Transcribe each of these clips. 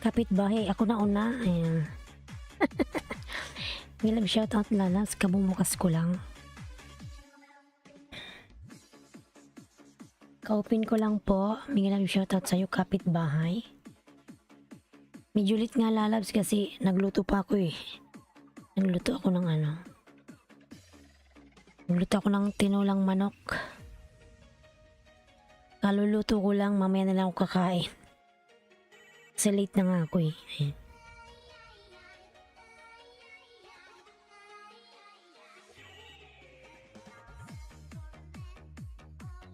Kapitbahay, ako na una. Ayan. May shoutout lalas, kabumukas ko lang. Kaupin ko lang po. May shoutout sa'yo, kapitbahay. Medyo ulit nga lalabs kasi nagluto pa ako eh. Nagluto ako ng ano. Nagluto ako ng tinulang manok. Kaluluto ko lang, mamaya na lang ako kakain. Kasi late na nga ako eh. Ayan.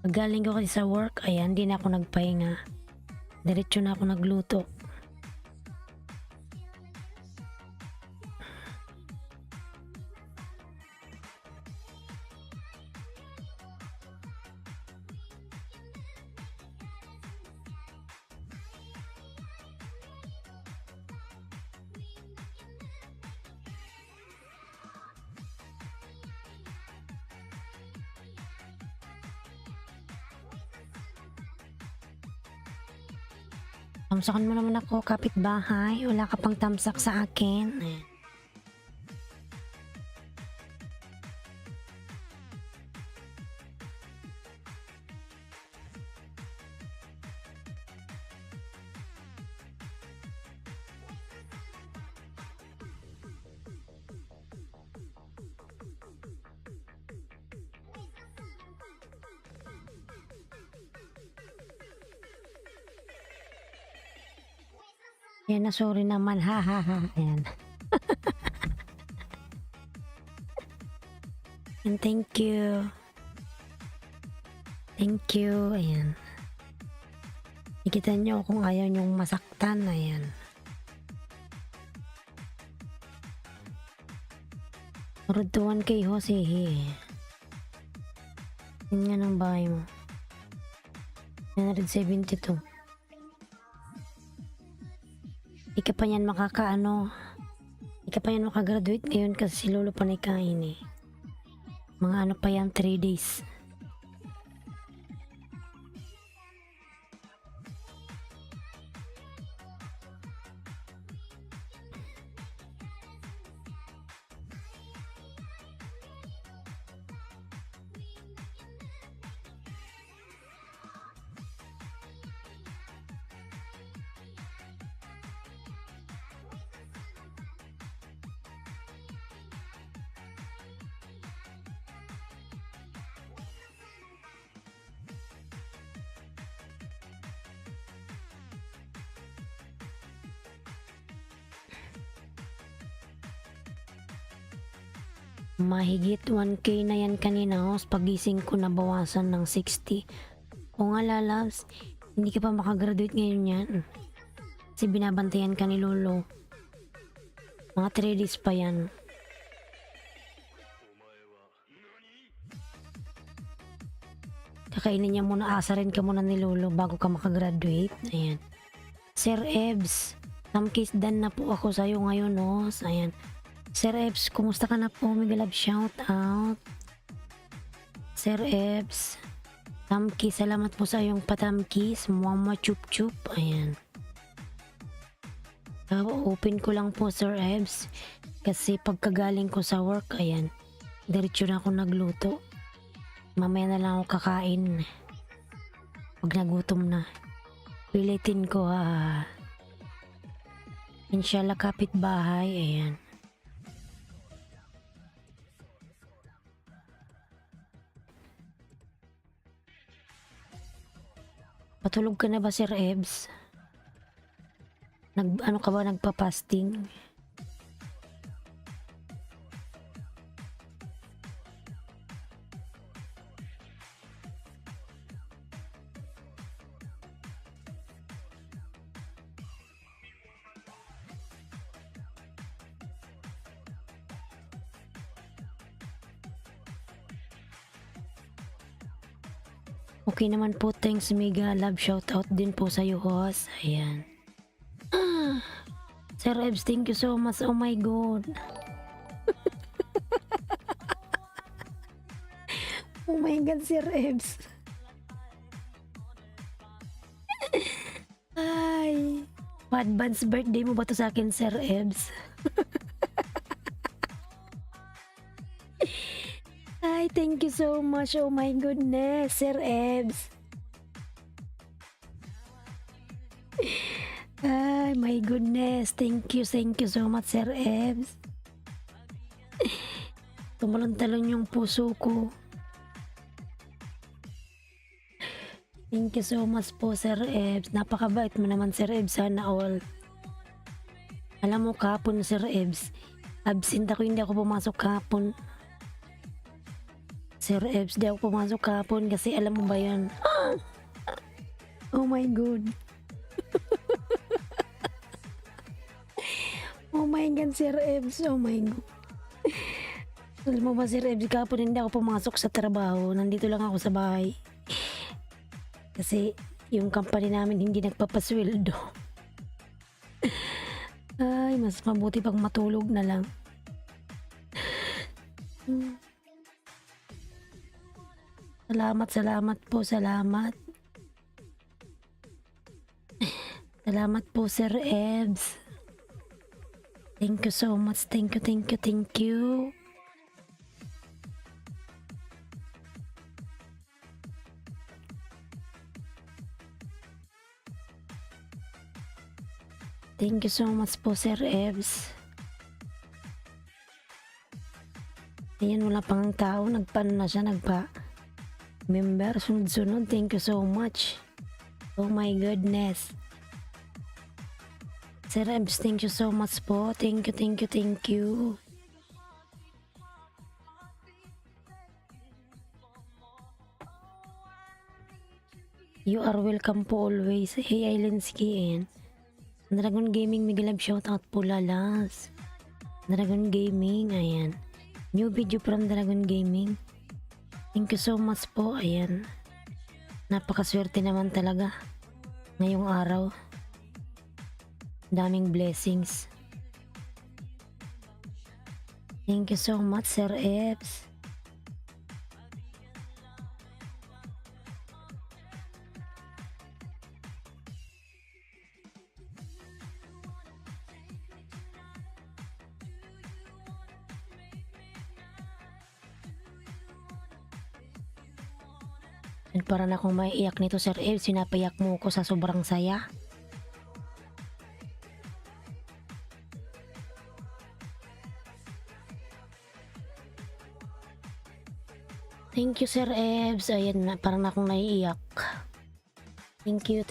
Galing ko kasi sa work, ayan, di na ako nagpahinga. Diretso na ako nagluto. Tamsakan mo naman ako, kapitbahay. Wala ka pang tamsak sa akin. Ayan. Yan na, sorry naman, ha ha ha. Ayan. And thank you. Thank you. Ayan. Ikita nyo kung ayaw nyong masaktan. Ayan. Ruduan kay Jose. Yan nga ng bahay mo. 172. Ika pa yan makakaano. Ika pa yan makagraduate ngayon kasi si Lolo pa naikain eh. Mga ano pa yan, 3 days. Mahigit 1K na yan kanina, host. Pagising ko nabawasan ng 60. O nga lalabs, hindi ka pa makagraduate ngayon yan. Kasi binabantayan ka ni Lolo. Mga 3 days pa yan. Kakainin niya muna, asarin ka muna ni Lolo bago ka makagraduate. Ayan. Sir Ebs, some case done na po ako sa'yo ngayon, host. Ayan. Sir Ebs, kumusta ka na po? Mega love shout out. Sir Ebs, Tamki, salamat po sa iyong patamkis. Mama chup chup. Ayan. Open ko lang po, Sir Ebs. Kasi pagkagaling ko sa work, ayan, diretso na ako nagluto. Mamaya na lang ako kakain. Pag nagutom na. Pilitin ko Inshallah, kapitbahay. Ayan. Patulog ka na ba, Sir Ebs? Ano ka ba, nagpa-fasting? Okay naman po, thanks mega love shoutout din po sa iyo, host. Ayan. Sir Ebs, thank you so much. Oh my god. Oh my God, Sir Ebs. Ay. Pa-advance birthday mo ba to sa akin, Sir Ebs? Ay, thank you so much. Oh my goodness, Sir Ebs. Ay, my goodness. Thank you so much, Sir Ebs. Tumalon-talon yung puso ko. Thank you so much po, Sir Ebs. Napakabait mo naman, Sir Ebs. Sana all. Alam mo, kahapon, Sir Ebs, absent ako, hindi ako pumasok kahapon. Sir Ebs, di ako pumasok kahapon kasi alam mo ba yun? Oh my God. Oh my God, Sir Ebs. Oh my God. Alam mo ba, Sir Ebs, kahapon hindi ako pumasok sa trabaho. Nandito lang ako sa bahay. Kasi yung company namin hindi nagpapasweldo. Ay, mas mabuti pag matulog na lang. Salamat po, salamat. Salamat po, Sir Ebs. Thank you so much. Thank you. Thank you so much po, Sir Ebs. Ayan, wala pang tao. Nagpaano na siya, nagpa-member. Sunod-sunod. Thank you so much. Oh my goodness. Sir Ebs, thank you so much po. Thank you. You are welcome po always. Hey, Islandsky and Dragon Gaming, mega love shoutout po, lalas. Dragon Gaming, ayan. New video from Dragon Gaming. Thank you so much po, ayan. Napakaswerte naman talaga ngayong araw. Daming blessings. Thank you so much, Sir Ebs. Parang akong maiiyak nito, Sir Ebs. Sinapayak mo ko sa sobrang saya. Thank you, Sir Ebs. Ayan na, parang akong naiiyak. Thank you.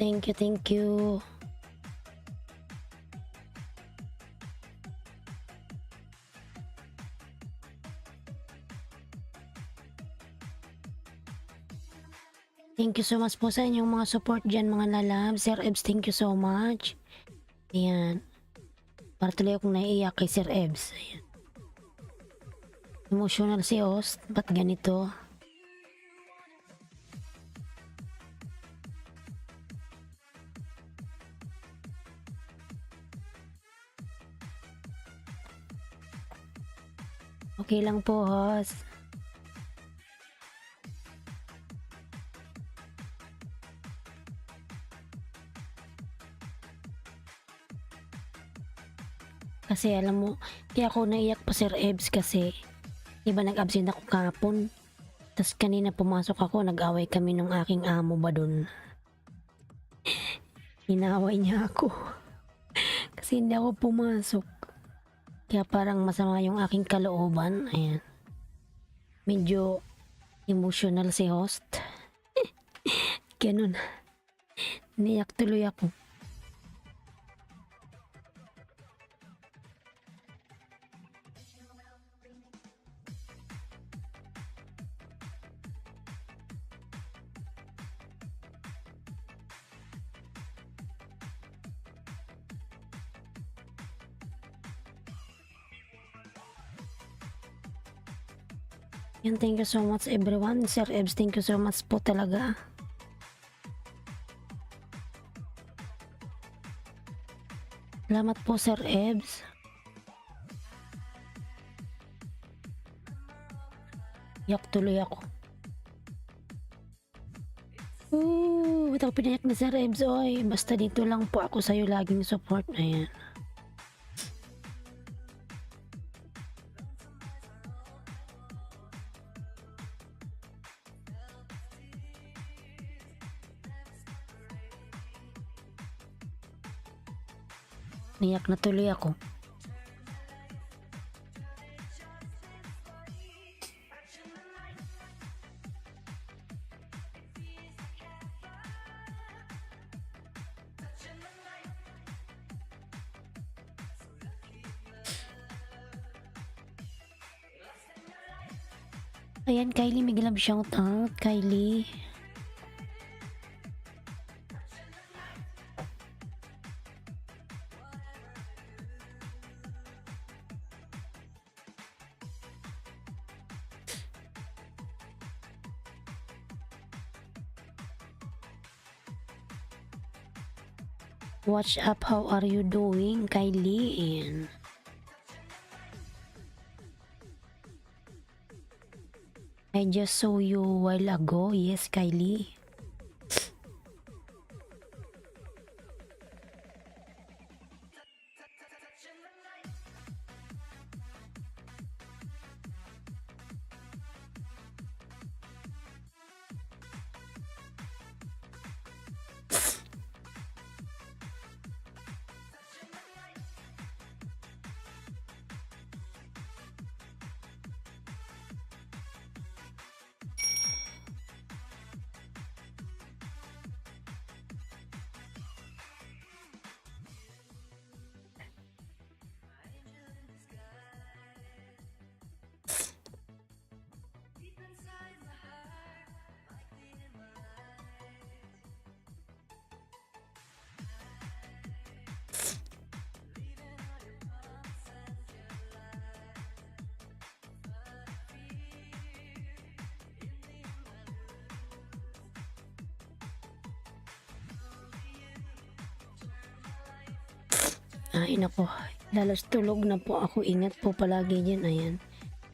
Thank you so much po sa inyong mga support dyan, mga lalab. Sir Ebs, thank you so much. Ayan. Para tuloy akong naiiyak kay Sir Ebs. Ayan. Emotional si host. Ba't ganito? Okay lang po, host. Kasi alam mo, kaya ako naiyak pa, Sir Ebs, kasi diba nag-absent ako kahapon. Tapos kanina pumasok ako, nag-away kami ng aking amo ba dun. Hinaway niya ako. Kasi hindi ako pumasok. Kaya parang masama yung aking kalooban. Ayan. Medyo emotional si host. Ganun. Niyak tuloy ako. Yan, thank you so much everyone. Sir Ebs, thank you so much po talaga. Salamat po, Sir Ebs. Yak tuloy ako. Ba't ako pinayak na Sir Ebs, oy. Basta dito lang po ako sa'yo laging support. Ayan. Niyak na tuloy ako. Ayan, Kylie, may love shout out, Kylie. What's up? How are you doing, Kylie? Ayan. I just saw you a while ago. Yes, Kylie. Ay, nako. Lalos tulog na po ako. Ingat po palagi dyan. Ayan.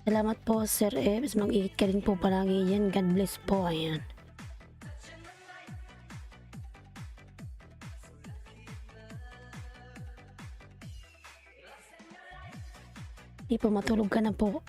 Salamat po, Sir Ebs. Mag-ingat ka rin po palagi dyan. God bless po. Ayan. Di po, matulog ka na po.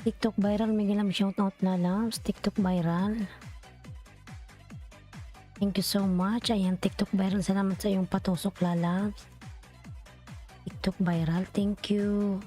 TikTok viral, may gilam shoutout na lang. TikTok viral. Thank you so much. Ayan, TikTok viral. Salamat sa iyong patusok, lalabs. TikTok viral. Thank you.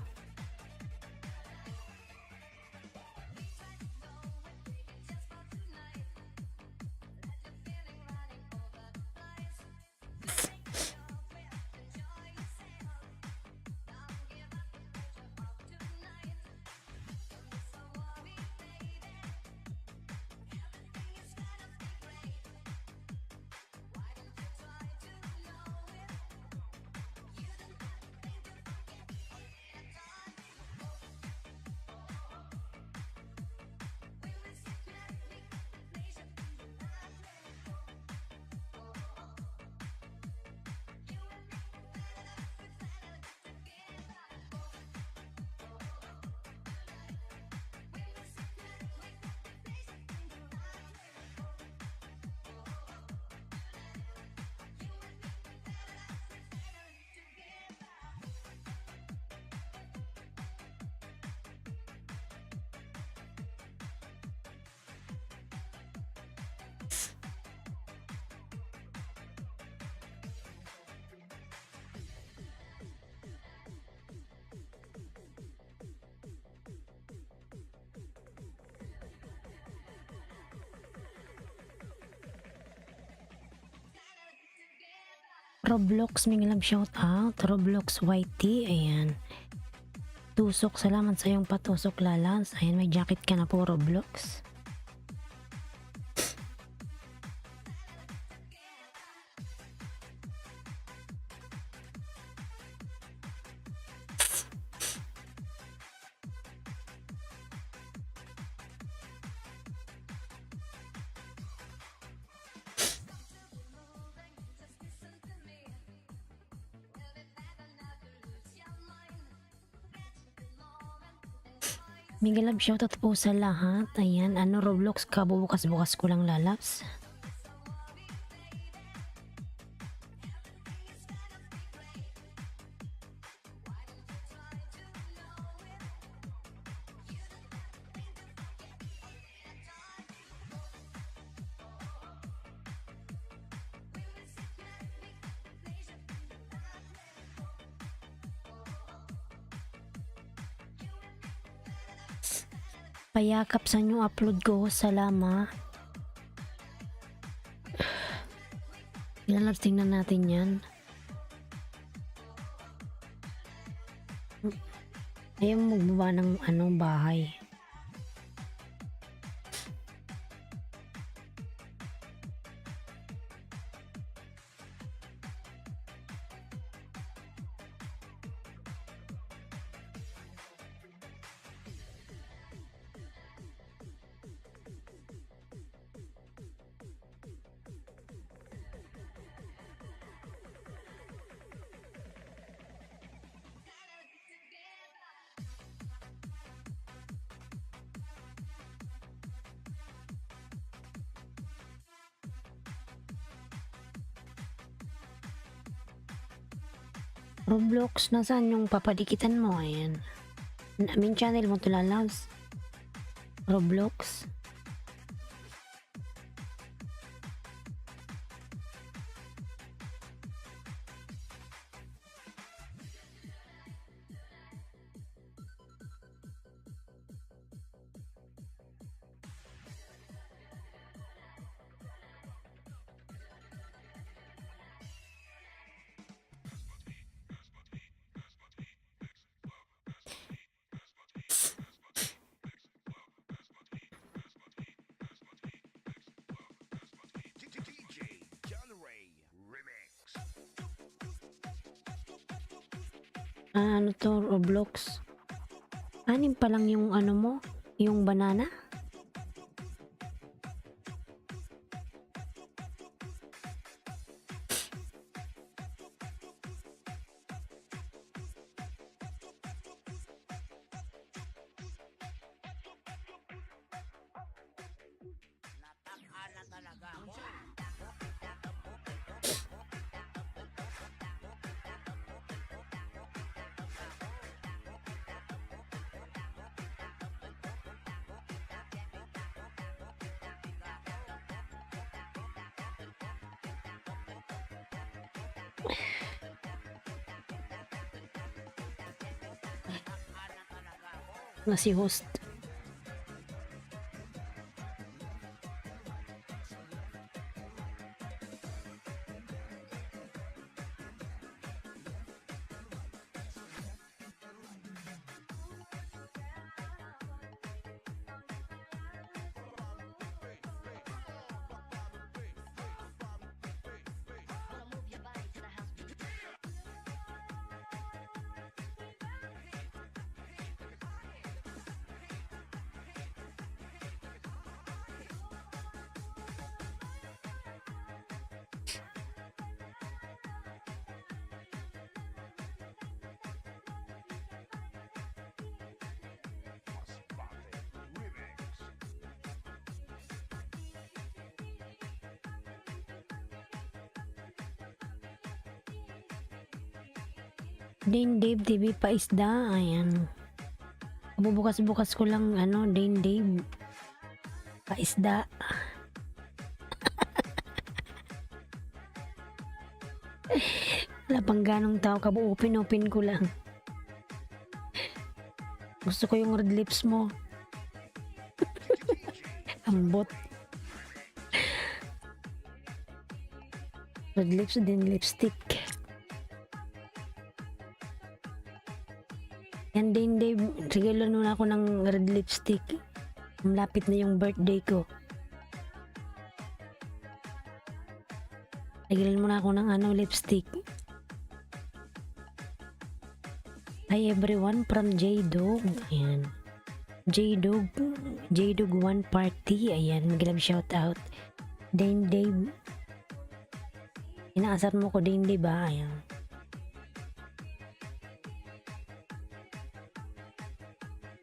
Roblox, Minglam shout out. Roblox YT, ayan. Tusok, salamat sa iyong patusok Lalans. Ayan, may jacket ka na po Roblox. Miguel Love, shoutout po sa lahat. Ayan, ano Roblox, kabubukas-bukas ko lang Lalabs. Payakap sa new upload ko, salamat. Lalabs, tingnan natin yan. Ayaw mo magbaba ng anong bahay. Roblox, nasaan yung papadikitan mo? Ayan. Main channel mo to Lalabs. Roblox. Ano to, Roblox? Anim pa lang yung ano mo? Yung banana? Na si host. Dane Dave TV Paisda, ayan. Bubukas-bukas ko lang ano, Dane Dave Paisda. Wala pang ganong tao, open ko lang. Gusto ko yung red lips mo. Ambot. Red lips din lipstick. Din Dave, regalo na ako ng red lipstick. Malapit na yung birthday ko. Regalan mo na ako ng lipstick. Hi everyone from J-Dog. Ayan. J-Dog 1 party. Ayan, mag-love shout out. Din Dave. Inaasar mo ko din, di ba? Ayan.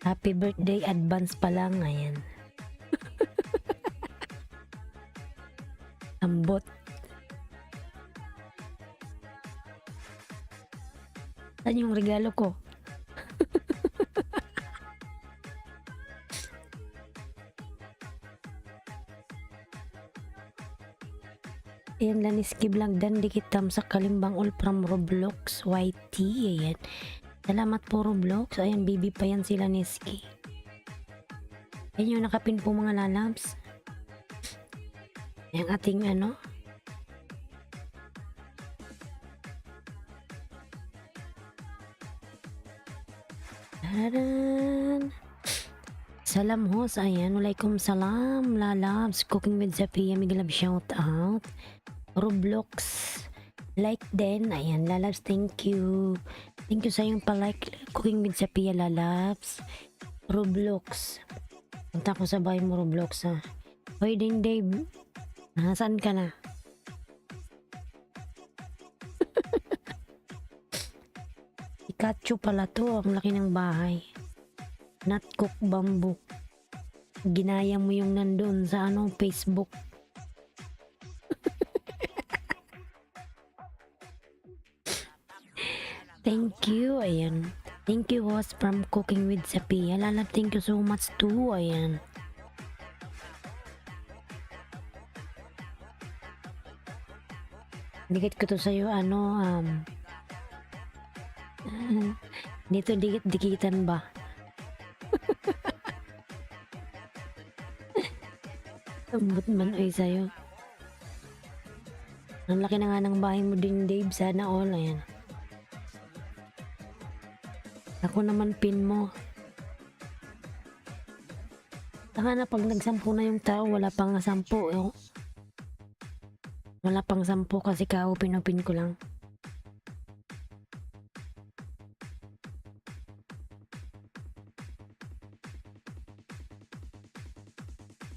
Happy birthday advance pa lang. Ayan. Ambot. Saan yung regalo ko? Ayan, Laniski Vlog dan dikitam sa Kalimbang all from Roblox YT. Ayan. Salamat po Roblox. Ayan, bibi pa yan sila Niski. Ayan yung nakapin po mga lalabs. Ayan ating Taran. Salam host. Ayan, walaikum salam lalabs. Cooking with Zapia, migalab shout out. Roblox like din. Ayan lalabs, thank you. Thank you sa yung pa-like Cooking with Zapia lalabs. Roblox. Punta ko sa bahay mo Roblox ha. Hoy din Dave. Nasaan ka na? Pikachu pala to. Ang laki ng bahay. Not cook bamboo. Ginaya mo yung nandun sa Facebook. Thank you. Ayan. Thank you host from Cooking with Zapia. Lalab, thank you so much too. Ayan. Dikit ko to sa'yo dito dikitan ba? Ambot man ay sa'yo. Ang laki na nga ng bahay mo din Dave. Sana all. Ayan. Ako naman pin mo. Taka na pag nagsampu na yung tao, wala pang 10. Wala pang 10 kasi kao pinupin ko lang.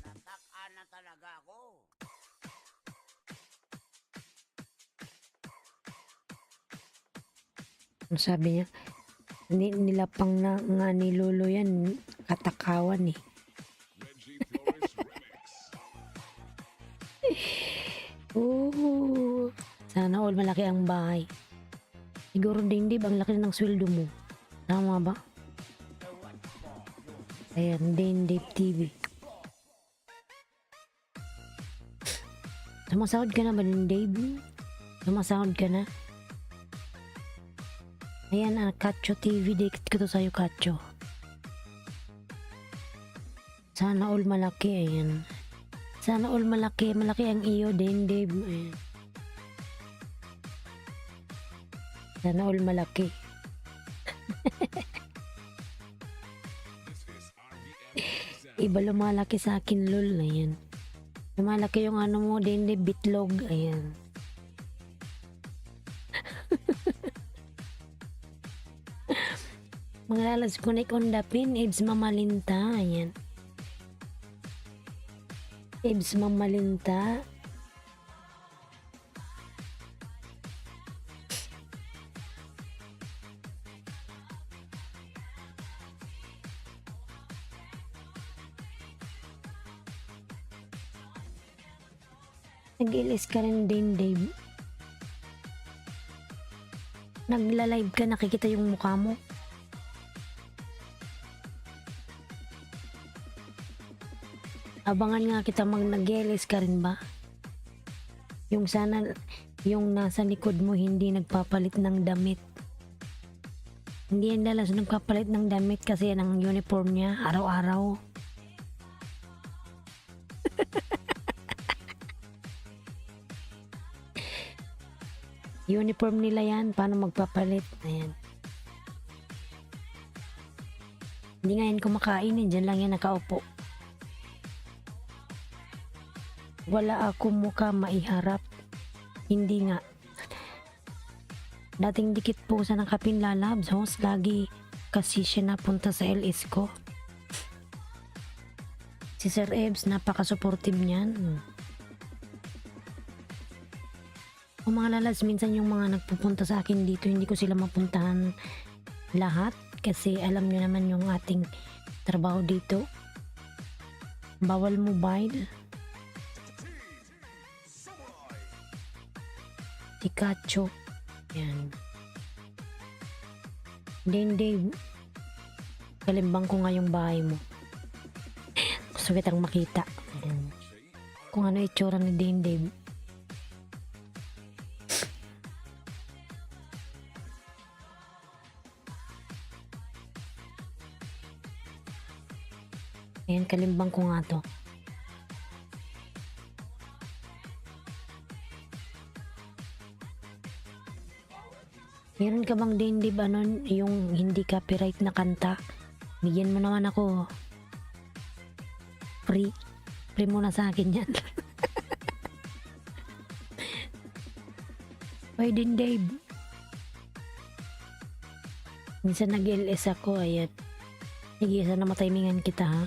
Natakaan na talaga ako. Ang sabi niya, nila pang na nga ni Lolo yan, katakawan eh. Oh, sana all malaki ang bahay. Siguro din Dave, ang laki ng sweldo mo. Tama ba? Ayan, din Dave TV. Sumasahod ka na ba din Dave? Sumasahod ka na? Ayan, Kacho TV, dikit ko to sa'yo, Kacho. Sana all malaki, ayan. Sana all malaki ang iyo din, Dave. Ayan. Sana all malaki. Iba lumalaki sa akin, lol, ayan. Lumalaki yung mo din, Dave, bitlog, ayan. Mga lalas connect on the pin, Ibs Mamalinta, ayan. Ibs Mamalinta. Nag-ilis ka rin din, Dave. Nagla-live ka, nakikita yung mukha mo. Abangan nga kita nag-LS ka rin ba? Yung sana, yung nasa likod mo hindi nagpapalit ng damit. Hindi yan dalas nagpapalit ng damit kasi yan ang uniform niya araw-araw. Uniform nila yan, paano magpapalit? Ayan. Hindi nga yan kumakain eh. Diyan lang yan nakaupo. Wala ako mukha maiharap. Hindi nga. Dating dikit po sa nakapin lalabs, host. Lagi kasi siya napunta sa LS ko. Si Sir Ebs, napaka-supportive niyan. O mga lalabs, minsan yung mga nagpupunta sa akin dito, hindi ko sila mapuntahan lahat. Kasi alam nyo naman yung ating trabaho dito. Bawal mobile. Pikachu. Yan. Dave, kalimbang ko nga yung bahay mo. Gusto kitang makita. Ayan. Kung ano itsura ni Dave. Ayan, kalimbang ko nga to. Meron ka bang Dave, ano, yung hindi copyright na kanta? Bigyan mo naman ako. Free. Free muna sa akin yan. Pwede din, Dave. Minsan nag-LS ako, ayan. Sige, sana matimingan kita, ha?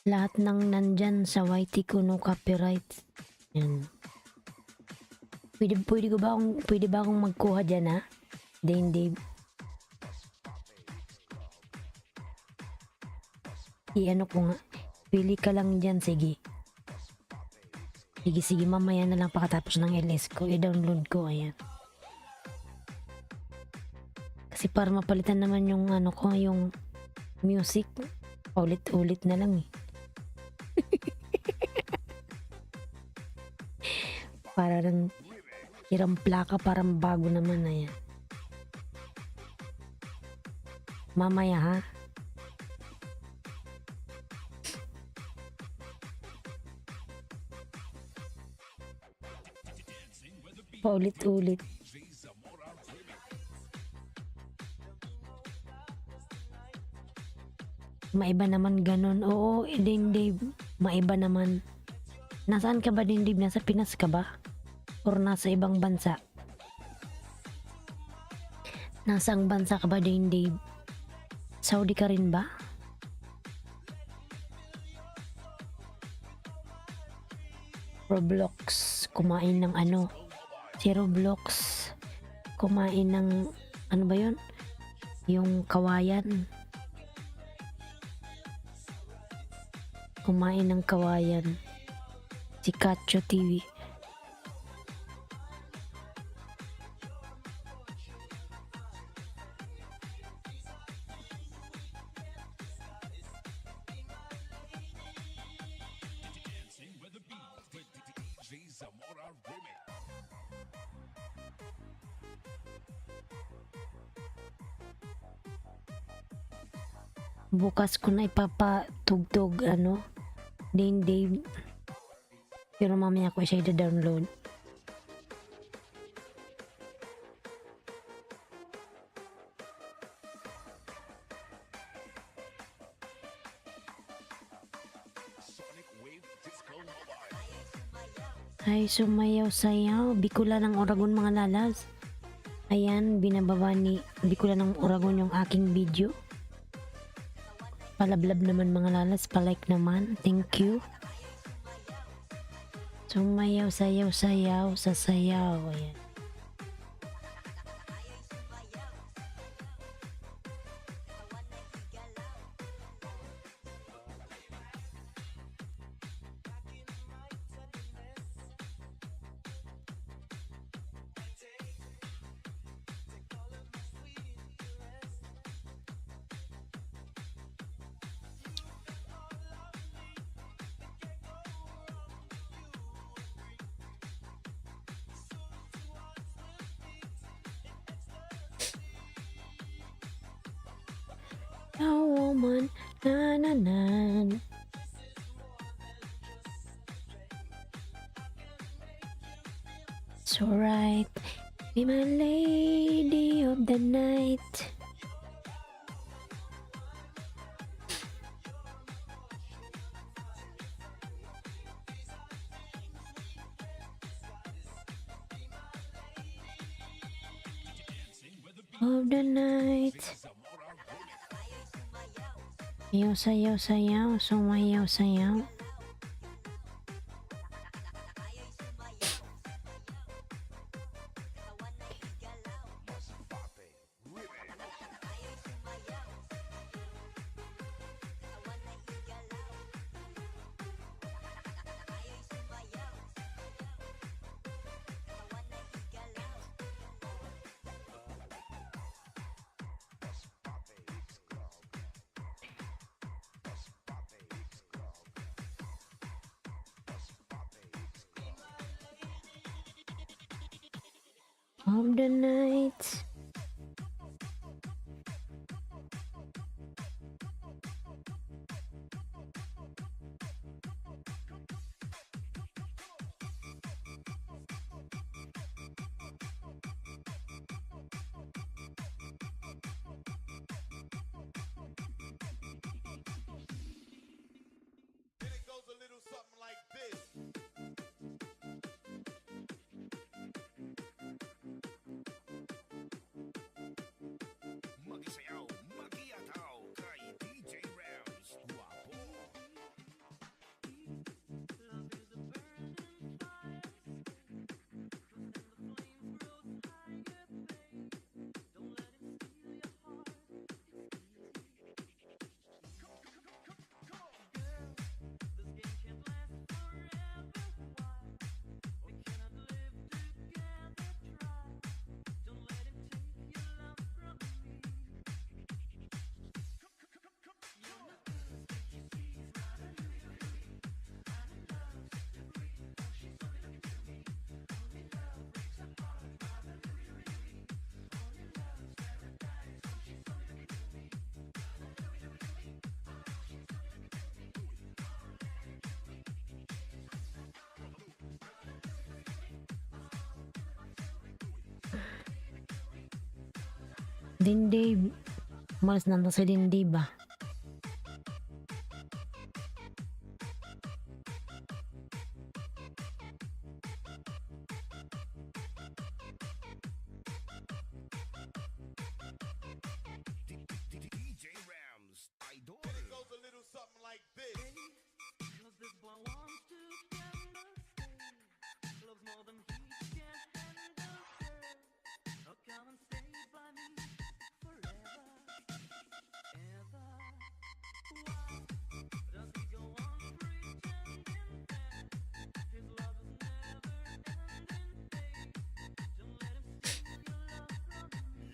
Lahat ng nandyan sa YT ko no copyright. Yan. Pwede ba akong magkuha dyan, ha? Dave. I-ano ko nga. Pili ka lang dyan, sige. Sige, mamaya na lang pakatapos ng LS ko. I-download ko, ayan. Kasi para mapalitan naman yung ano ko, yung music. Ulit-ulit na lang eh. Para rin hirang plaka, parang bago naman na yan. Mamaya, ha? Paulit-ulit. Maiba naman ganun. Oo, Dave. Maiba naman. Nasaan ka ba, Dave? Nasa Pinas ka ba? Or nasa ibang bansa? Nasang bansa ka ba, Dave? Saudi ka rin ba? Roblox. Kumain ng ano? Si Roblox. Kumain ng ano ba yun? Yung kawayan. Kumain ng kawayan. Si Kacho TV. Bukas ko na ipapatugtog ano Dave, pero mamaya ko siya i-download. Ay, sumayaw-sayaw Bikulan ng Oragon, mga lalas. Ayan, binababa ni Bikulan ng Oragon yung aking video. Palablab naman, mga lalas, palike naman, thank you. Sumayaw, sayaw, sasayaw. Ayan. A woman, na na na. It's alright, be my lady of the night. Of the night. Sayaw, sayaw, sayaw, sumayaw, sayaw. Of the night. Then it goes a little something like this. Magisayaw, magiataw kay DJ Rams. Guwapo. Dindib. Mas nanda sa dindib ba? DJ Rams, idol. Then it goes a little something like this.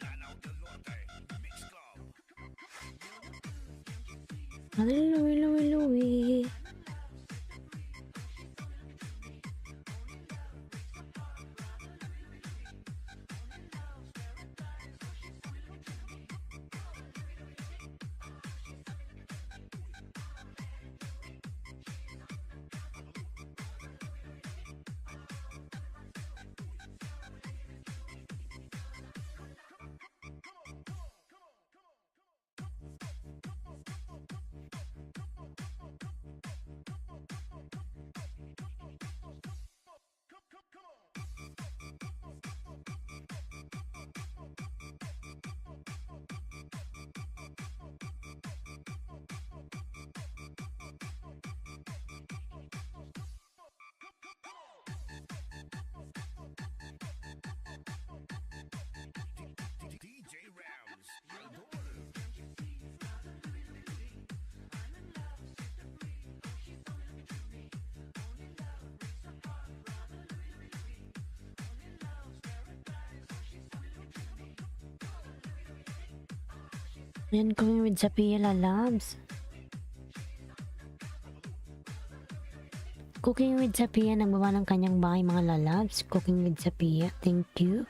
Lanao del Norte, Mix Club. Louie, Louie, Louie. DJ Rams, idol. Yan kami with Sophia Lalabs. Cooking with Sophia, nagbaba ng kanyang bahay mga lalabs. Cooking with Sophia, thank you.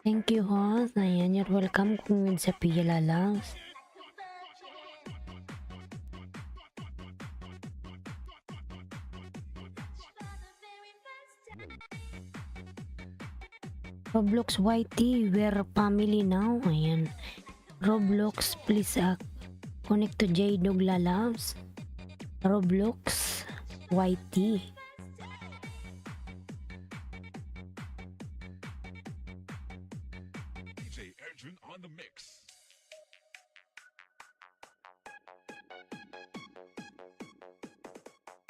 Thank you, host. Ayan, you're welcome kung yun sa Pia Lalaws. Roblox YT, we're family now. Ayan. Roblox, please connect to J-Dog Lalaws. Roblox YT. DJ Edrin on the mix.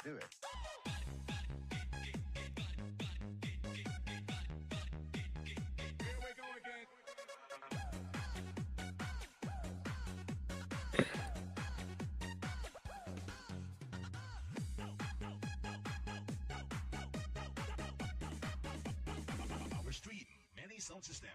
Do it. Here we go again. Our street, many sound system.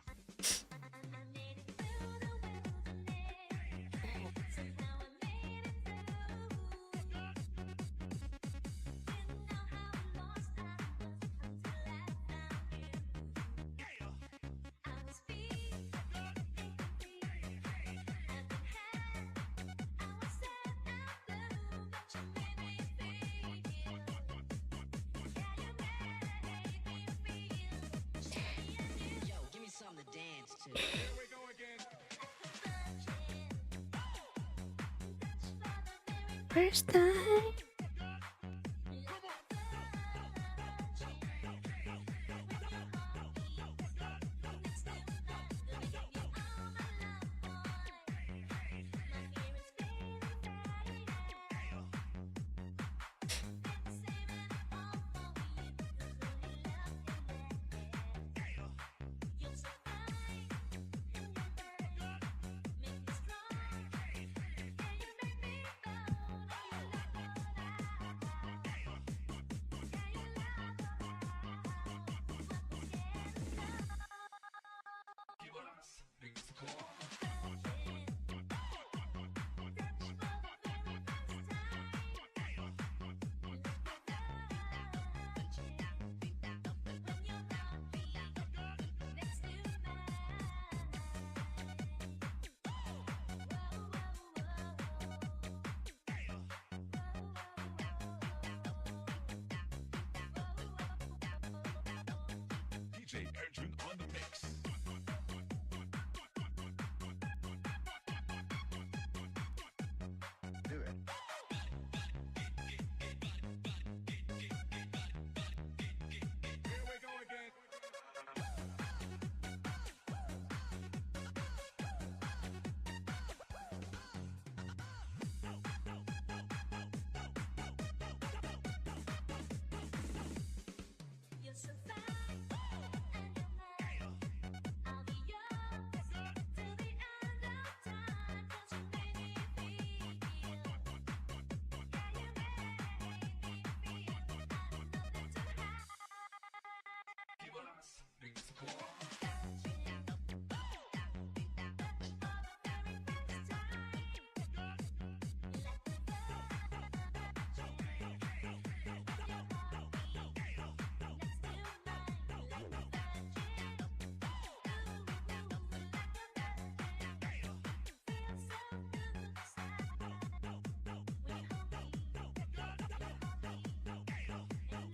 Yo, give me something to dance to. Here we go again. First time. DJ Edrin on the mix. Do it. Here we go again.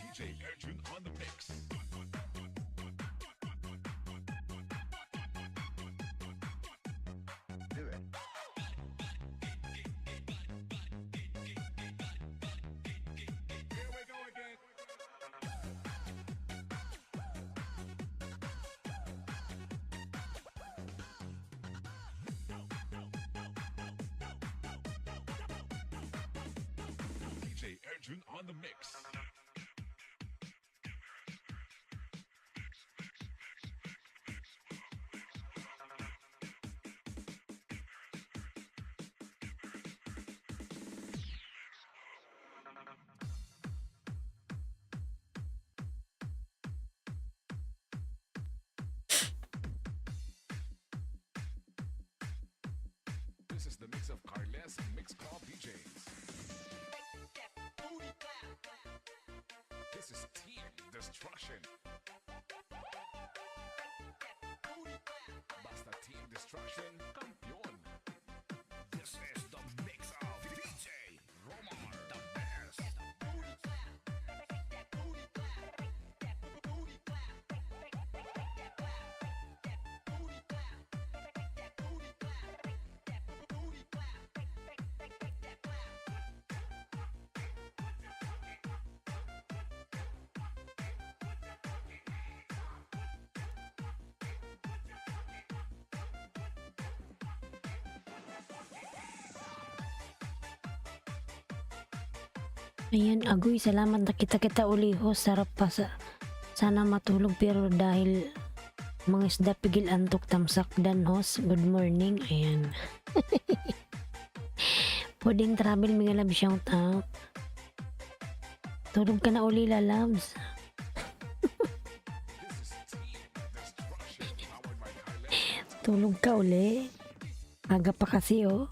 DJ Edrin on the mix. Do it. Here we go again. DJ Edrin on the mix. This is the mix of Carles Mix Club DJs. This is Team Destruction. destruction, campeón. This is the mix of DJ Romar, the best. Ayan, agoy, salamat na kita uli ho. Sarap pa sana matulog pero dahil mga isda pigil antok tamsak dan host. Good morning. Ayan. Pwedeng travel mga love shout out. Tulog ka na uli lalabs. Tulog ka uli. Aga pa kasi oh.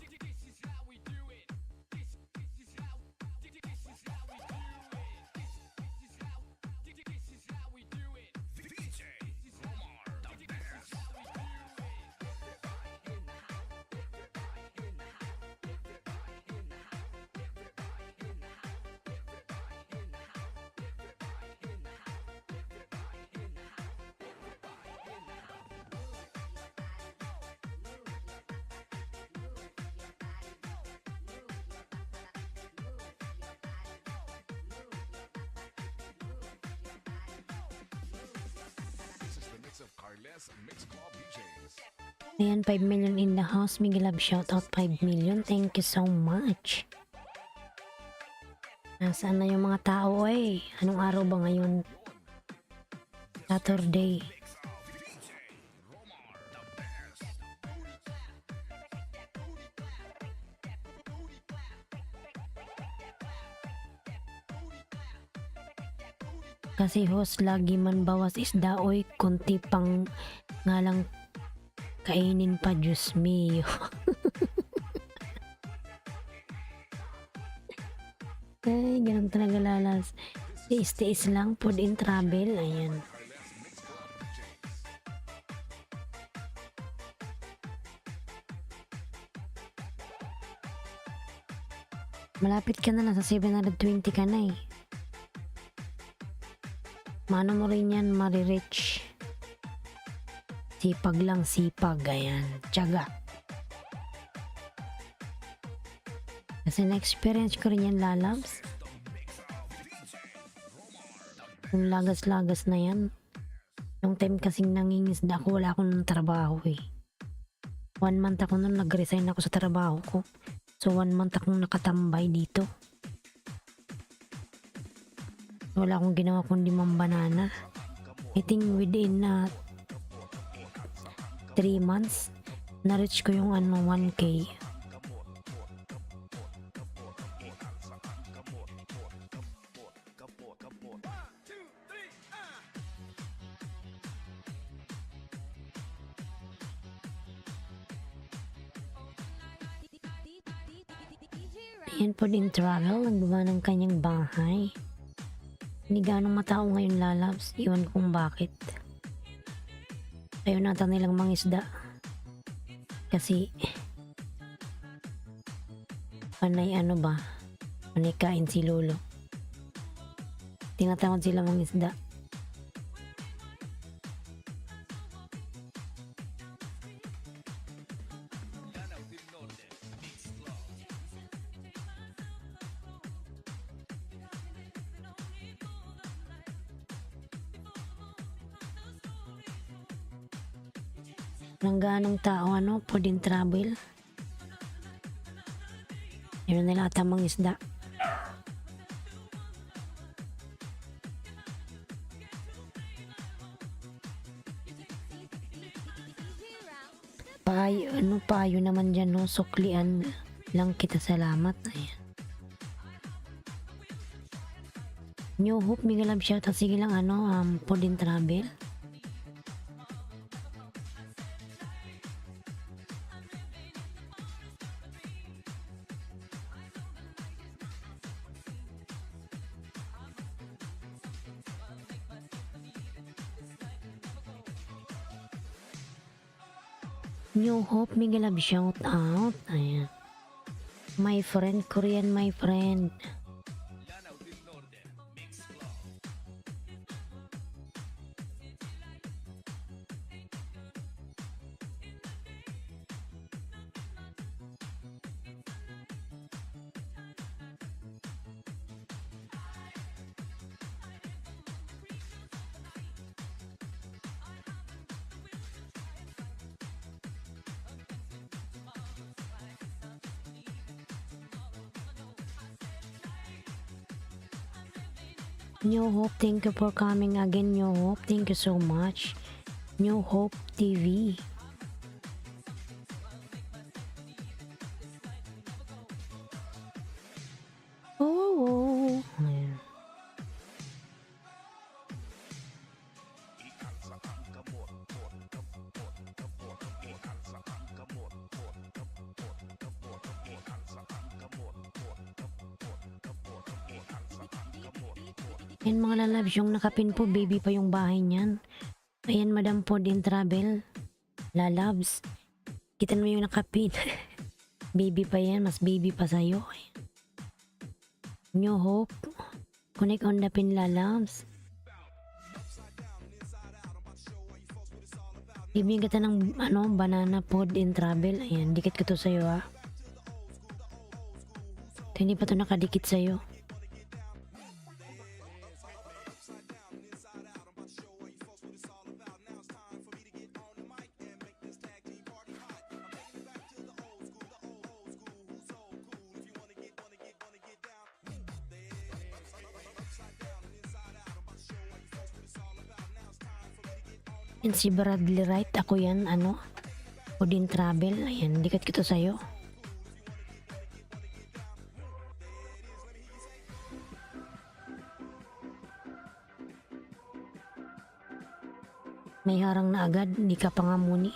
This is the mix of Carles Mix Club DJs. Ayan, 5 million in the house. Miguel Love shout out 5 million. Thank you so much. Nasaan na yung mga tao eh? Anong araw ba ngayon? Saturday. Kasi host lagi man bawas isda oy, konti pang nga lang kainin pa, Diyos mio. Ay, ganun talaga lalas. Tiis-tiis lang, food in travel. Ayan. Malapit ka na, nasa 720 ka na eh. Mano mo rin yan, maririch. Sipag lang, sipag. Ayan, tiyaga. Kasi na-experience ko rin yan, lalabs. Yung lagas-lagas na yan. Yung time kasing nangingisda ako, wala akong trabaho eh. 1 month ako nun, nag-resign ako sa trabaho ko. So 1 month akong nakatambay dito. Wala akong ginawa kundi mambanana. I think within 3 months, na-reach ko yung 1K. Ayan po din travel, nagbawa ng kanyang bahay. Hindi ganong matao ngayon, lalabs. Iwan kung bakit. Ayaw nata nilang mangisda. Kasi panay ano ba? Panay kain si Lolo. Tinatamad sila mangisda. Nang ganong tao pwedeng travel. Yun nila ata mga isda. Payo naman dyan suklian lang kita, salamat. Ayan. New Hope, Miguel Love shout out. Sige lang pwedeng travel. New Hope, Miguel Love, shout out. Ayan. My friend, Korean my friend. Lanao del Norte, Mix Club. New Hope, thank you for coming again, New Hope. Thank you so much. New Hope TV. Oh, ayan. Yan mga lalabs, yung nakapin po, baby pa yung bahay niyan. Ayan, Madam Pod in Travel. Lalabs. Kita mo yung nakapin. Baby pa yan, mas baby pa sa'yo. New Hope. Connect on the pin, lalabs. Bibigyan kita ng banana pod in travel. Ayan, dikit ko to sa'yo ha. Ito, hindi pa to nakadikit sa'yo. Yan si Bradley Wright, ako yan, Odin Travel, ayan, dikit ko to sa'yo. May harang na agad, hindi ka pa nga muni.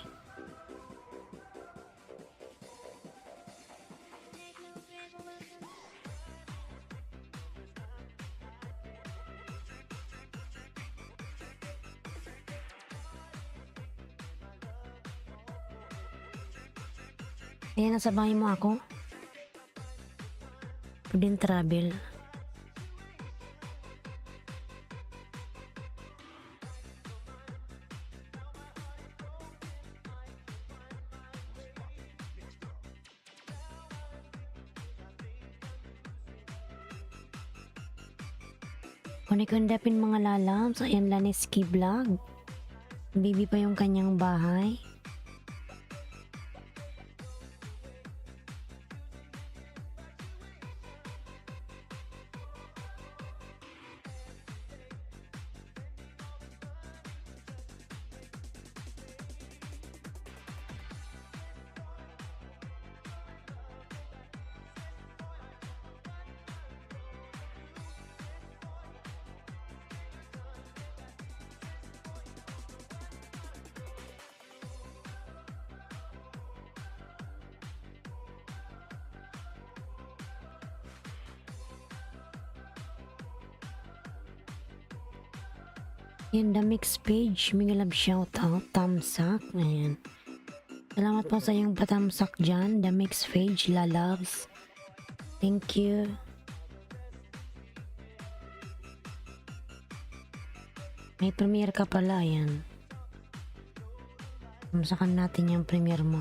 Ayan, nasa bahay mo ako. Odin Travel. Kunikundapin mga lalams. Ayan, Laneski Vlog. Baby pa yung kanyang bahay. Yan, the mix page. Miguel Love, shout out. Tamsak. Ayan. Salamat po sa iyong patamsak dyan. The mix page, lalabs. Thank you. May premiere ka pala. Ayan. Tamsakan natin yung premiere mo.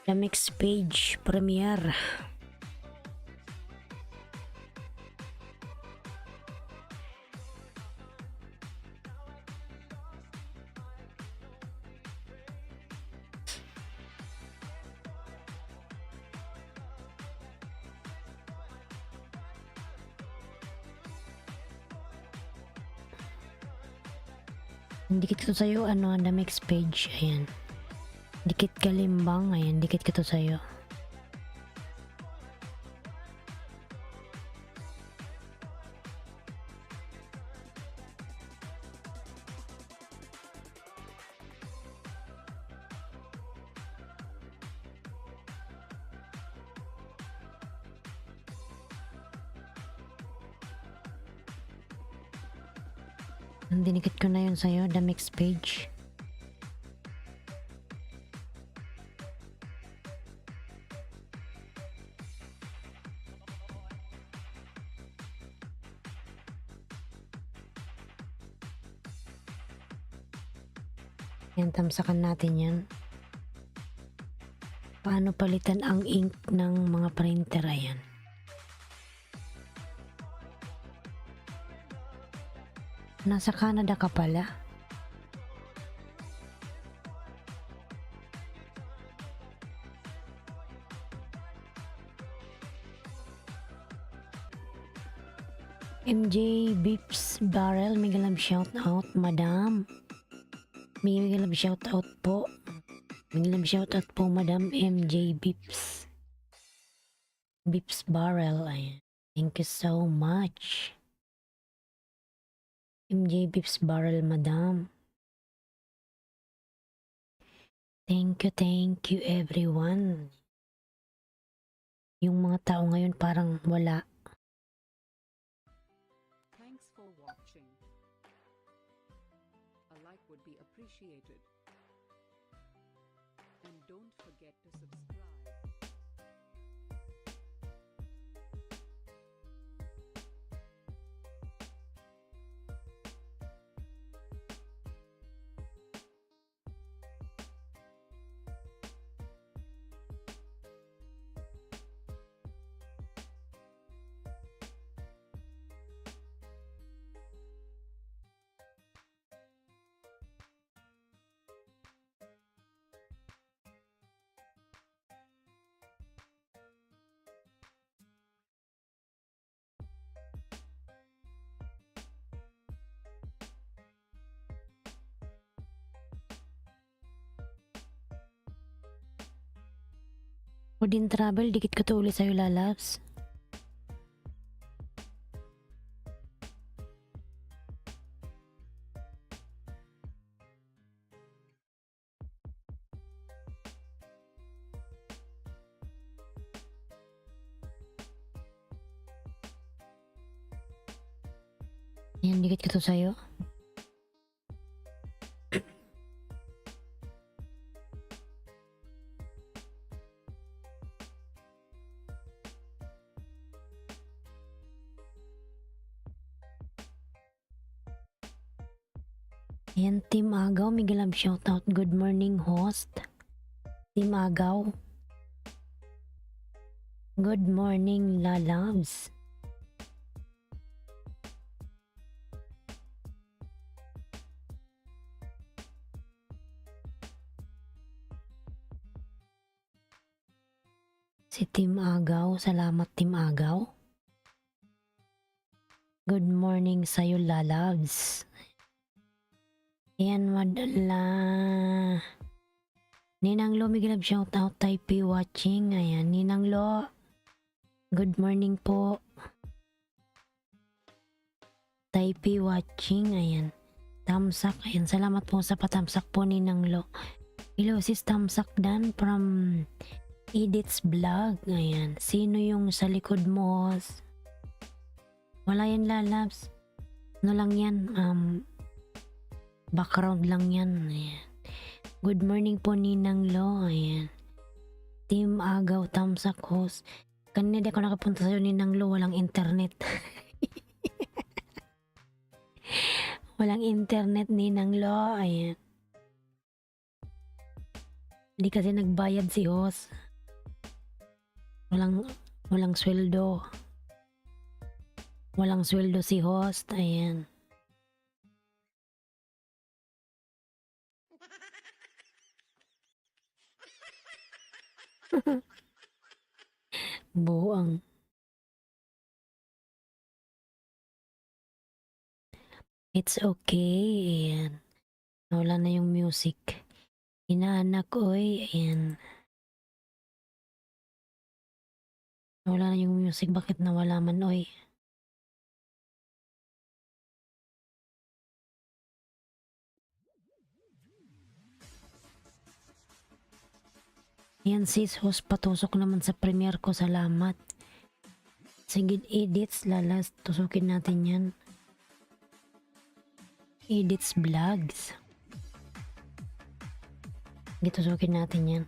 The mix page, premiere. Dikit ko sa'yo, the mix page. Ayan. Dikit kalimbang. Ayan, dikit ko to sa'yo. Dinikit ko na yun sa'yo, the mix page. Yan, tamsakan natin yan. Paano palitan ang ink ng mga printer? Ayan. Nasa Canada ka pala? MJ Bips Barrel, mega love shout out, madam. Mega love shout out po. Mega love shout out po, madam MJ Bips. Bips Barrel, ayan. Thank you so much. MJ Bips Barrel, madam. Thank you everyone. Yung mga tao ngayon parang wala. Thanks for watching. A like would be appreciated. And don't forget to subscribe. Udin Travel, dikit ko to ulit sa'yo, lalabs. Yan, dikit ko to sa'yo. Ayan, Team Agaw, mega love shoutout. Good morning, host. Team Agaw. Good morning, lalabs. Si Team Agaw, salamat Team Agaw. Good morning sa'yo, lalabs. Ayan, madala. Ninang Lo, mega love shoutout. Type watching. Ayan, Ninang Lo. Good morning po. Type watching. Ayan. Tamsak. Ayan, salamat po sa patamsak po, Ninang Lo. Hello, sis Tamsak Dan from Edith's Vlog. Ayan. Sino yung sa likod mo? Wala yan, lalabs. Ano lang yan? Background lang yan. Ayan. Good morning po, Ninang Lo. Ayan. Team Agaw, Tamsak host. Kanina di ako nakapunta sa'yo, Ninang Lo. Walang internet. Walang internet, Ninang Lo. Ayan. Hindi kasi nagbayad si host. Walang sweldo. Walang sweldo si host. Ayan. Buang. It's okay. Ayan. Wala na yung music. Inaanak, oy. Ayan. Wala na yung music. Bakit nawala man, oy? Yan sis, host, patusok naman sa premiere ko. Salamat. Sige, edits, lalas. Tusukin natin yan. Edits vlogs. Sige, tusukin natin yan.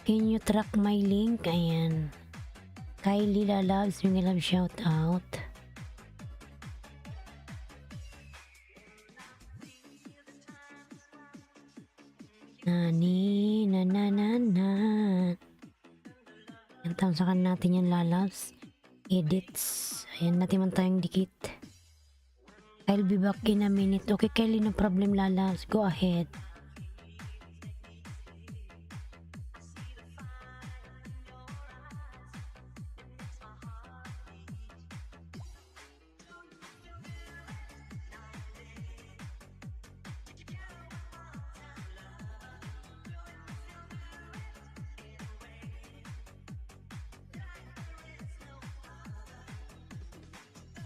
Can you track my link? Ayan. Kylie Lalabs, may love shout out. Nani, na na na na. Yan, tamsakan natin yan, Lalabs. Edits. Ayan, natin man tayong dikit. I'll be back in a minute. Okay, Kylie, no problem, Lalabs. Go ahead.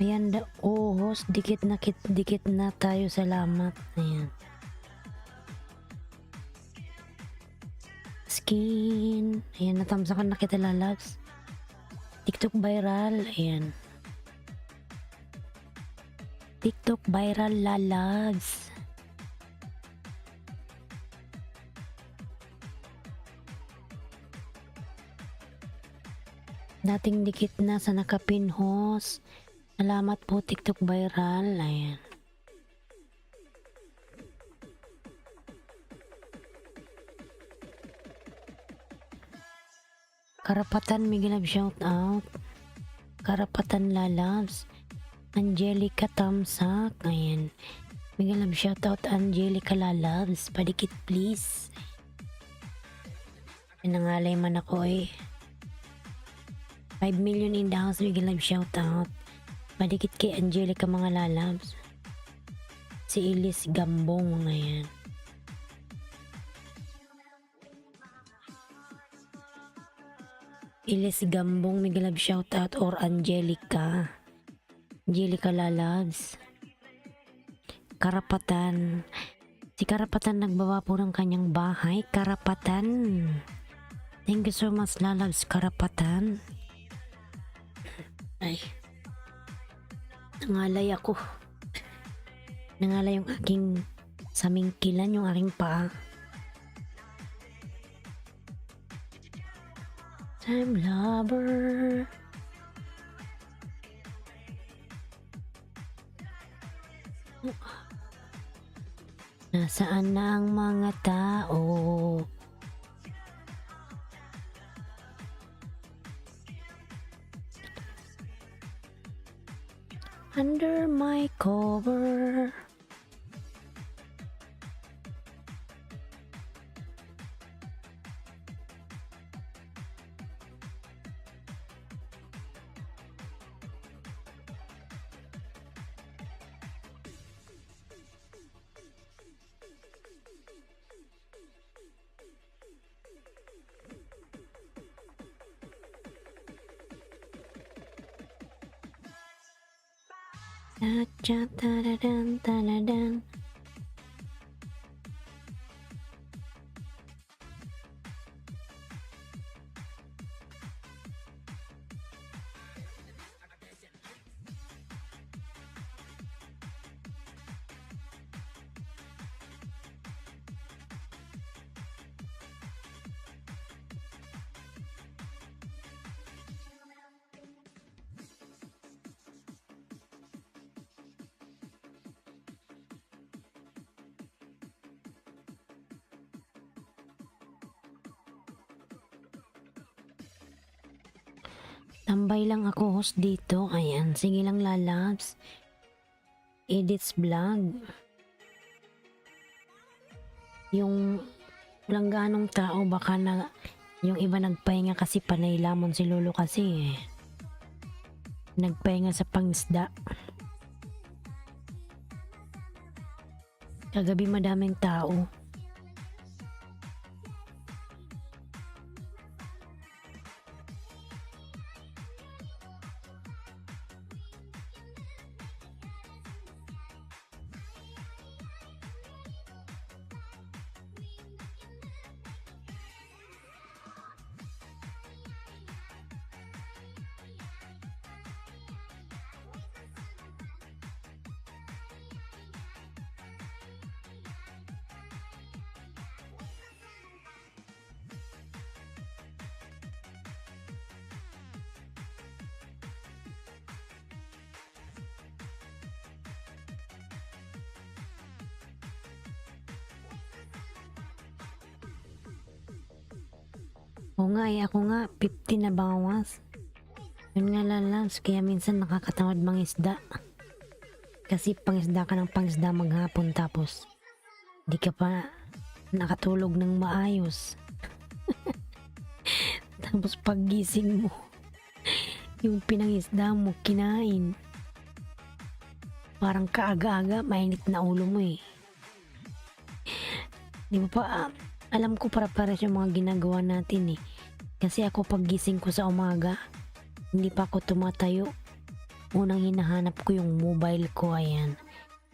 Ayan, host, dikit na tayo, salamat. Ayan. Skin. Ayan, natamsakan na kita, Lalabs. TikTok viral. Ayan. TikTok viral, Lalabs. Dating dikit na sa nakapin, host. Salamat po, TikTok viral. Ayan. Karapatan, Miguel Love shout out. Karapatan, Lalabs. Angelica Tamsak. Ayan. Miguel Love shout out, Angelica Lalabs. Padikit please. Nangalay man ako eh. 5 million in the house, Miguel Love shout out. Padikit kay Angelica mga Lalabs. Si Elise Gambong. Ayan. Elise Gambong, Miguel Love shoutout, or Angelica. Angelica Lalabs. Karapatan. Si Karapatan nagbawa po ng kanyang bahay. Karapatan. Thank you so much, Lalabs, Karapatan. Ay. Nangalay ako. Nangalay yung aking samingkilan, yung aking paa. Time lover. Nasaan na ang mga tao? Under my cover. Cha-cha-ta-da-dan, ta-da-dan. Tambay lang ako, host, dito. Ayan, sige lang, Lalabs. Edits vlog. Yung walang ganong tao, baka na yung iba nagpahinga kasi panay lamon si Lolo kasi eh. Nagpahinga sa pangisda. Kagabi madaming tao. Ako nga 50 na bawas. Yun nga lalabs, kaya minsan nakakatamad mangisda. Kasi pangisda ka ng pangisda maghapon tapos di ka pa nakatulog ng maayos. Tapos paggising mo, yung pinangisda mo kinain. Parang kaaga-aga, mainit na ulo mo eh. Di ba pa, alam ko para yung mga ginagawa natin eh. Kasi ako paggising ko sa umaga, hindi pa ako tumatayo. Unang hinahanap ko yung mobile ko, ayan.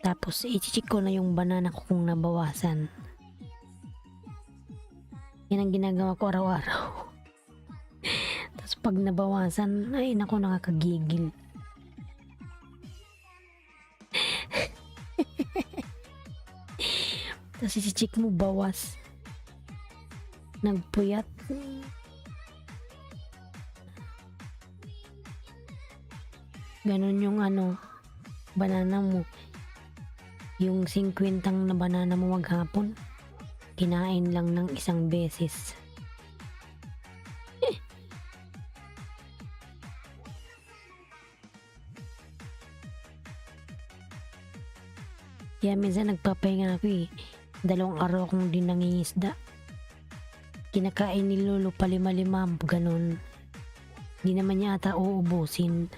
Tapos i-check ko na yung banana ko kung nabawasan. Yan ang ginagawa ko araw-araw. Tapos pag nabawasan, ay naku, nakakagigil. Tapos i-check mo, bawas. Nagpuyat. Ganon yung banana mo. Yung 50 na banana mo maghapon, kinain lang ng isang beses. Kaya minsan nagpapahinga ako eh. 2 araw akong di nangingisda. Kinakain ni Lolo pa 5-5, ganon. Di naman niya ata uubusin.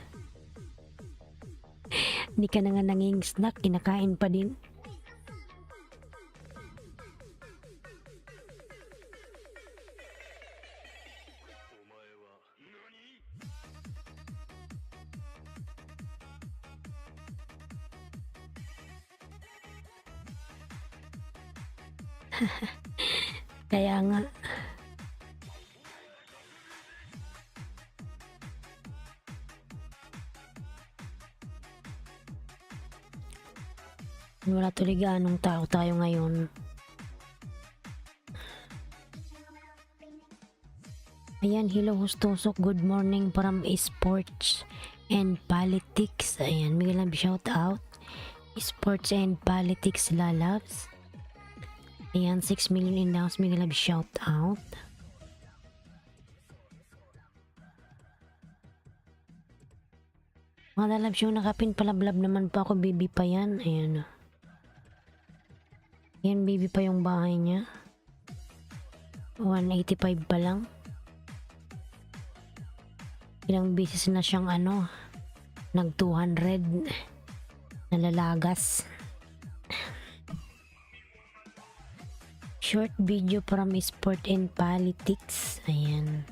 Di ka na nga nangingisda, kinakain pa din. Kaya nga. Wala tuloy gaanong tao tayo ngayon. Ayan, hello Hustusok, good morning from Sports and Politics. Ayan, may lang shout out. Sports and Politics lalabs. Ayan, 6 million in house, may lang shout out. Mga lalabs yung nakapin palablab naman pa ako, baby pa yan. Ayan. Yan, baby pa yung bahay niya. 185 pa lang. Ilang beses na siyang nag 200 nalalagas. Short video from Sport and Politics. Ayan.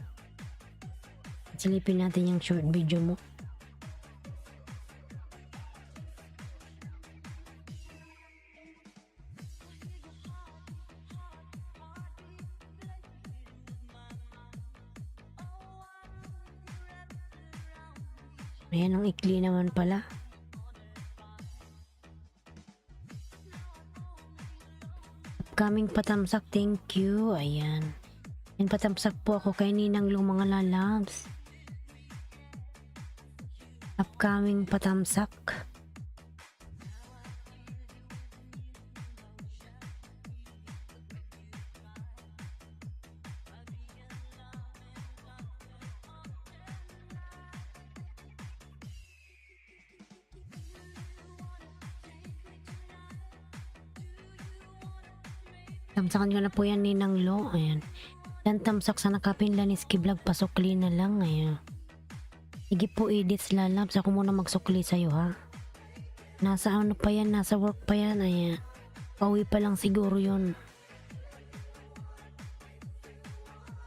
Silipin natin yung short video mo. Ayan, ang ikli naman pala. Upcoming patamsak, thank you. Ayan. Yan, patamsak po ako kay Ninang Lu, mga lalabs. Upcoming patamsak. Tamsakan ko na po yan, Ninang Lo. Ayan. Yan, tamsak sa nakapin Laniski Vlog. Pasukli na lang. Ayan. Sige po, edits lalabs. Ako muna magsukli sa'yo, ha. Nasa pa yan? Nasa work pa yan. Ayan. Pauwi pa lang siguro yun.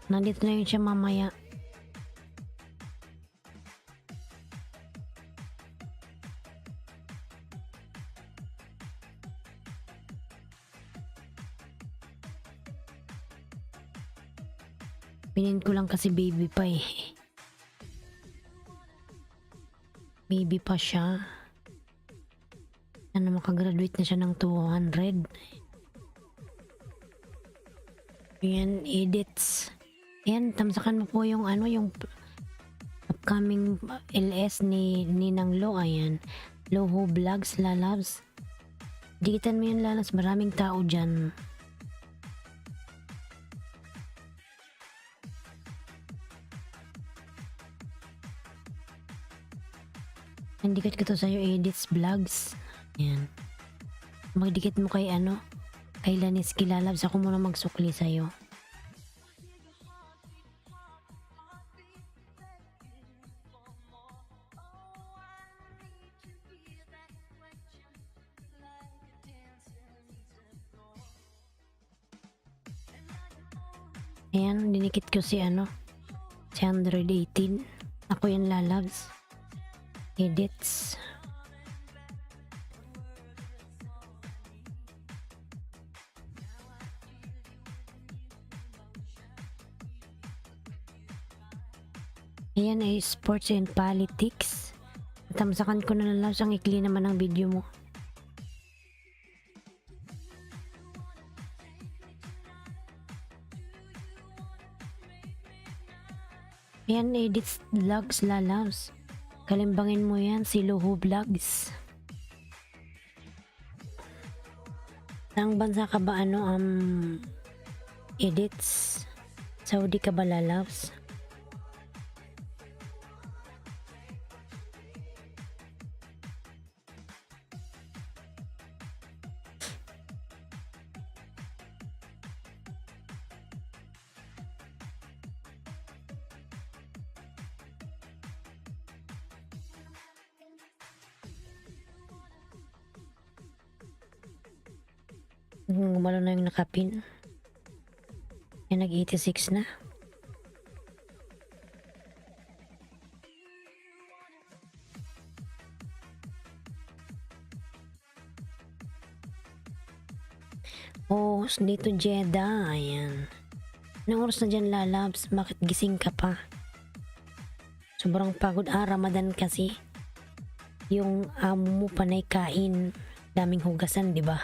Nandito na yun siya mamaya. Pinin ko lang kasi baby pa eh. Baby pa siya. Sana makagraduate na siya ng 200. Ayan, edits. Ayan, tamsakan mo po yung yung upcoming LS ni Ninang Lo. Ayan, Loho Vlogs lalabs. Digitan mo yun lalabs, maraming tao dyan. Nandikit ko to sa'yo, edits vlogs. Ayan. Magdikit mo kay ano, kay Lanis Kilalabs. Ako muna magsukli sa'yo. Ayan, dinikit ko si ano, si 118. Ako yan, Lalabs. Edits. Ayan ay sports and politics. Tamsakan ko na, Lalabs. Ang ikli naman ng video mo. Ayan, edits vlogs, Lalabs. Kalimbangin mo yan, si Luho Vlogs. Saang bansa ka ba edits? Saudi ka ba, Lalabs? Gumalo na yung nakapin. Yan, nag-86 na. Oh, dito Jeddah. Ayan. Anong oras na dyan, Lalabs? Bakit gising ka pa? Sobrang pagod. Ramadan kasi. Yung amo mo panay kain. Daming hugasan, di ba?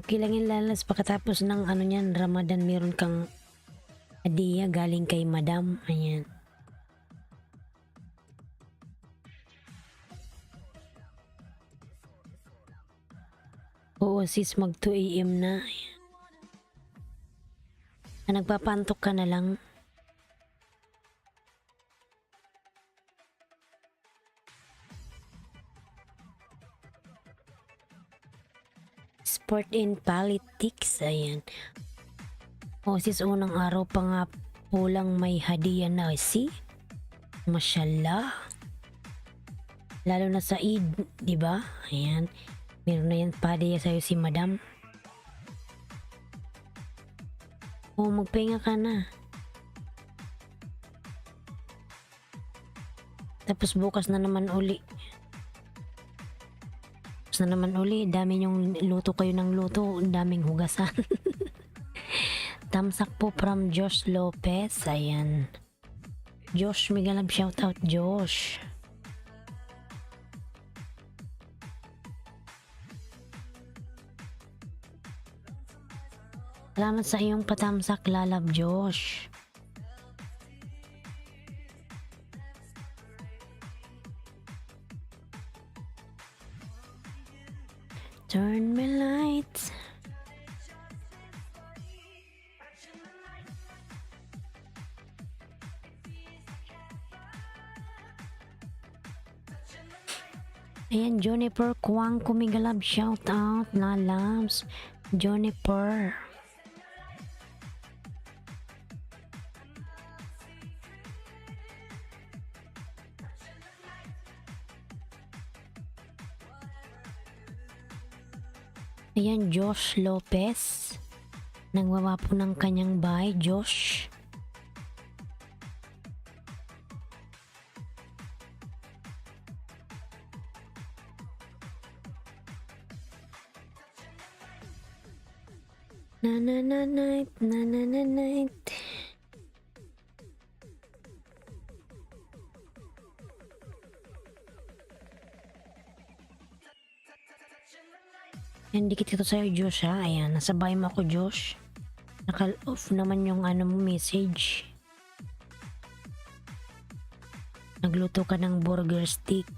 Okay lang yung, Lalabs. Pagkatapos ng niyan, Ramadan, meron kang hadiah galing kay Madam. Ayan. Oo sis, mag 2 AM na. Nagpapantok ka na lang. Sport and politics. Ayan. O sis, unang araw pa nga po lang may hadiah na. See? Mashallah. Lalo na sa Eid, di ba? Ayan. Meron na yan hadiah sa'yo si Madam. O, magpahinga ka na. Tapos bukas na naman uli. Dami yung luto kayo ng luto, daming hugasan. Tamsak po from Josh Lopez. Ayan. Josh, may galab shout out, Josh. Salamat sa iyong patamsak, Lalab Josh. Turn my lights. Ayan, Juniper Kwang kumigalab. Shout out, Lalabs. Juniper. Ayan, Josh Lopez. Nagwawapo ng kanyang bahay, Josh. Na na na night, na na na night. Yan, dikit ito sa'yo, Josh, ha. Ayan, nasa bahay mo ako, Josh. Naka-off naman yung mo message. Nagluto ka ng burger stick.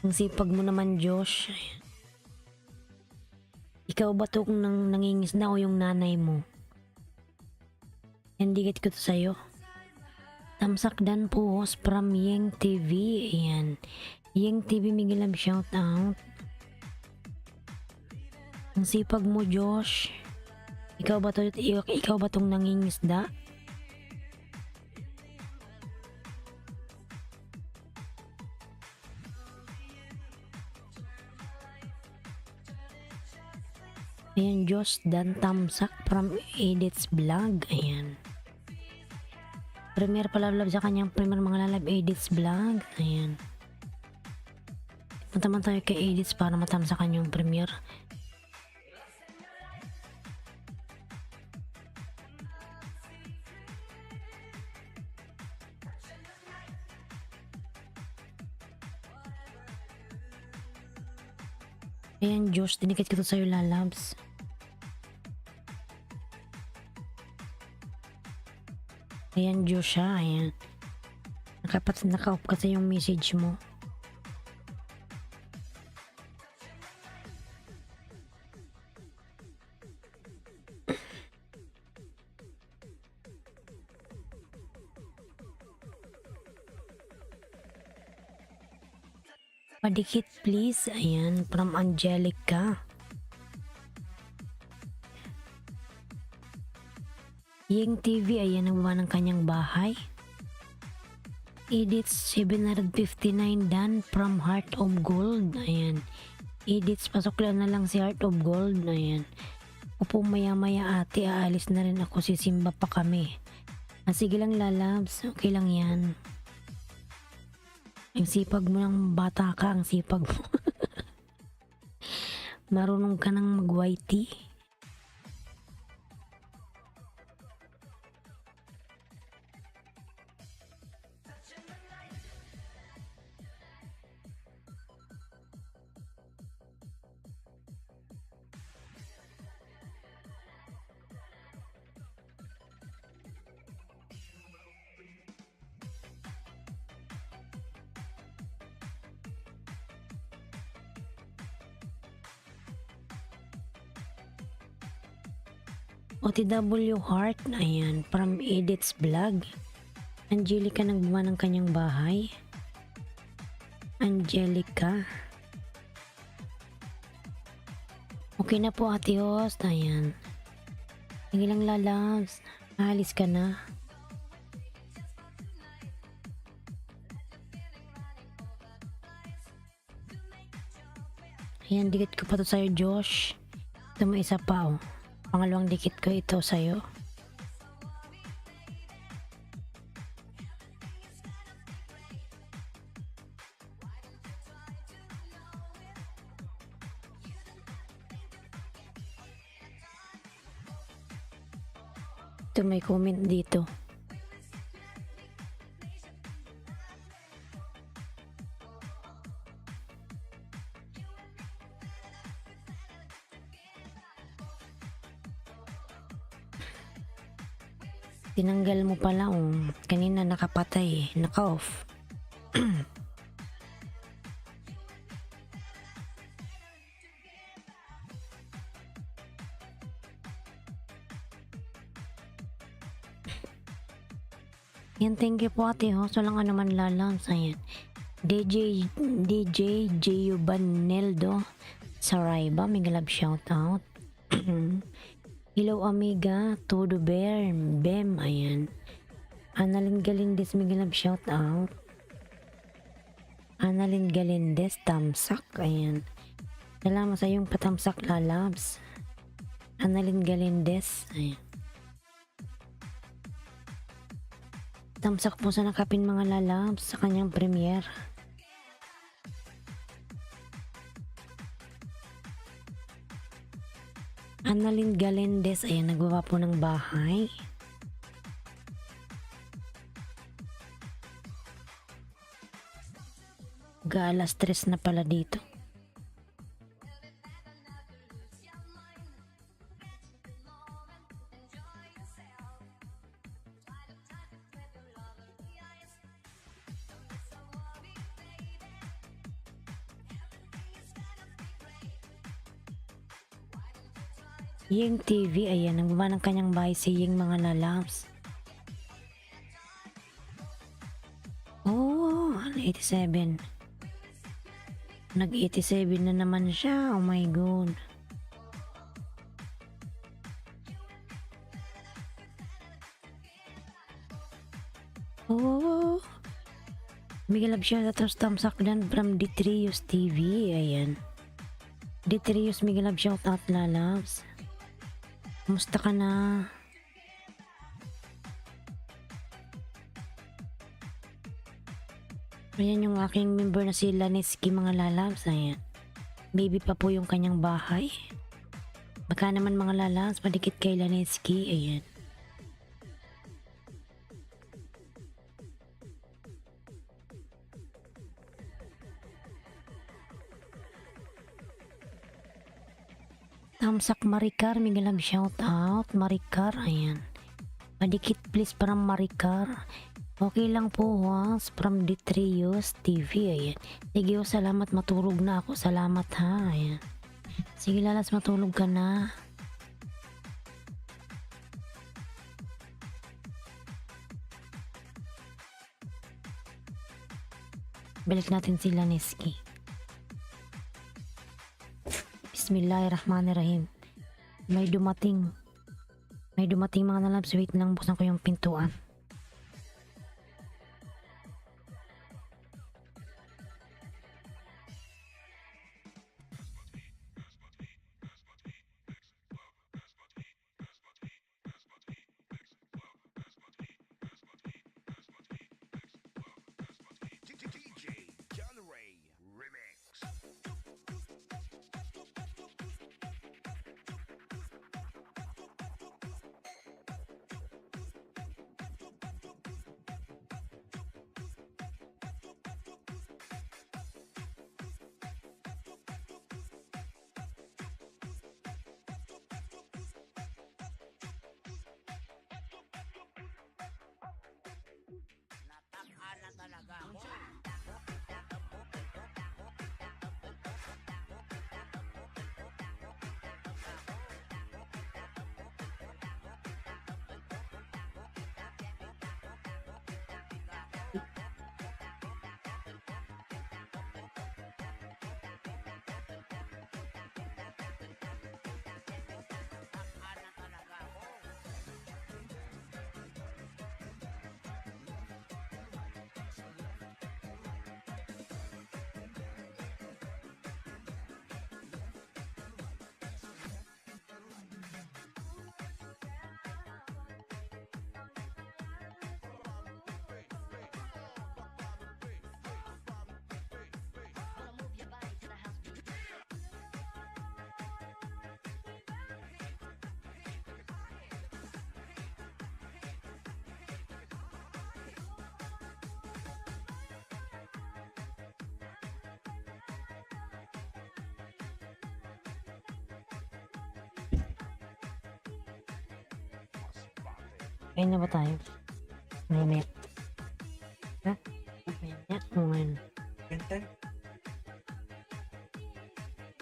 Ang sipag mo naman, Josh. Ayan. Ikaw ba to kung nangingisda o yung nanay mo? Yan, dikit ko to sa'yo. Tamsakdan po host from Yeng TV. Ayan. Yeng TV, Miguel Love, shout out. Ang sipag mo, Josh. Ikaw ba tong nangingisda? Ayan, Josh Dan Tamsak from Edits Vlog. Ayan. Premiere pala love sa kanyang premiere mga lalab Edits Vlog. Ayan. Punta man tayo kay Edits para matamsak kanyang premiere. Ayan, Josh, dinikit ko to sa'yo, lalabs. Ayan, Josh, ha. Ayan. Naka-off kasi yung message mo. Padikit please. Ayan, from Angelica. Yeng TV, ayan, nagbaba ng kanyang bahay. Edits 759 Dan from Heart of Gold. Ayan. Edits, pasok na lang si Heart of Gold. Ayan. Opo, maya-maya ate, aalis na rin ako, sisimba pa kami. Sige lang, lalabs. Okay lang yan. Ang sipag mo ng bata ka, ang sipag mo. Marunong ka ng mag-whitey. OTW Heart, ayan, from Edits Vlog. Angelica, nagbuwa ng kanyang bahay. Angelica. Okay na po, ate host, ayan. Sige lang, lalabs. Alis ka na. Ayan, dikit ko pa to sa'yo, Josh. Ito mo isa pa, oh. Pangalawang dikit ko ito sa'yo. Ito, may comment dito. Tinanggal mo pala, kanina nakapatay, naka-off. Yan, thank you po ate host. Walang naman lalabs. Ayan. DJ Giovaneldo Saraiba, Miguel Love, shout out. Hello amiga, Todo Bear, Bem, ayan. Annalyn Galindes, Miguel Love, shout out. Annalyn Galindes, tamsak, ayan. Salamat sa iyong patamsak, lalabs. Annalyn Galindes, ayan. Tamsak po sa nakapin mga lalabs sa kanyang premiere. Annalyn Galindes, ayan, nagbawa po ng bahay. Alas 3 na pala dito. Ying TV, ayan, nagbaba ng kanyang bahay si Ying mga lalabs. Oh, 87. Nag-87 na naman siya. Oh my God. Oh, Miguel Absyon at thumbs up dan from Detrius TV. Ayan. Detrius, Miguel Absyon at lalabs. Kumusta ka na? Ayan yung aking member na si Laneski mga lalabs. Ayan. Baby pa po yung kanyang bahay. Baka naman mga lalabs, padikit kay Laneski. Ayan. Tamsak Maricar, Miguel Ab, shout out Maricar, ayan. Padikit please from Maricar. Okay lang po ha, from Detrius TV, ayan. Sige o, salamat, matulog na ako, salamat ha, ayan. Sige lalas, matulog ka na. Balik natin si Laneski. Bismillahirrahmanirrahim. May dumating mga lalabs. Wait lang, buksan ko yung pintuan. DJ John Ray Remix. Nataka na talaga ako. Nataka na talaga ako. Ayun na ba tayo? May ha? Ayan, ngayon.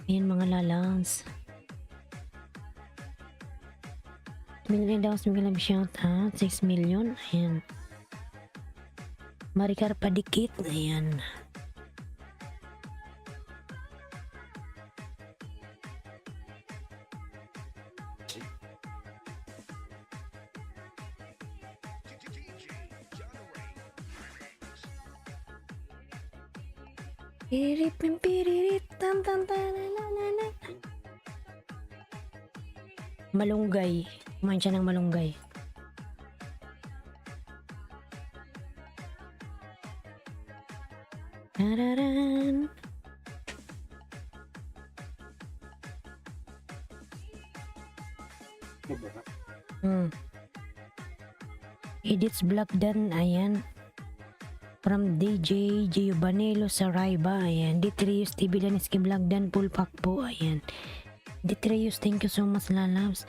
Ayan mga lalans. Million daw, Miguel Ab, shout out. 6 million. Ayan. Maricar padikit. Ayan. Pirit pim piririt tam tam tananana. Malunggay. Kumain siya ng malunggay. Tararan. Edits Black Dan, ayan. From DJ Giovanello Saraiva, ayan. Detrius TV Laneski Vlog Dan full pack po, ayan. Detrius, thank you so much lalabs.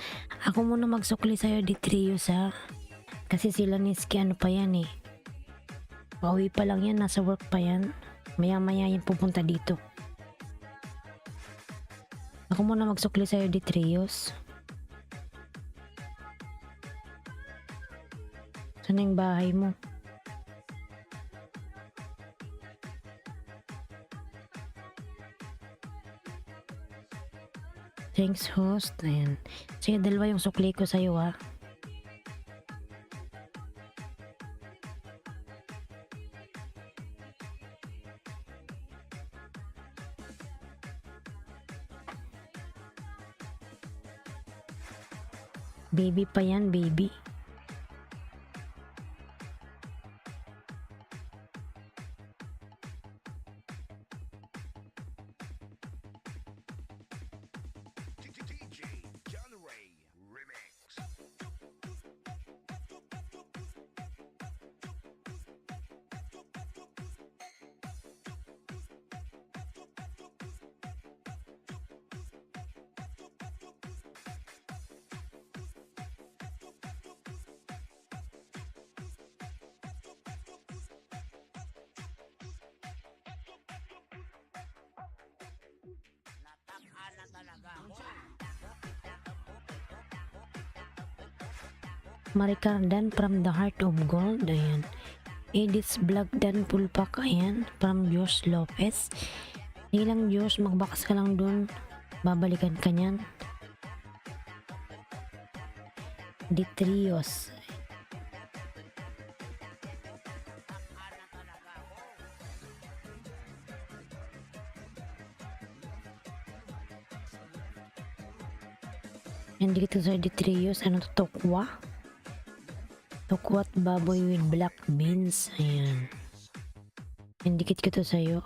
Ako muna magsukli sa'yo Detrius ha. Kasi si Laneski ano pa yan eh. Pauwi pa lang yan, nasa work pa yan. Maya maya yan pupunta dito. Ako muna magsukli sa'yo Detrius. Saan yung bahay mo? Thanks, host. Ayan. Sige, dalawa yung sukli ko sa'yo, ha. Baby pa yan, baby. DJ John Ray Remix. Nataka na talaga ako. Maricardan from the Heart of Gold. Ayan. Edith's Vlog Dan Pulpak. Ayan. From Josh Lopez. Hindi lang Josh, magbakas ka lang dun. Babalikan ka niyan. Detrios. Nataka na talaga ako. Hindi dito sa Detrios. Ano to? Tokwa? Tokwat baboy with black beans. Ayan. Indikit ko to sa'yo.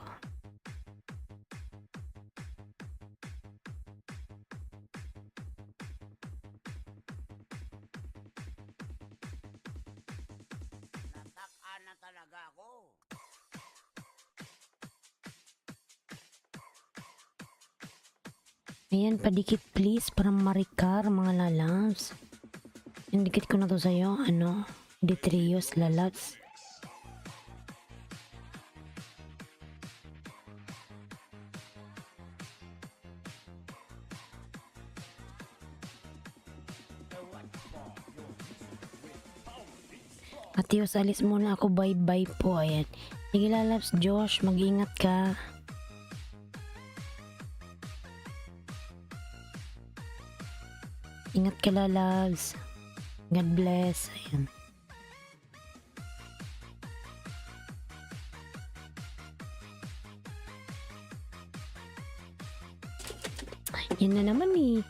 Nataka na talaga ako. Ayan, padikit please para Maricar, mga lalabs. Indikit ko na to sa'yo. Ano? Detrios lalabs. Atios, alis muna ako. Bye-bye po. Ayan. Sige lalabs, Josh. Mag-ingat ka. Ingat ka lalabs. God bless. Ayan. Yan na naman eh.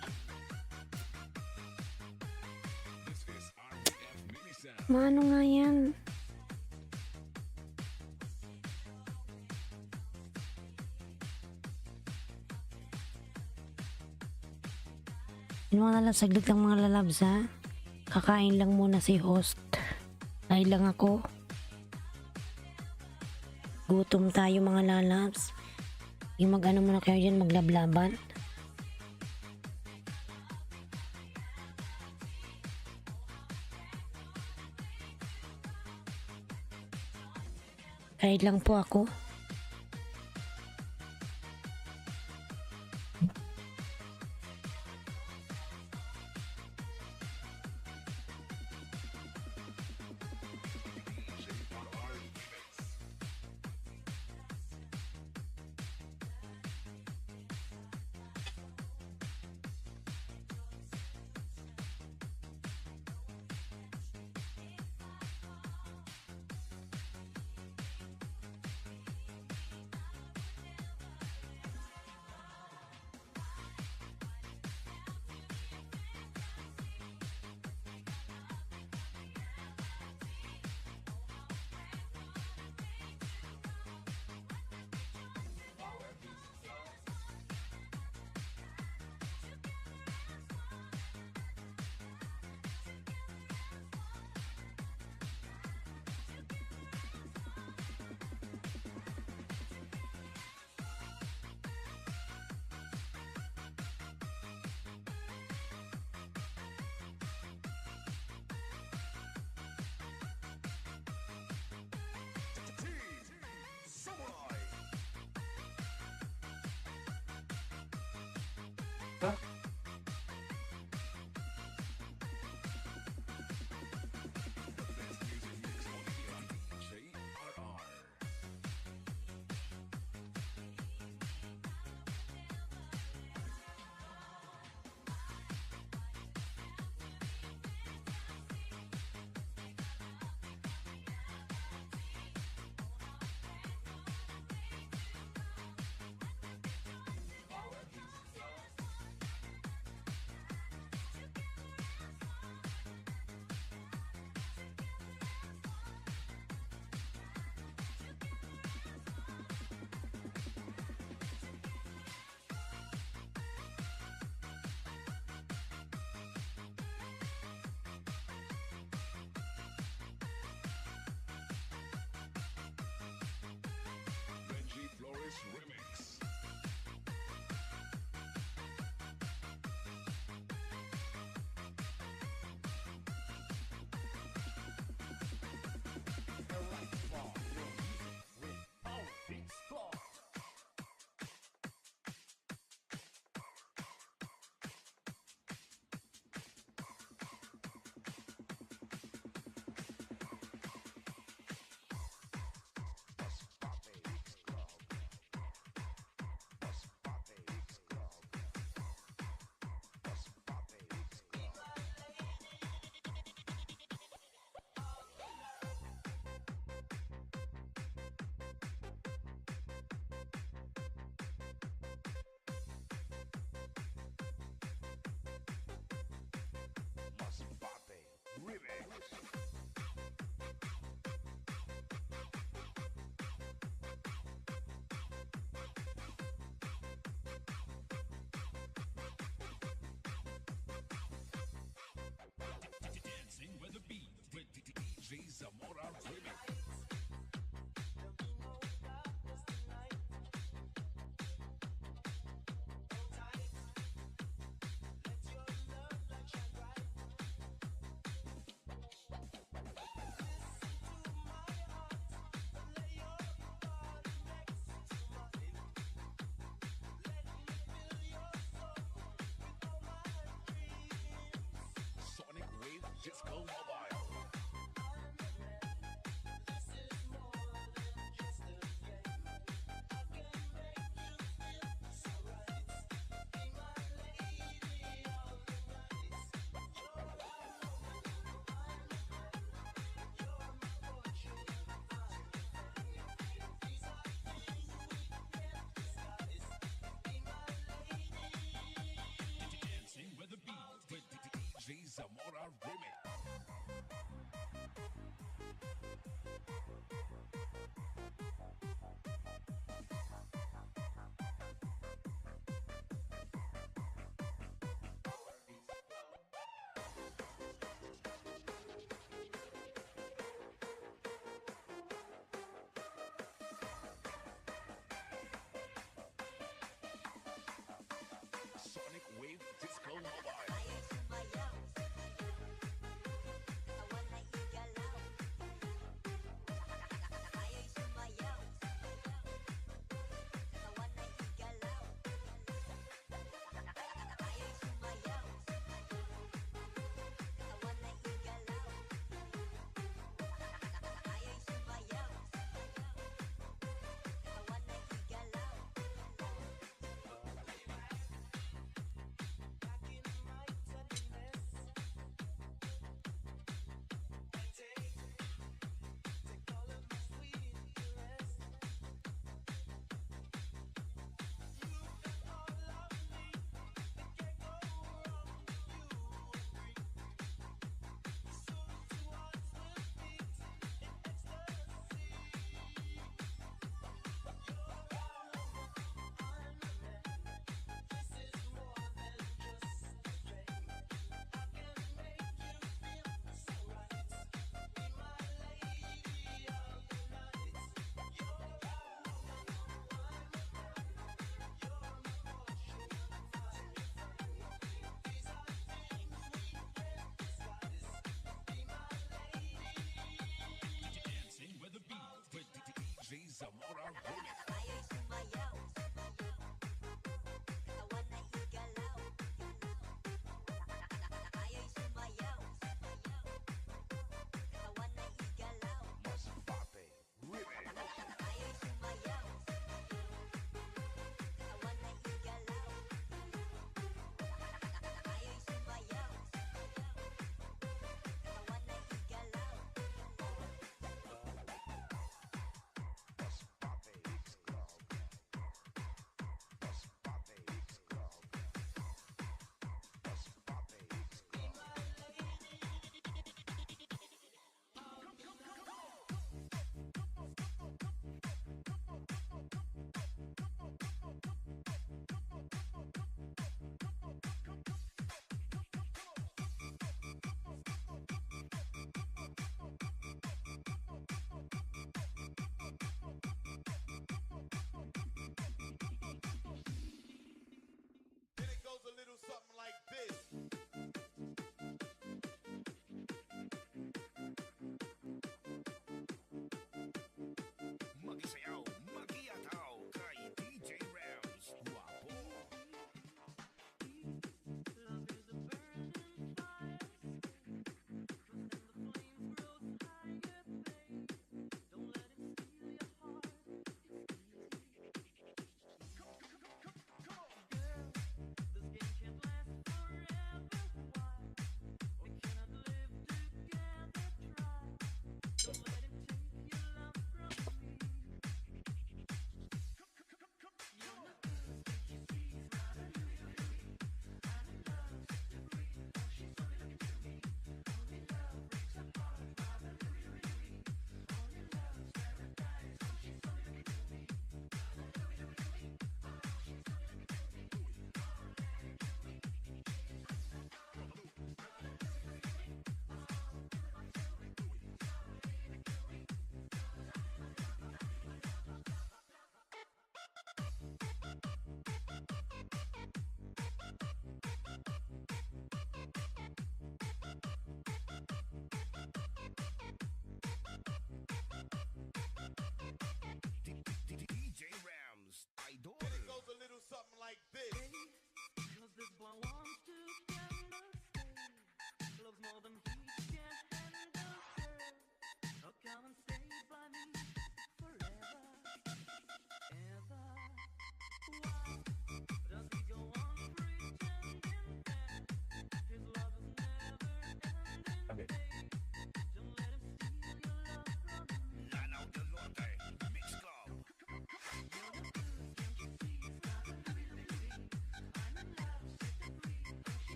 This is RF Mini Sound. Maano nga yan? Yun mga lalabs, saglit lang mga lalabs ha. Kakain lang muna si host. Ay lang ako. Gutom tayo mga lalabs. Yung mag-ano muna kayo dyan, maglablaban. Kahit lang po ako. Samurai. Best music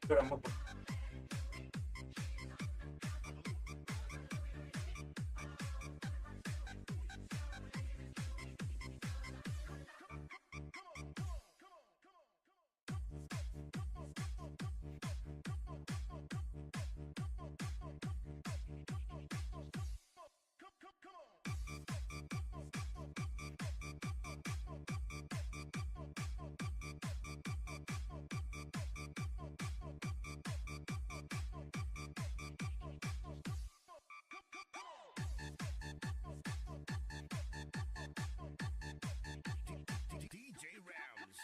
DJ Rams.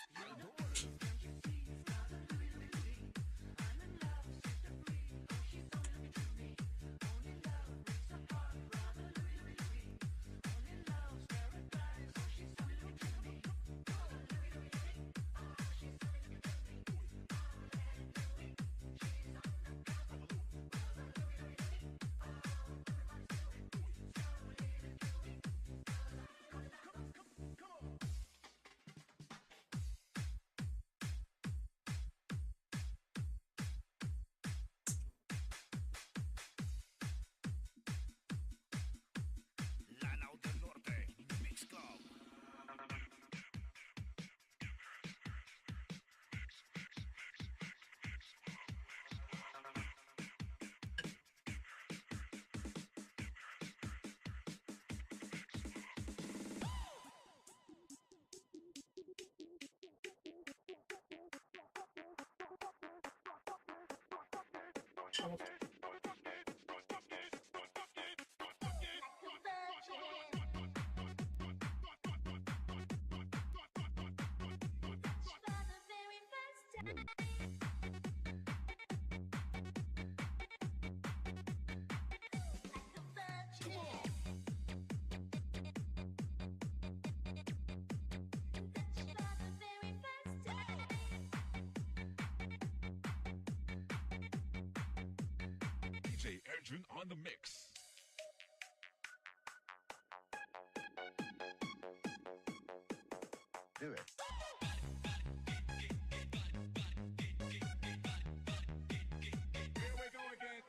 Lanao del Norte, Mix Club. DJ Arjun on the mix. Do it. Here we go again.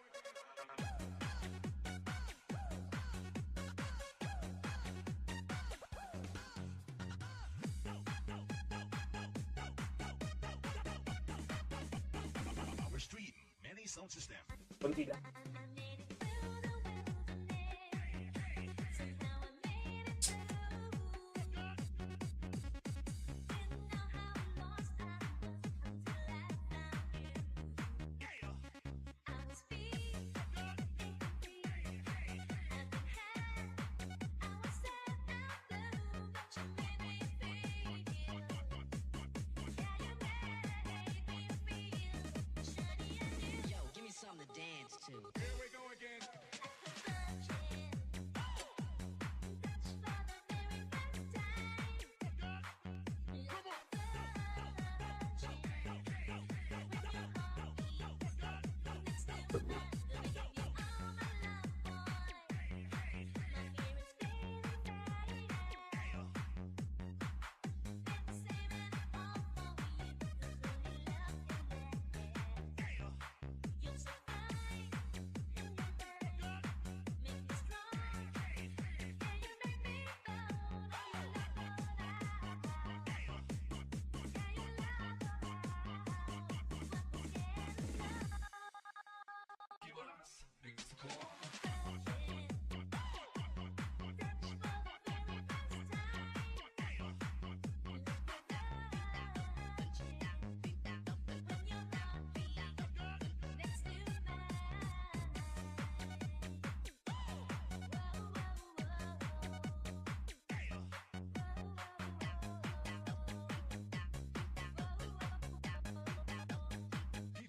Our street, many sound system. Yo, give me something to dance to. Here we go again.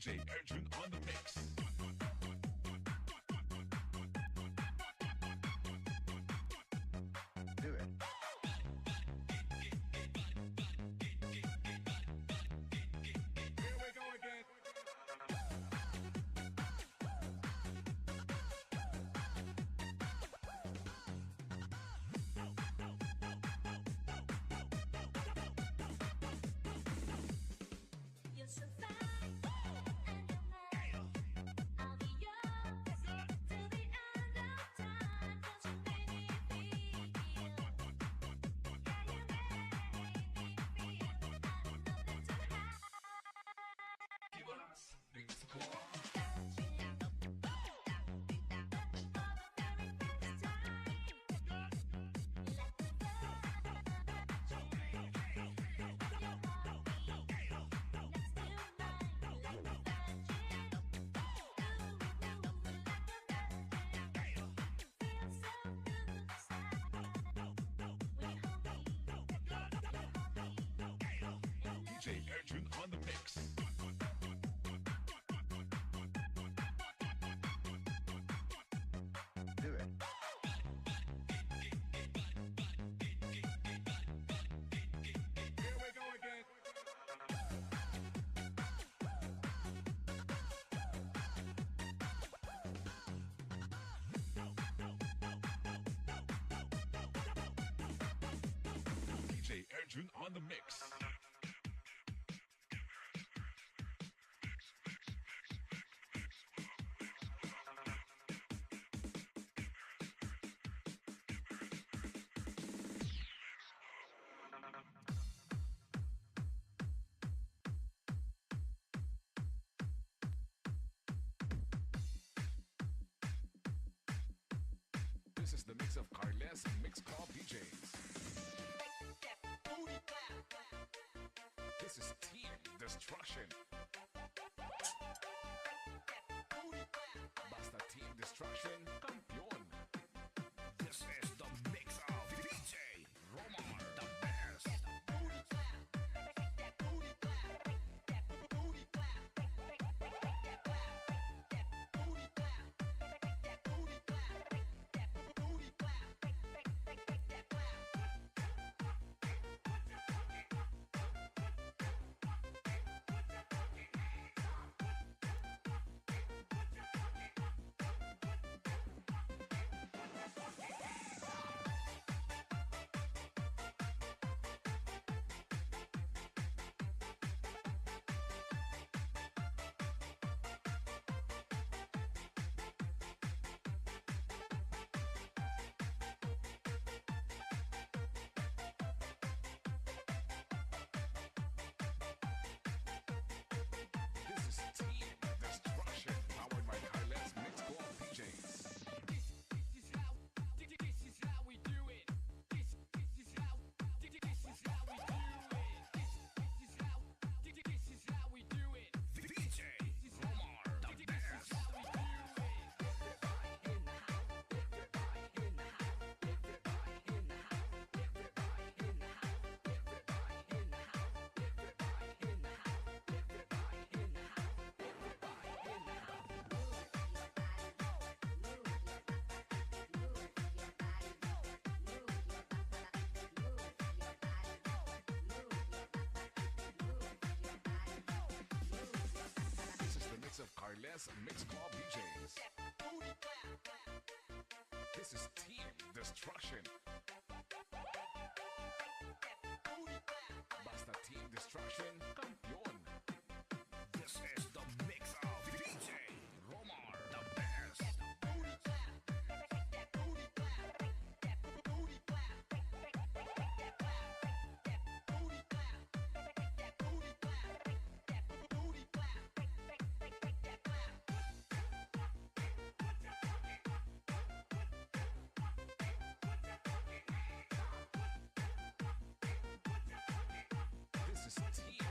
DJ Arjun on the mix. Do it. Here we go again. Mix Club. DJ Arjun on the mix. Do it. Here we go again. DJ Arjun on the mix. This is the mix of Carles Mix Club DJs. This is Team Destruction. Basta Team Destruction, campeón. This is the mix of DJ Romar, the best. This is Team Destruction, powered by Carles Mix Club DJs. DJ Romar, the best. This is the mix of Carles Mix Club DJs. This is Team Destruction. Basta Team Destruction, campeón. This is the mix of DJ Romar, the best. This is Team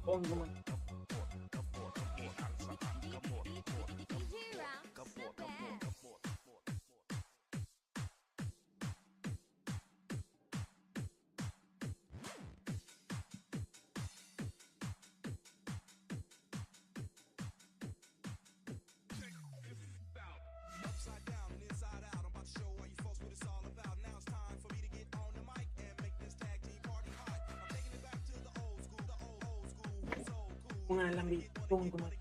Oo naman. Mga lamig. Tuwang gumat.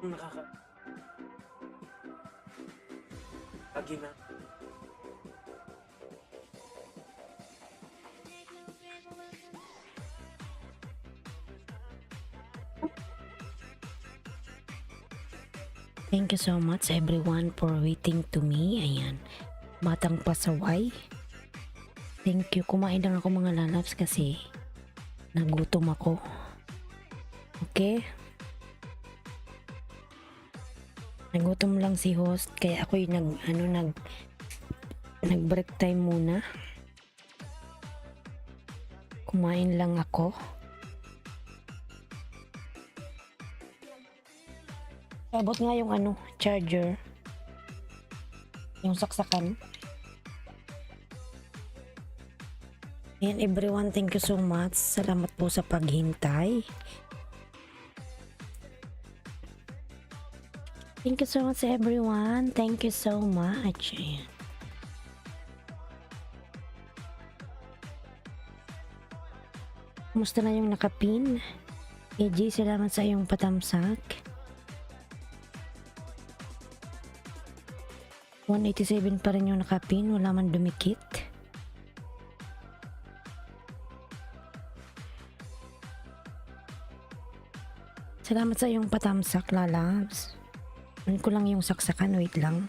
Nakaka... Lagi na. Thank you so much everyone for waiting to me. Ayan. Batang pasaway. Thank you. Kumain lang ako mga lalabs kasi nagutom ako. Okay? Nagutom lang si host kaya ako yung nag break time muna. Kumain lang ako. Abot nga yung charger. Yung saksakan. Ayan everyone, thank you so much. Salamat po sa paghintay. Thank you so much everyone. Thank you so much. Ayan. Kumusta na yung nakapin? AJ, salamat sa iyong patamsak. 187 pa rin yung nakapin, wala man dumikit. Salamat sa iyong patamsak, lalabs. Ano ko lang yung saksakan, wait lang.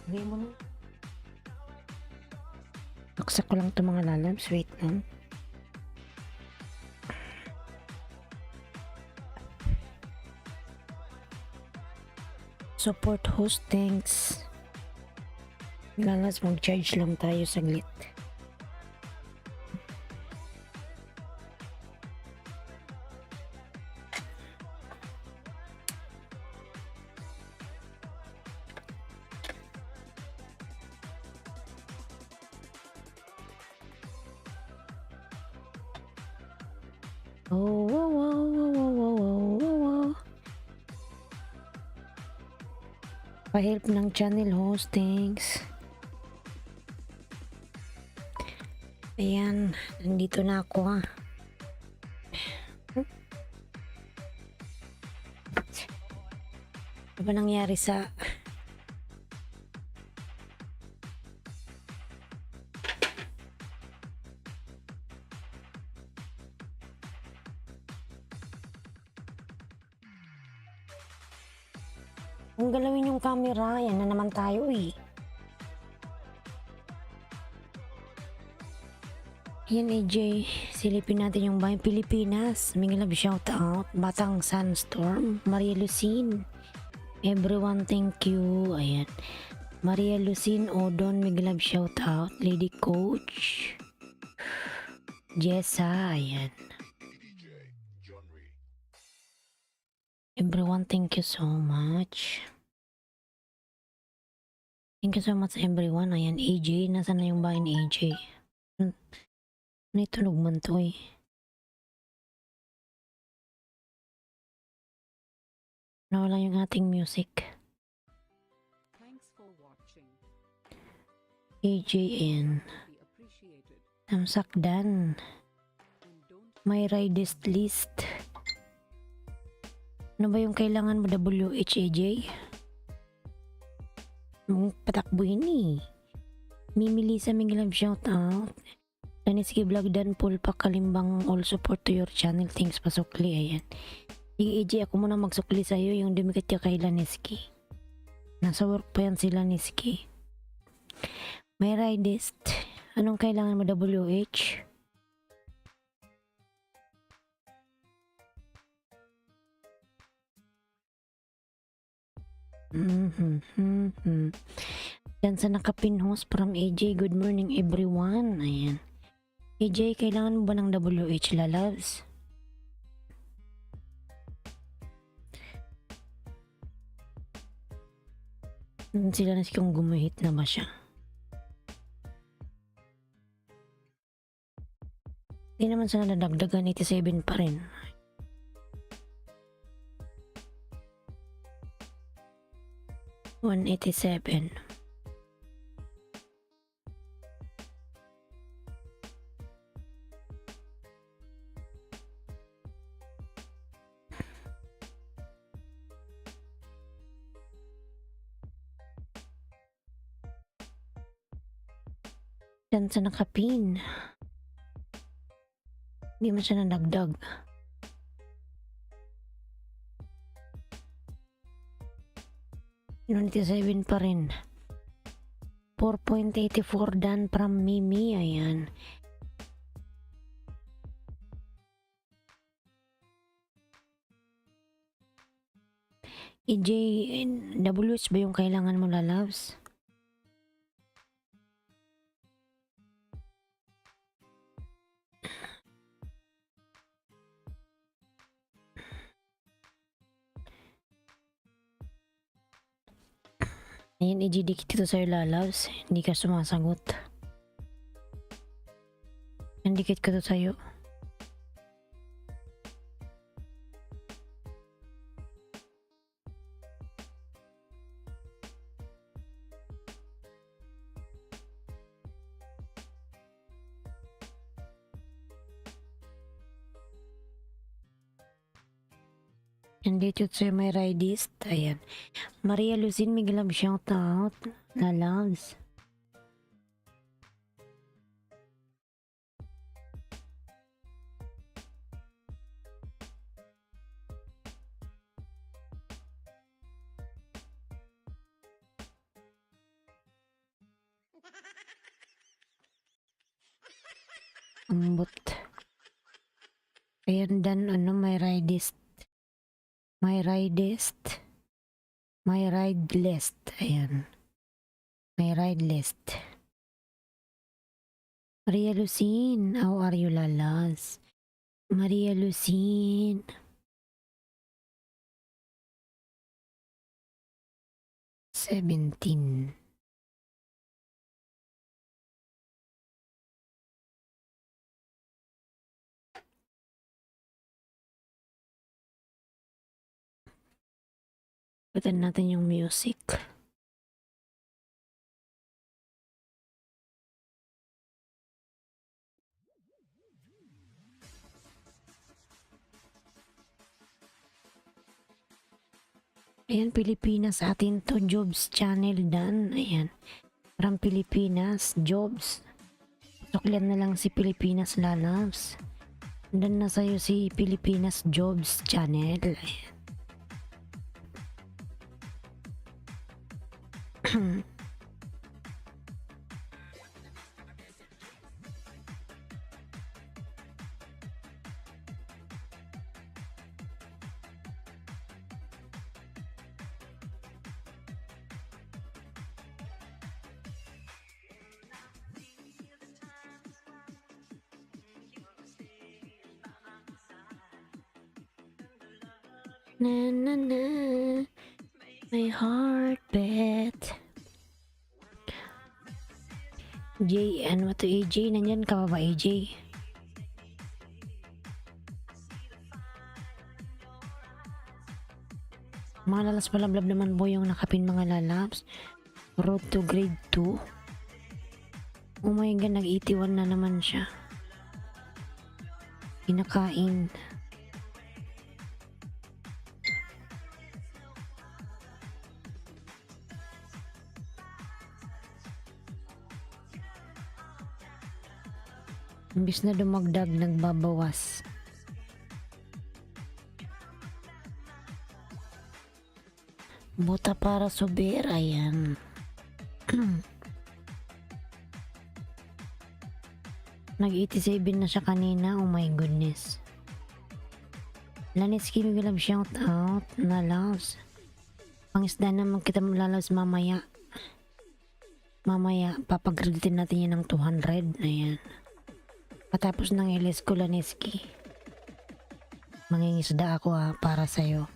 Hindi mo na. Saksak ko lang ito mga lalabs. Wait lang. Support host, thanks. Lalabs, mag-charge lang tayo saglit. Oh, wow, wow, wow, wow, wow, wow, wow. Pa-help ng channel host, thanks. Ayan, nandito na ako ha. Ano ba nangyari sa... Ang galawin yung camera, yan na naman tayo eh. Yan AJ, silipin natin yung bayan Pilipinas. May love shout out, Batang Sunstorm, Maria Lucine. Everyone, thank you. Ayan. Maria Lucine Odon, may love shout out. Lady Coach. Jessa, ayan. Everyone, thank you so much. Thank you so much everyone. Ayan, AJ. Nasaan na yung bahay ni AJ? May tunog man to eh. Nawala yung ating music. Thanks for watching. AJN. Would be appreciated. Tamsakdan. And don't My ridest list. Ano ba yung kailangan mo, WHAJ? Mong patakbuhin eh. Mimili sa Miguel shoutout. Laniski Vlog Dan Pulpa Kalimbang, all support to your channel. Thanks pasukli. Ayan. Sige AJ, ako muna magsukli sa'yo yung dumikit ka kay Laniski. Nasa work pa yan si Laniski. My ridest. Anong kailangan mo, WH? Yan sa nakapinhos from AJ. Good morning everyone. Ayan. AJ, kailangan mo ba ng WH lalabs? Sila na kung gumuhit na ba siya. Hindi naman sana nadagdagan, 87 pa rin. $187. Yan sa nakapin. Hindi man siya nadagdag. $97 pa rin. 4.84 dan from Mimi. Ayan. EJ, WH ba yung kailangan mo lalabs? Ayan, dikit ito sa'yo lalabs. Hindi ka sumasagot. Ayan, dikit ko to sa'yo. Nandito sa'yo may ridist. Ayan. Maria Lucin, may love shout out. Lalabs. Ambot. Ayan dan ano may ridist. My ridest. My ride list. Ayan. My ride list. Maria Lucin. How are you, lalas? Maria Lucin. $17. Patan natin yung music. Ayan, Pilipinas atin to. Jobs channel dan. Ayan. From Pilipinas. Jobs. Suklian na lang si Pilipinas lalabs. Dan na sa'yo si Pilipinas Jobs channel. Ayan. Na na na, my heart beat. J, ano to AJ? Nandyan ka ba AJ? Mga lalas palablab naman po yung nakapin mga lalabs. Road to grade 2. Oh my god, nag-81 na naman siya. Kinakain. Imbis na dumagdag, nagbabawas. Buta para sobera yan. Nag-87 na siya kanina. Oh my goodness. Lanitsky, we will have shout out na loves. Pangisda naman kita malalabs mamaya. Mamaya, papagraditin natin yan ng 200. Ayan. Patapos ng LS ko, Lanitsky. Mangingisda ako para sa'yo.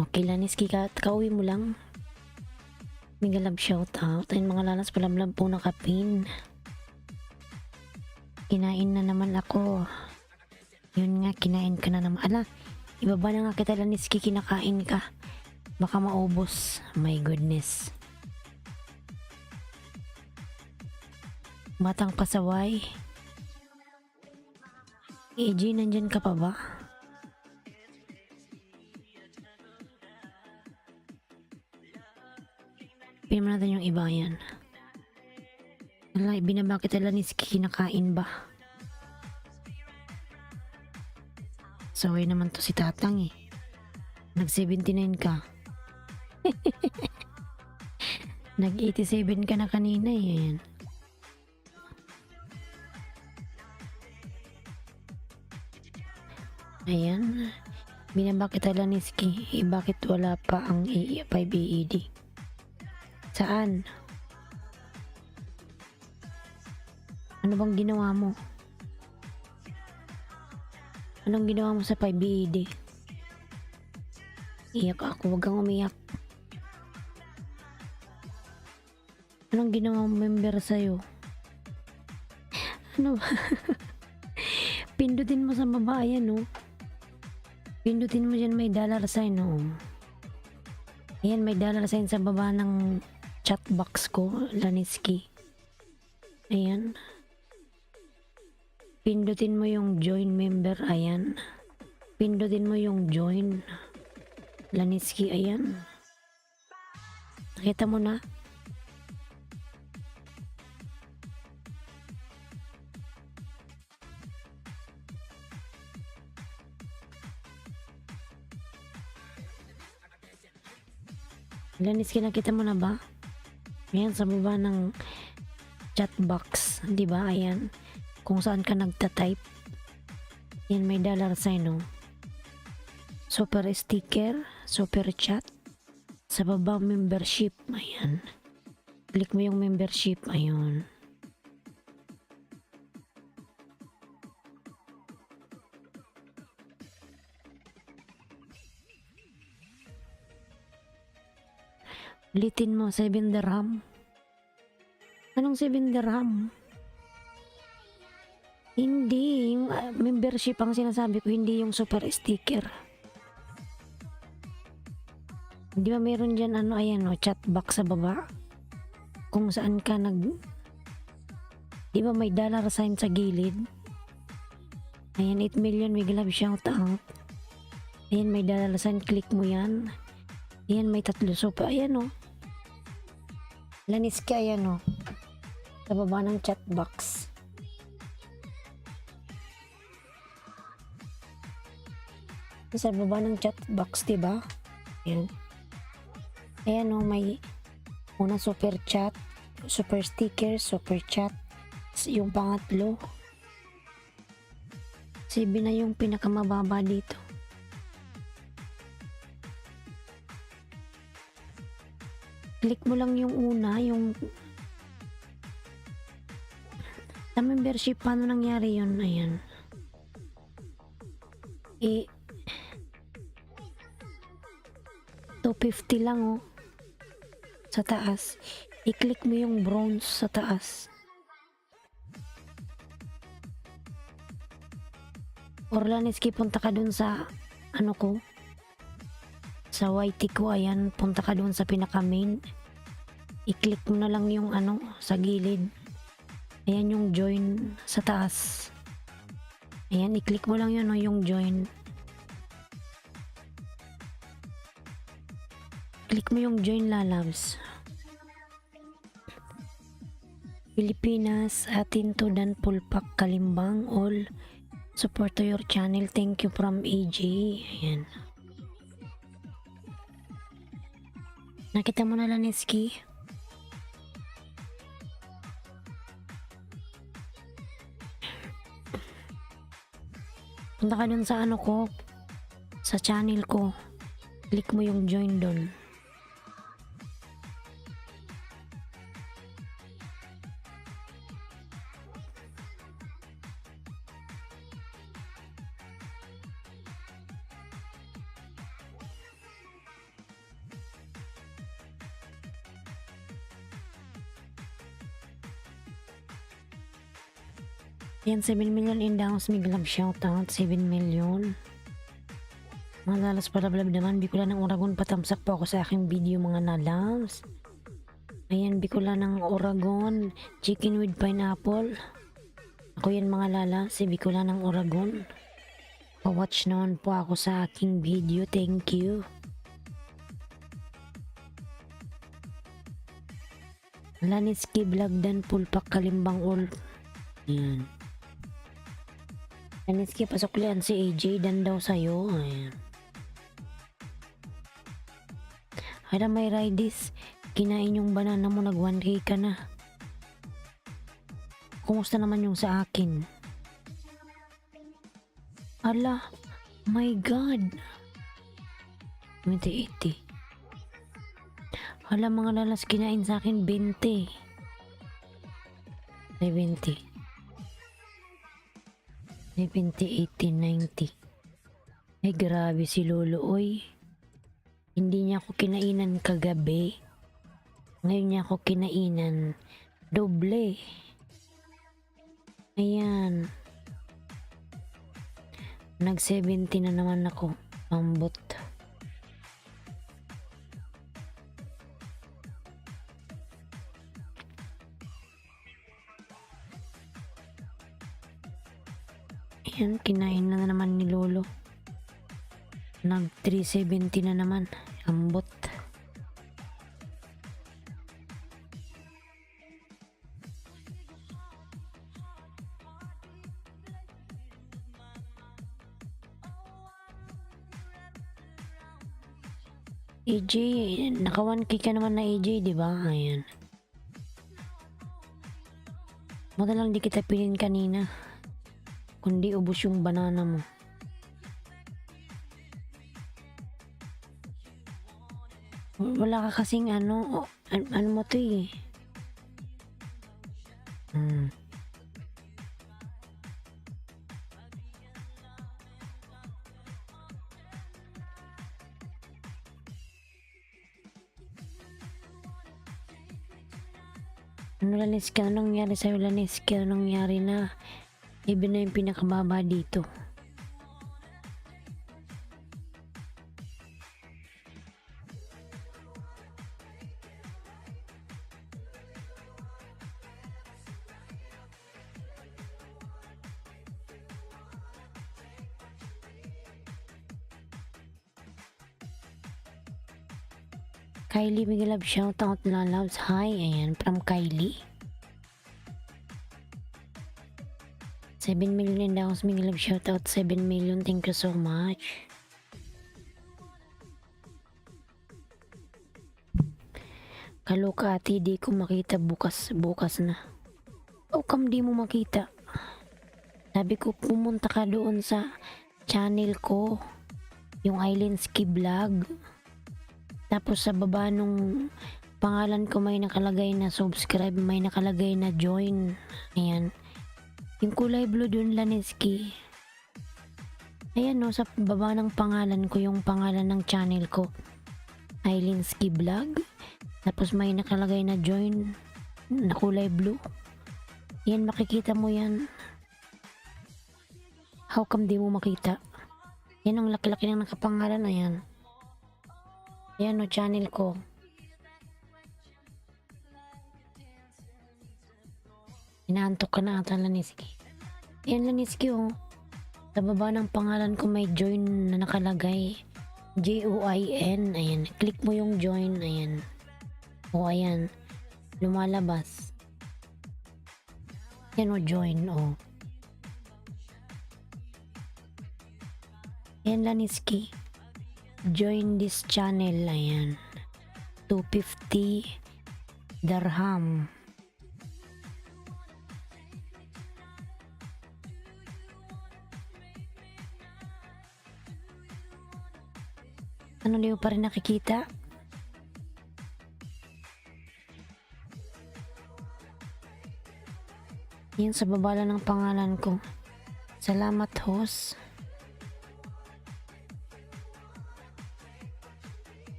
Okay, Lanitsky, kauwi mo lang. Mega love shout out. Ayun mga lalas, palamlab po nakapin. Kinain na naman ako. Yun nga, kinain ka na naman. Ala, ibaba na nga kita, Lanitsky, kinakain ka. Baka maubos. My goodness. Batang pasaway. AJ, nandyan ka pa ba? Pinaman natin yung iba yan. Wala, binaba kita, Lanitsky, kinakain ba? Saway naman to si Tatang eh. Nag-79 ka. Nag-87 ka na kanina eh. Ayan. Ayan. Binaba kita, Lanitsky. Bakit wala pa ang 5 AED? Saan? Ano bang ginawa mo? Anong ginawa mo sa 5 AED? Iyak ako. Huwag kang umiyak. Anong ginawa mo member sa'yo? Ano ba? Pindutin mo sa baba. Ayan oh. Pindutin mo dyan, may dollar sign oh. Ayan, may dollar sign sa baba ng chat box ko, Lanitsky. Ayan. Pindutin mo yung join member. Ayan. Pindutin mo yung join, Lanitsky. Ayan. Nakita mo na? Lanitsky, nakita mo na ba? Ayan, sa baba ng chat box. Diba? Ayan. Kung saan ka nagta-type. Ayan, may dollar sign, no? Super sticker. Super chat. Sa baba, membership. Ayan. Click mo yung membership. Ayun. Ulitin mo, 7 dirham. Anong 7 dirham? Hindi, yung membership ang sinasabi ko, hindi yung super sticker. Di ba meron dyan ayan chat box sa baba? Kung saan ka di ba may dollar sign sa gilid? Ayan, 8 million, may love shout out. Ayan, may dollar sign, click mo yan. Ayan, may 3 super, ayan o. Lanitsky, ayan o. Sa baba ng chat box. Sa baba ng chat box, diba? Ayan. Ayan o, may una super chat, super sticker, super chat. Yung pangatlo. 7 na yung pinakamababa dito. Click mo lang yung una, yung sa membership. Paano nangyari yun? Ayan. 250 lang oh. Sa taas. I-click mo yung bronze sa taas. Or Lanitsky, punta ka dun sa ano ko. Sa YT ko, ayan, punta ka doon sa pinaka main. I-click mo na lang yung ano, sa gilid. Ayan yung join sa taas. Ayan, i-click mo lang yun, no, yung join. Click mo yung join, lalabs. Pilipinas, atin to dan pulpak kalimbang all. Support to your channel. Thank you from AJ. Ayan. Nakita mo na, Laneski? Punta ka dun sa ano ko, sa channel ko. Click mo yung join dun. Yan, 7 million in downs. Mig love shoutout, 7 million. Mga lalas para vlog naman. Bikulan ng Oragon. Patamsak po ako sa aking video, mga nalams. Ayan, Bikulan ng Oragon. Chicken with pineapple. Ako yan, mga lala. Si Bikulan ng Oragon. Pa-watch naman po ako sa aking video. Thank you. Laniski vlog dan pulpak kalimbang all. Ayan. Laniski, pasok lian si AJ dan daw sa'yo. Ayan. Ada may ridis. Kinain yung banana mo, nag 1K ka na. Kumusta naman yung sa akin? Ala, my God. 2080. Ala, mga lalas, kinain sa akin 20. 70. 70, 80, 90. Ay, grabe si Lolo, oy. Hindi niya ako kinainan kagabi. Ngayon niya ako kinainan doble. Ayan. Nag 70 na naman ako. Pambot. Ayan, kinain na naman ni Lolo. Nag 370 na naman. Ambot. AJ, naka 1K ka naman na AJ, di ba? Ayan. Muna lang di kita pilin kanina. Kundi ubos yung banana mo. Wala ka kasing ano, ano mo to eh. Ano, Laniski? Anong nangyari sa'yo, Laniski? Anong nangyari na? Iba na yung pinakababa dito. Kylie Miguelab, shoutout na loves. Hi, ayan, from Kylie. 7 million in downs, Miguelab, shoutout, 7 million, thank you so much. Kaloka ati, di ko makita bukas na. O kam di mo makita? Sabi ko pumunta ka doon sa channel ko, yung Islandski Vlog. Tapos sa baba nung pangalan ko may nakalagay na subscribe, may nakalagay na join. Ayan. Yung kulay blue dun, Laniski. Ayan, no, sa baba ng pangalan ko, yung pangalan ng channel ko. Islandski Vlog. Tapos may nakalagay na join na kulay blue. Yan, makikita mo yan. How come di mo makita? Yan ang laki-laki ng nakapangalan na yan. Yan o, channel ko. Inaantok ka na ata, Laniski. Yan, Laniski, oh. Sa baba ng pangalan ko may join na nakalagay. JOIN. Ayan. Click mo yung join. Ayan. O, ayan. Lumalabas. Yan o, join. O. Ayan, Laniski. Join this channel. Ayan. 250 dirham. Ano, di mo pa rin nakikita? Yan sa baba lang ng pangalan ko. Salamat, host.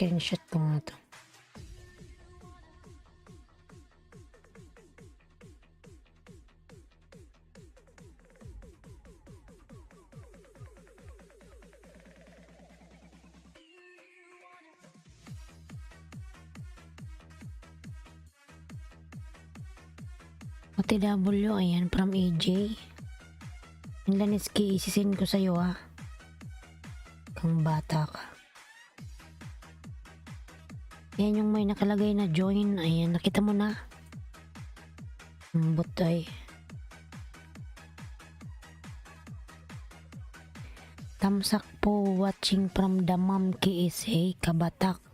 Screenshot ko nga to. OTW, ayan, from AJ. Yung Laniski, isisin ko sa'yo, ha. Kang bata ka. Ayan yung may nakalagay na join. Ayan, nakita mo na. Butay. Tamsak po watching from Damam KSA, Kabatak.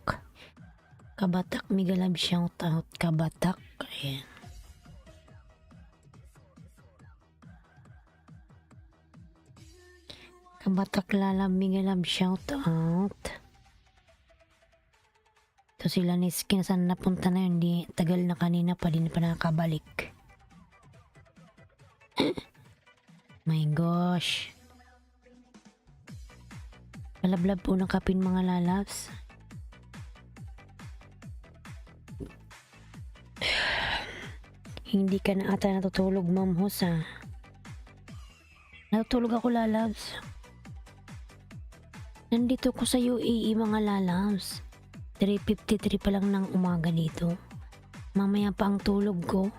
Kabatak, migalab shout out, Kabatak. Ayan. Kabatak lalab, migalab shout out. Ito sila ni Skin, saan napunta na yun? Di, tagal na kanina pa, din pa nakakabalik. My gosh. Palablab po ng kapin mga lalabs. Hindi ka na ata natutulog, Ma'am Hosa. Natutulog ako, lalabs. Nandito ko sa UAE, mga lalabs. 3:53 pa lang ng umaga dito. Mamaya pa ang tulog ko.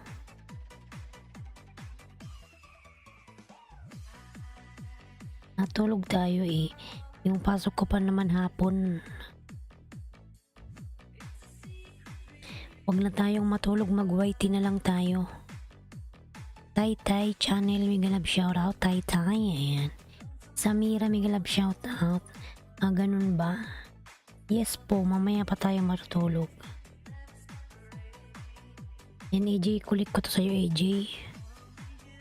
Natulog tayo eh. Yung pasok ko pa naman hapon. Wag na tayong matulog, mag-whitey na lang tayo. Tai channel, migalab shoutout. Tai. Ayan. Samira, migalab shoutout. Ganun ba? Yes po, mamaya pa tayo matutulog. Yan, AJ, kulik ko to sa'yo, AJ.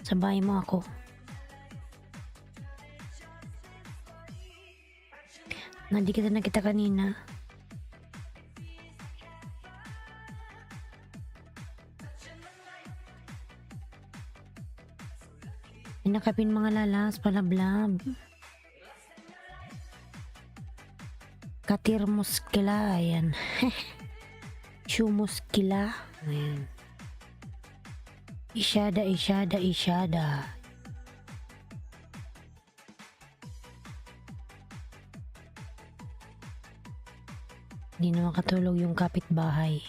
Sabay mo ako. Hindi kita nakita kanina. Nakapin mga lalas, palablab. Katir muskila, ayan. Shumuskila, ayan. Isyada. Hindi na makatulog yung kapitbahay.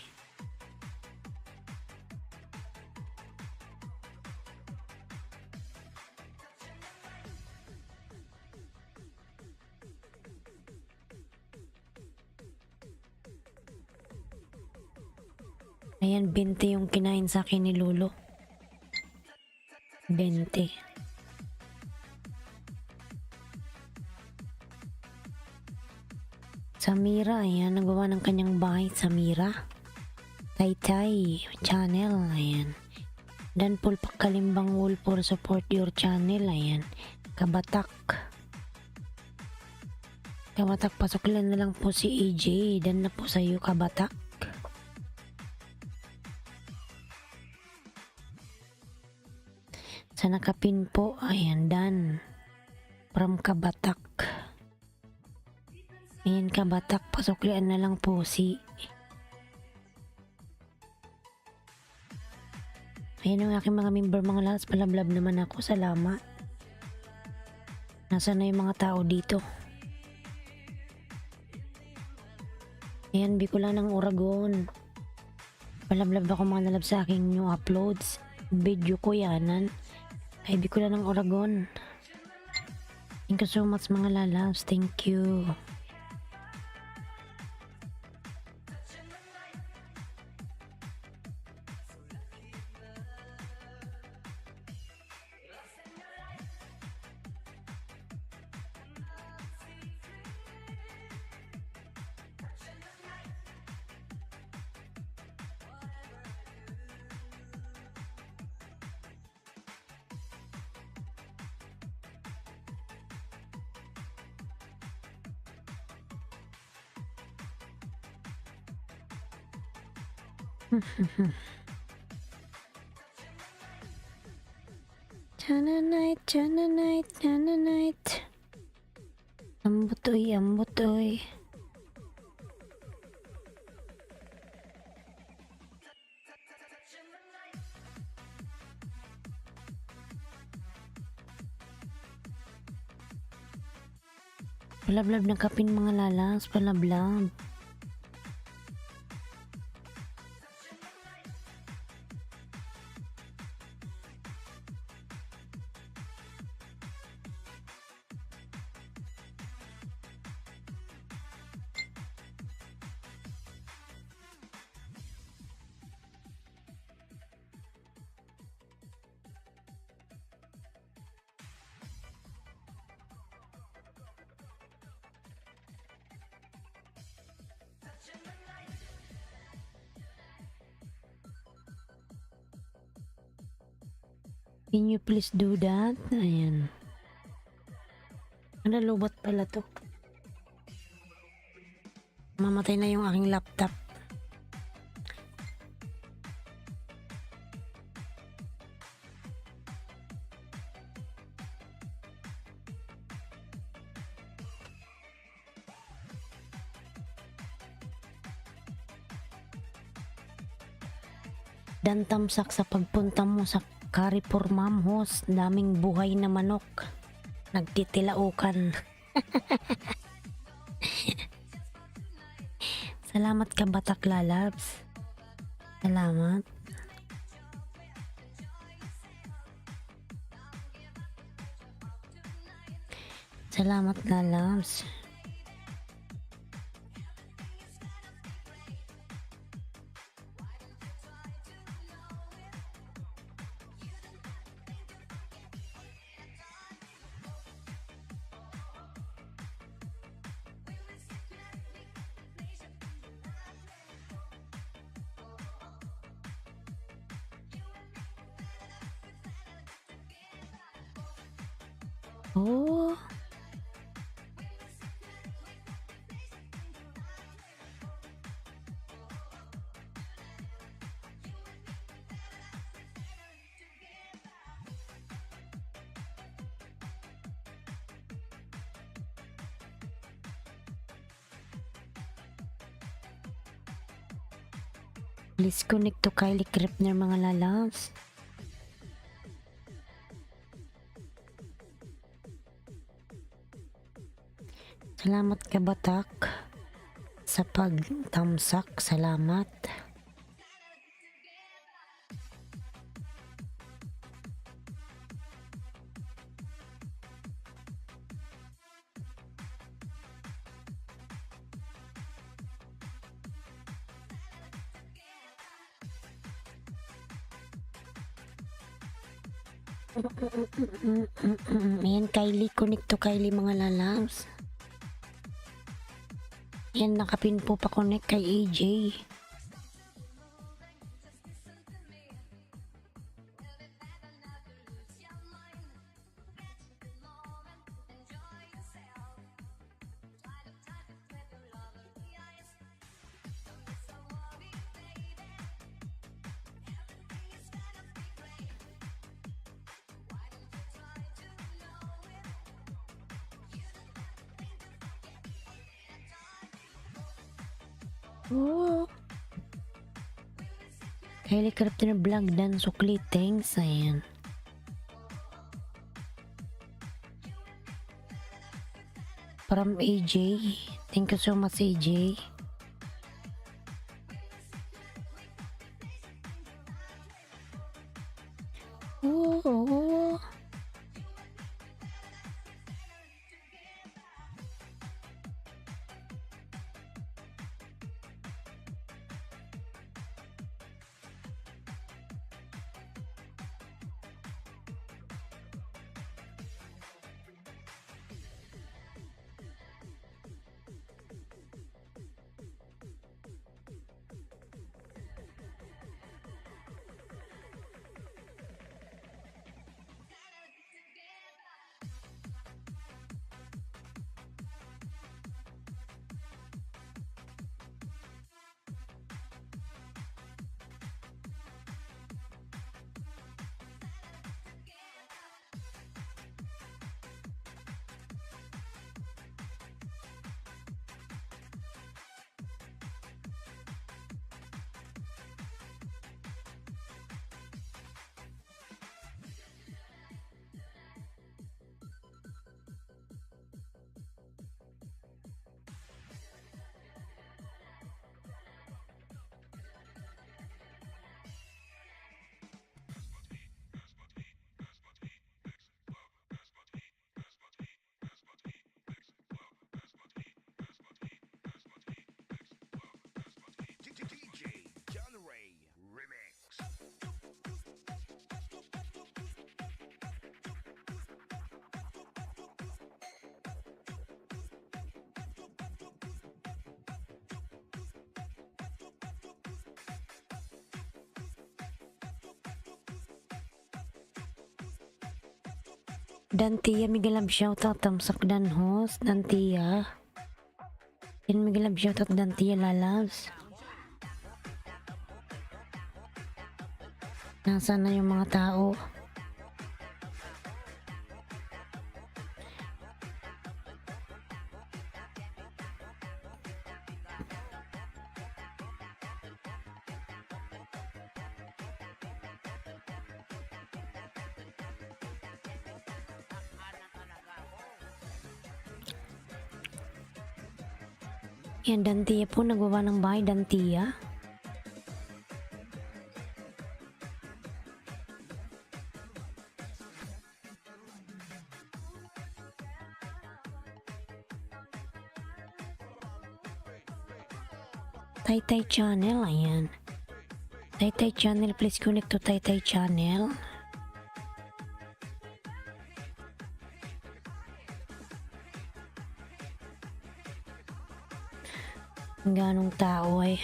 Ayan, 20 yung kinain sa akin ni Lolo. 20. Samira, ayan, nagawa ng kanyang bahay. Samira. Tai channel, ayan. Danpol Pagkalimbang Wool for support your channel, ayan. Kabatak, pasok lang na lang po si AJ. Dan na po sa'yo, Kabatak. Sa nakapin po, ayan, Dan. From Kabatak. Ayan, Kabatak, pasuklian na lang po si Ayun ang aking mga member mga lads, palablab naman ako, salamat. Nasaan na yung mga tao dito? Ayan, Bicolan ng Oragon. Palablab ako mga nalab sa aking new uploads. Video ko yanan. Ay, Bicolan ng Oragon. Thank you so much mga lalabs. Thank you. Chana night, chana night, chana night. Ambot oy, ambot oy. Palablab ng kapin mga lalas, palablab. Can you please do that? Ayan. Nalulobot pala to. Mamatay na yung aking laptop. Dan tamsak sa pagpunta mo sa Carrefour Mamhos, daming buhay na manok. Nagtitilaukan. Salamat ka Batak Lalabs. Salamat. Salamat Lalabs. Oh. Please connect to Kylie Kripner mga lalabs. Salamat ka Batak sa pagtamsak. Salamat. Ayan Kylie, connect to Kylie mga lalabs. Yan, nakapin po pa connect kay AJ. Oh. Kylie Crafter Vlog dan Sukli, thanks. Ayan. From AJ, thank you so much AJ. Oo. DJ John Ray Remix. Dan Tia Migalab shoutout tamsak dan host Dan Tia. In Migalab shoutout Dan Tia lalabs. Nasaan na yung mga tao? Yan, Dan Tia po, nagbawa ng bahay, Dan Tia. Taytay Channel, ayan. Taytay Channel, please connect to Taytay Channel. Ganong tao ay.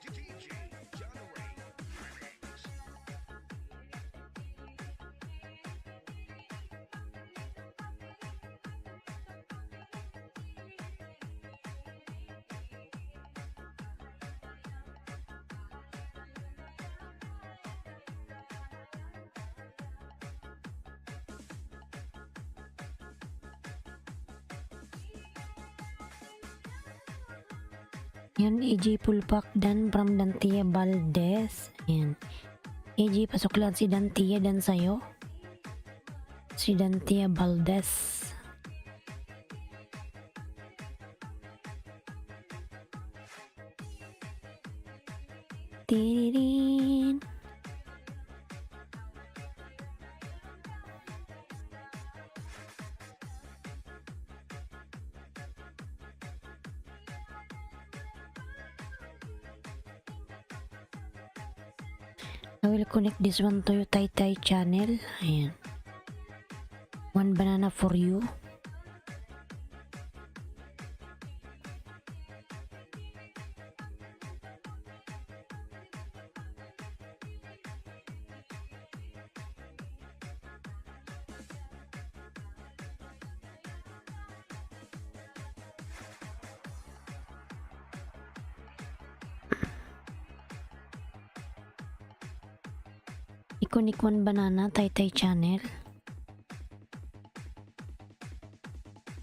DJ John Ray Remix. Yan, AJ Pulpak dan from Dantia Valdez. Ayan. AJ, pasuklan si Dantia dan sayo. Si Dantia Valdez. Tiririn. I will connect this one to your Taytay channel. Ayan. One banana for you. Iconic One Banana, Tai Channel.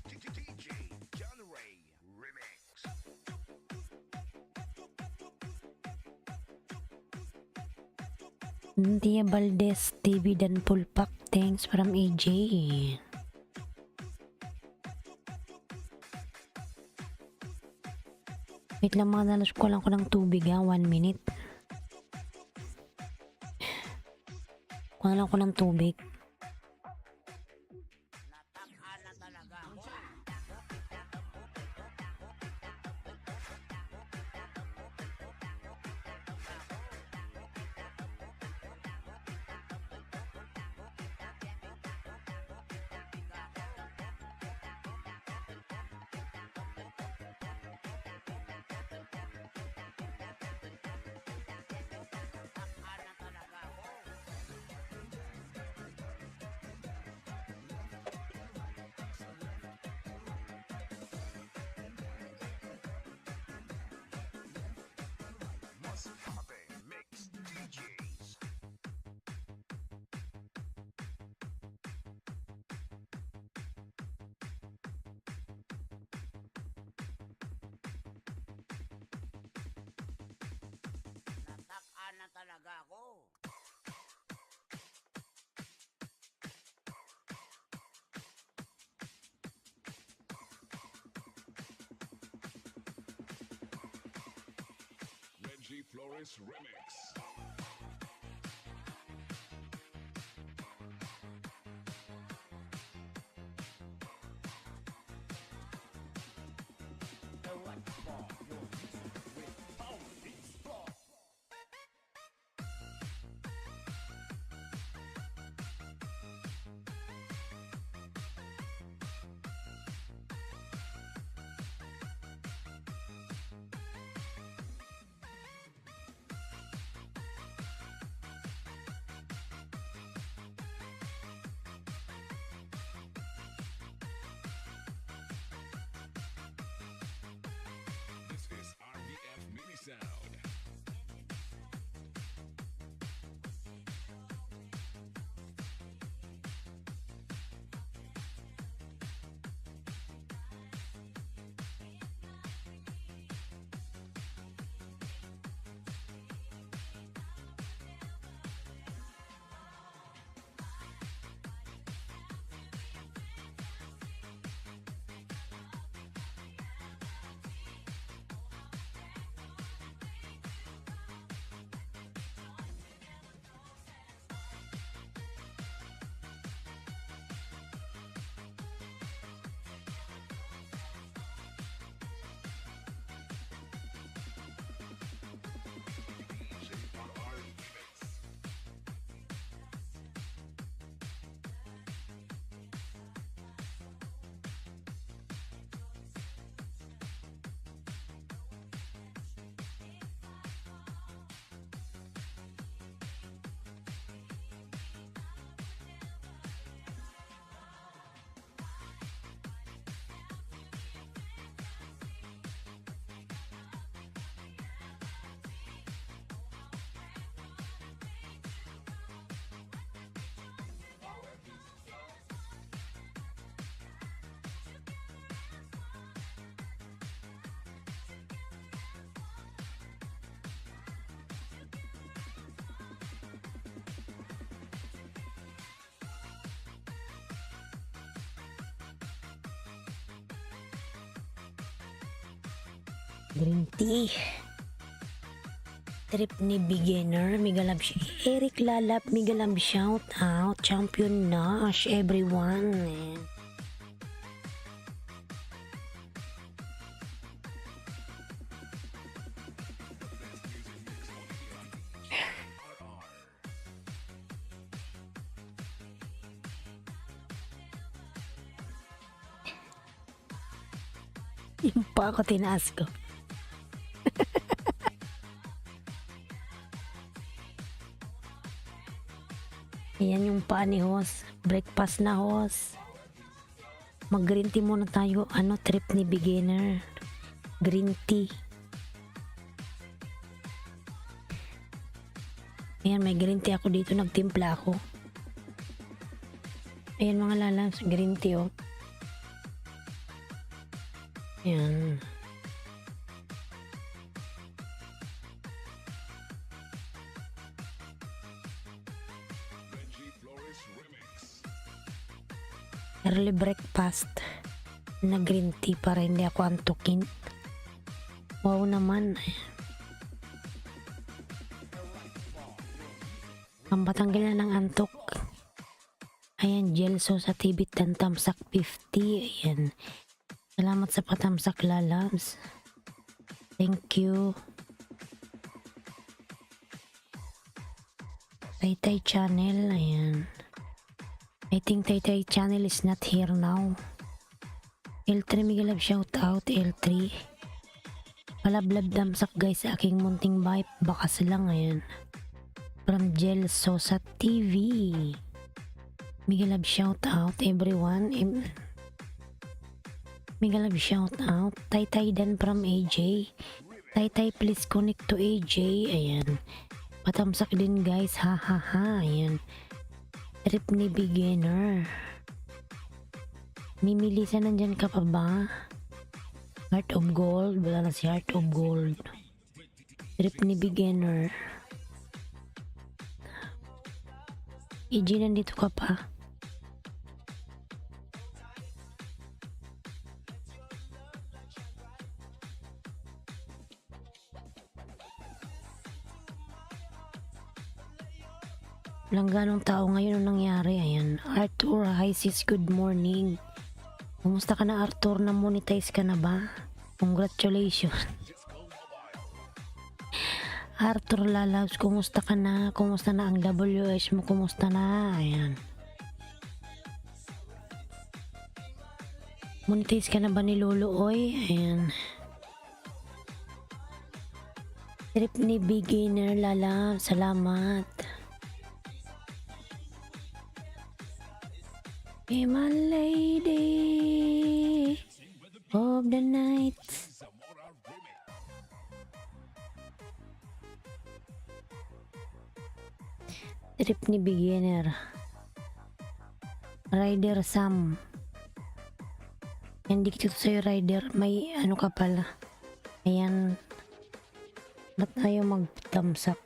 DJ John Ray Remix. Tia Valdez TV dan full pack. Thanks from AJ. Wait lang mga nalas ko lang ko ng tubig ha. 1 minute. Kuha lang ko ng tubig. Nataka na talaga ako. Nataka na talaga ako. Must Happy Mix DJs. Nataka na talaga ako. Reggie Flores Remix. This is RBF Mini Sound. Green tea. Trip ni beginner. Migalab siya. Eric Lalap. Migalab shout out. Champion Nash. Everyone. Yung pa ako tinaas ko. Ayan yung paa ni Hos. Breakfast na, Hos. Mag-green tea muna tayo. Ano, trip ni beginner. Green tea. Ayan, may green tea ako dito. Nagtimpla ako. Ayan mga lalabs, green tea oh. Ayan. Benji Flores Remix. Early breakfast na green tea para hindi ako antukin. Wow naman. Pampatanggal na ng antok. Ayan, Gelso sa Tibit dan Tamsak 50. Ayan. Salamat sa patamsak, lalabs. Thank you. Taytay channel. Ayan. I think Taytay channel is not here now. L3 Migalab shout out L3. Palablab damsak guys sa aking munting vibe. Bakas lang ayan. From Gelso sa TV. Migalab shout out everyone. Migalab shout out. Taytay dan from AJ. Taytay please connect to AJ. Ayan. Patamsak din guys. Ha ha ha. Ayan. Trip ni beginner. Mimilisa nandyan ka pa ba? Heart of gold. Wala na si Heart of gold. Trip ni beginner. AJ nandito ka pa. Walang ganong tao ngayon ang nangyari. Ayan. Arthur, hi sis, good morning. Kumusta ka na Arthur? Na-monetize ka na ba? Congratulations. Arthur lalabs, kumusta ka na? Kumusta na ang WS mo? Kumusta na? Ayan. Monetize ka na ba ni Lolo Oy? Ayan. Trip ni beginner lalabs, salamat. Hey my lady of the night. Trip ni beginner. Rider Sam. Yan dikit sa'yo rider. May ano ka pala. Ayan. Ba't tayo magtamsak?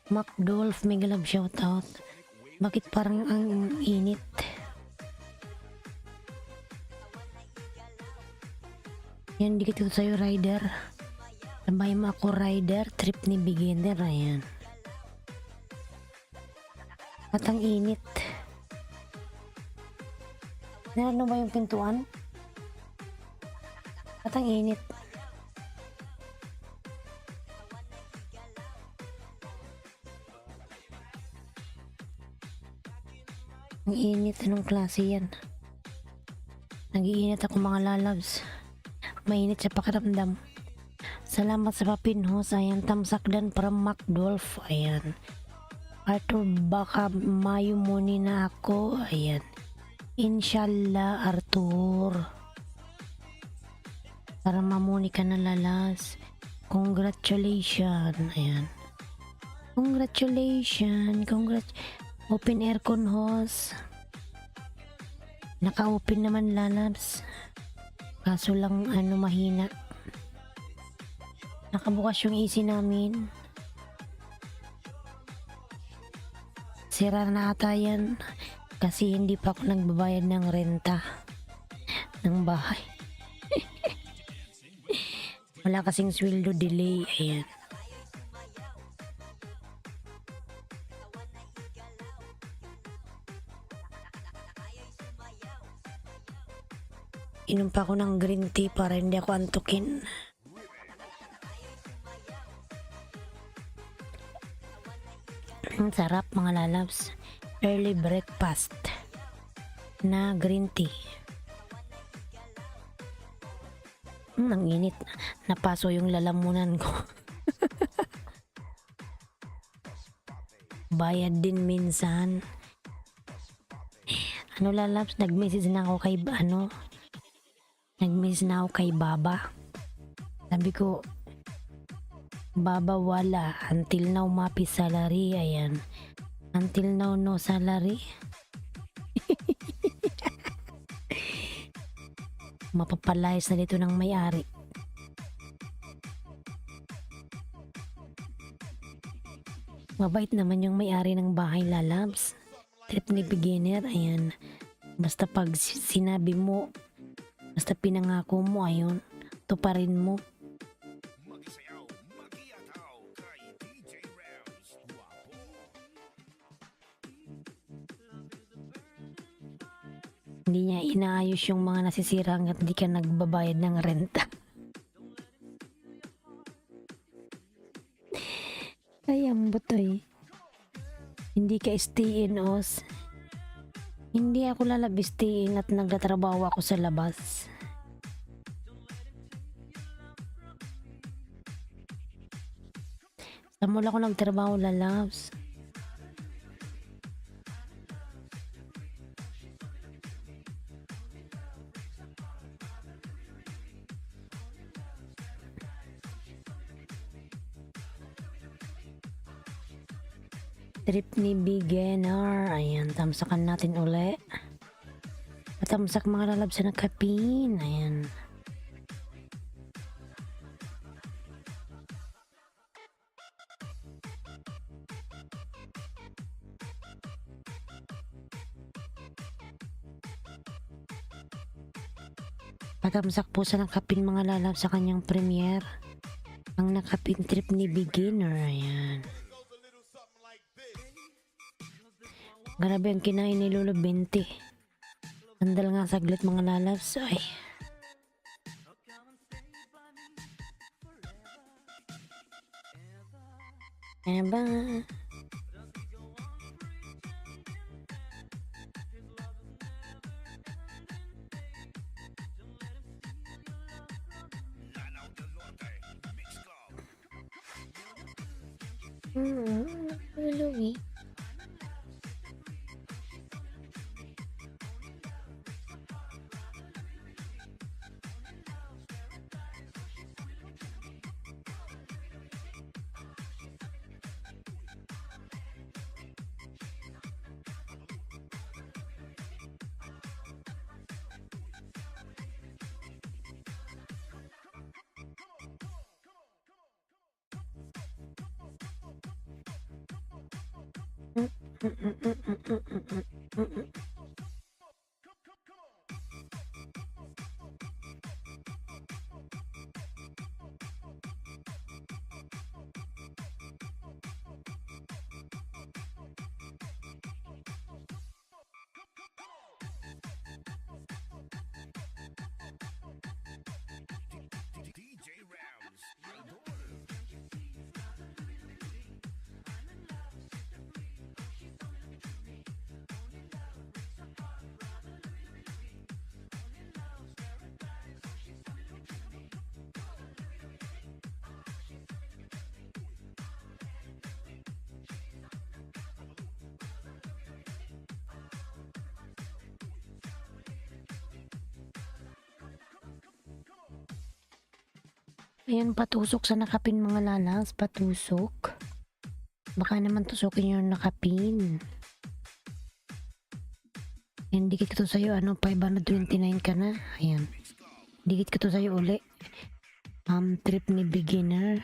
Macdolph, mega love shoutout. Bakit parang ang init? Yan, dikit ko sa'yo, rider. Sabay mo ako, rider. Trip ni beginner, ayan. At ang init. Naano ba yung pintuan? At ang init. Ang init, anong klase yan? Nag-iinit ako mga lalabs. Mainit sa pakiramdam. Salamat sa papinhos. Ayan, tamsakdan from Macdolph. Ayan. Arthur, baka mayo muni na ako. Ayan. Inshallah, Arthur. Para mamuni ka na lalas. Congratulations. Ayan. Congratulations. Open aircon hose. Naka-open naman lalabs. Kaso lang ano mahina. Nakabukas yung AC namin. Sira na ata yan. Kasi hindi pa ako nagbabayad ng renta ng bahay. Wala kasing sweldo delay. Ayan. Inom pa ako ng green tea para hindi ako antukin. Ang sarap mga lalabs. Early breakfast. na green tea. Ang init. Napaso yung lalamunan ko. Bayad din minsan. Ano lalabs, nag-message na ako kay nag-message na ako kay Baba. Sabi ko, Baba wala, until now mapi salary, ayan. Until now no salary. Mapapalayas na dito ng may-ari. Mabait naman yung may-ari ng bahay, lalabs. Trip ni beginner, ayan. Basta pag sinabi mo, basta pinangako mo, ayun, tuparin mo. Magisayaw, magiyataw kay DJ Rams. Guwapo. Hindi niya inaayos yung mga nasisira hanggat hindi ka nagbabayad ng renta. Ay, ang butoy. Hindi ka stay-in, os. Hindi ako lalab stay-in at nagtatrabaho ako sa labas. Sa mall ako nagtrabaho, lalabs. Trip ni beginner. Ayan, tamsakan natin uli. Patamsak mga lalab sa nakapin. Ayan. Patamsak po sa nakapin mga lalab sa kanyang premiere. Ang nakapin trip ni beginner. Ayan. Goes a little something like this. Grabe ang kinain ni Lolo 20. Sandal nga saglit mga lalabs. Ay. Eba. Lanao del Norte, Mix Club. Luluwi. DJ Rams. Idol. Ayan, patusok sa nakapin mga lalas. Patusok. Baka naman tusukin yung nakapin. Ayan, dikit ko to sa'yo. 529 ka na. Ayan. Dikit ko to sa'yo uli. Trip ni beginner.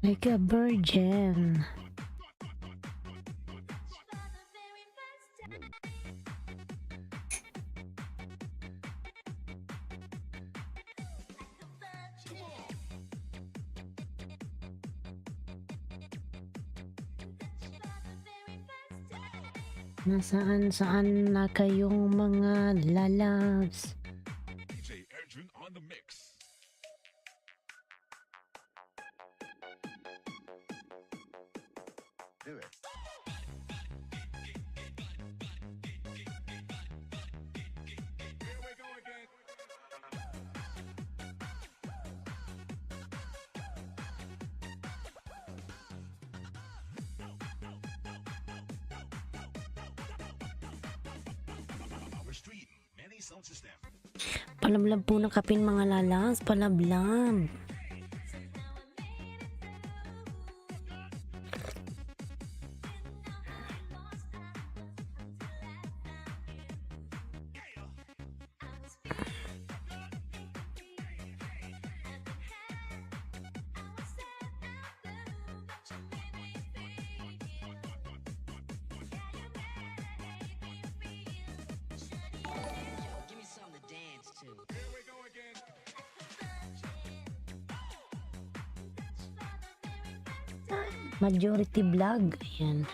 Like a virgin. Nasaan na kayong mga lalabs? DJ Edwin on the mix. Do it. Here we go again. Our street, many sound system. Palablab po ng kapin mga lalabs, palablab. Give me something to dance to. Here we go again. Majority vlog. Ayan.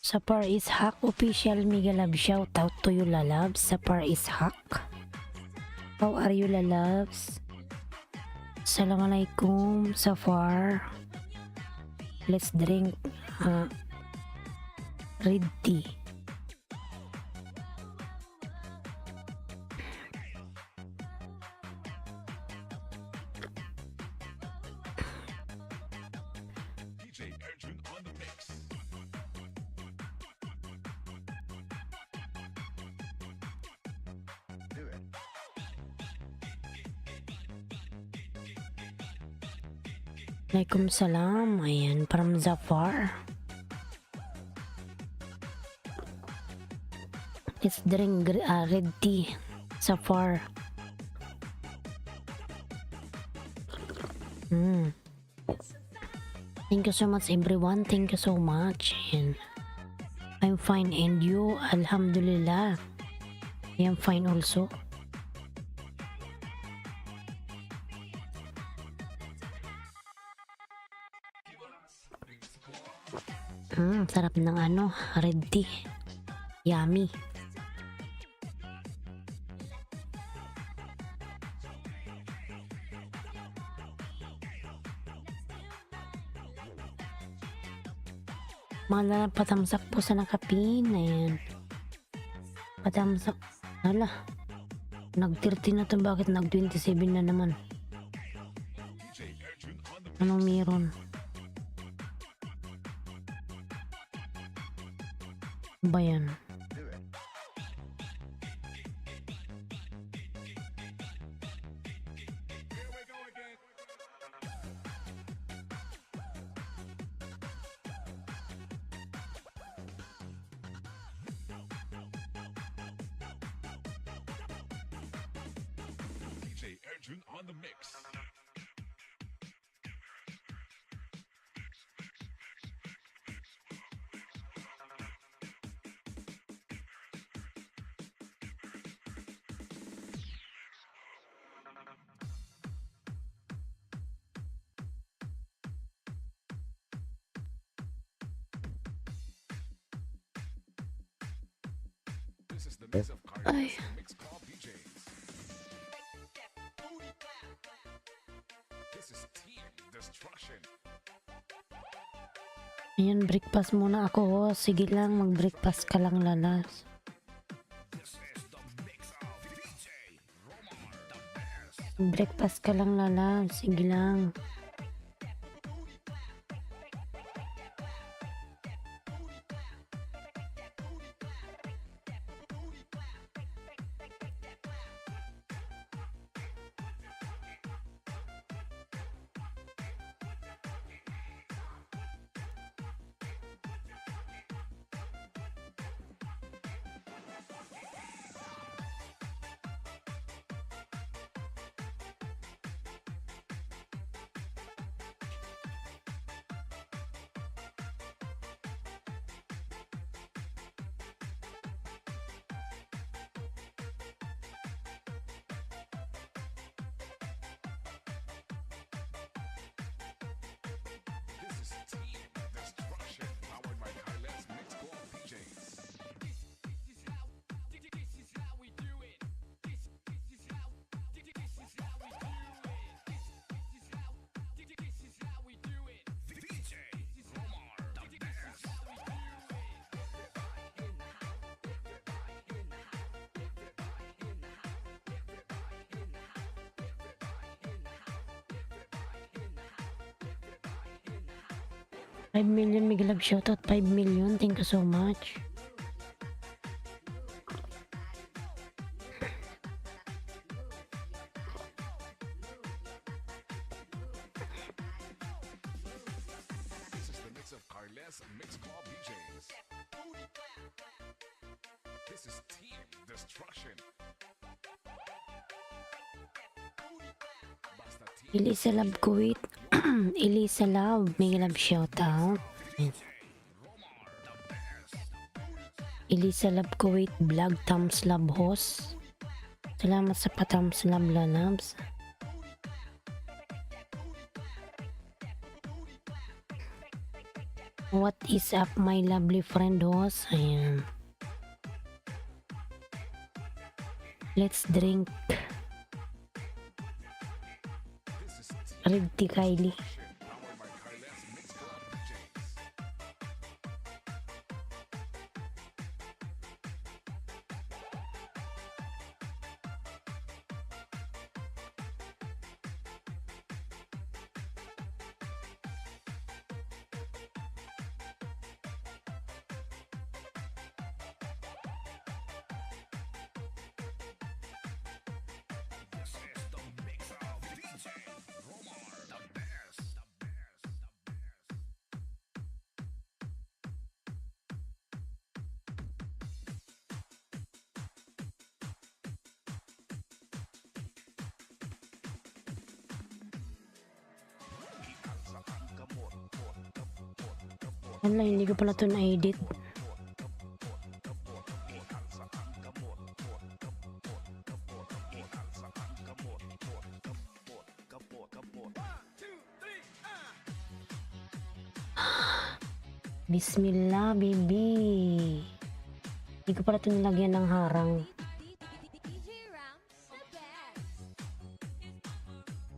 Sa Par Ishak official Mega Love shout out to you lalabs sa Par Ishak. How are you lalabs? Assalamualaikum Safar. Let's drink red tea. DJ Edwin on the mix. Do it. Waalaikumsalam. Ayan, from Zafar. Let's drink red tea. Zafar. Thank you so much everyone. Thank you so much. And I'm fine, and you? Alhamdulillah. I am fine also. Sarap ng red tea. Yummy. Mga patamsak po sa nakapin. Ayan. Patamsak. Hala. Nag-30 na to. Bakit nag-27 na naman? DJ Edwin on the Anong meron? Ba yan? Do it. Here we go again. DJ Edwin on the mix. This is the mix of Cardinals Mix Club DJs. This is Team Destruction. Ayan, breakfast muna ako. Oh. Sige lang, mag-breakfast ka lang lalas. This is the mix of DJ Romar, the best. Breakfast ka lang lalas. Sige lang. 5 million Mega Love shoutout. 5 million. Thank you so much. This is the mix of Carles Mix Club DJs. This is Team Destruction. Basta Team Elisa Love Kuwait. Elisa Love. Mega Love shoutout. Ayan. Elisa Love Kuwait Vlog Thumbs Love Host. Salamat sa pa-thumbs love lalabs. What is up my lovely friend host? Ayan. Let's drink. This is Team Red tea Kylie. powered by Carles Mix Club DJs. This is the mix of DJ Romar, the best. Wala, hindi ko pala ito na-edit. Bismillah, baby. Hindi ko pala ito nilagyan ng harang.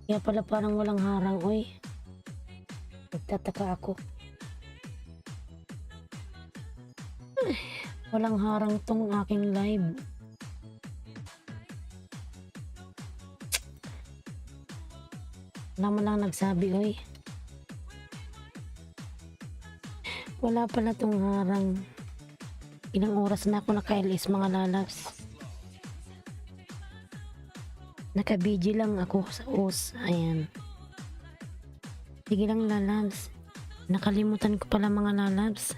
Kaya pala parang walang harang, oy. Nagtataka ako. Walang harang tong aking live. Wala man lang nagsabi, oy. Wala pala tong harang. Ilang oras na ako naka-LS mga lalabs. Naka-BG lang ako sa OS. Ayan. Sige lang lalabs. Nakalimutan ko pala mga lalabs.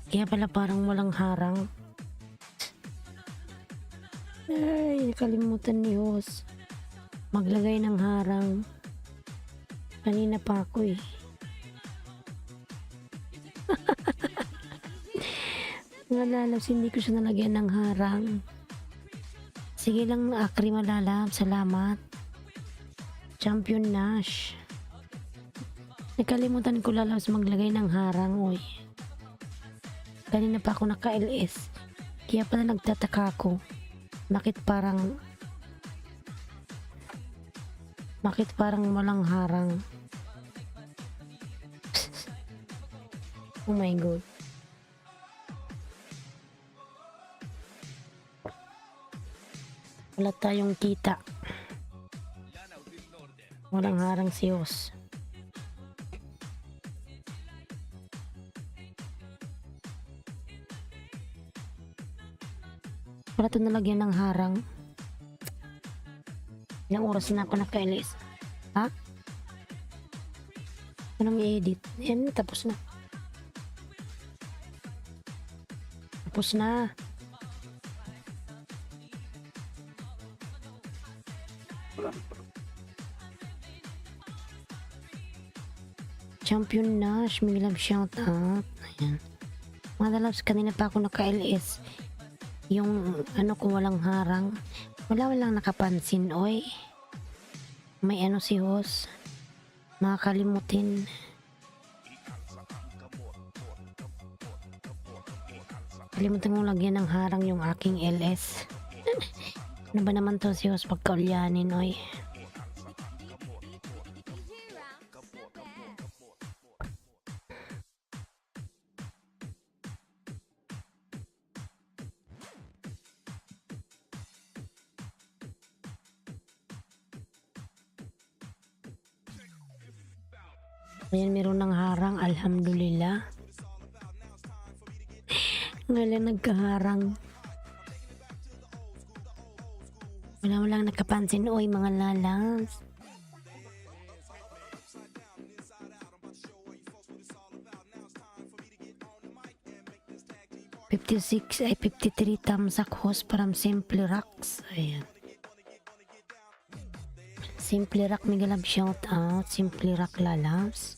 Kaya pala parang walang harang. Ay, nakalimutan ni host. Maglagay ng harang. Kanina pa ako eh. Mga lalabs, hindi ko siya nalagyan ng harang. Sige lang Akri malalab. Salamat. Champion Nash. Nakalimutan ko lalabs maglagay ng harang. Uy. Kanina pa ako naka-LS. Kaya pala nagtataka ako. Bakit parang walang harang? Oh my god. Wala tayong kita. Walang harang si Os. Wala ito nalagyan ng harang. Ilang oras na ako naka-LS. Ha? Anong i-edit? Yan, tapos na. Tapos na. Champion Nash, may love shoutout. Ayan. Mga lalabs, kanina pa ako naka-LS. Yung ano kung walang harang. Wala walang nakapansin, oy. May ano si host. Makakalimutin. Kalimutan kong lagyan ng harang yung aking LS. Ano ba naman to si host pagkaulyanin, oy. Ayan, meron ng harang. Alhamdulillah. Ngayon nagkaharang. Wala mo lang nakapansin. Oy, mga lalabs. ₱56 ay 53 tamsak host from Simple Rocks. Ayan. Simple Rock, mega love shout out. Simple Rock lalabs.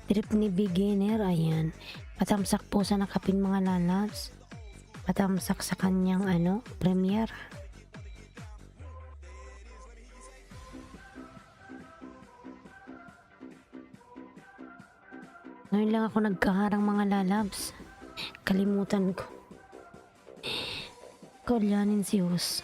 Trip ni beginner, ayan. Patamsak po sa nakapin mga lalabs. Patamsak sa kanyang premiere. Ngayon lang ako nagkaharang mga lalabs. Kalimutan ko. Kolyanin si Hus.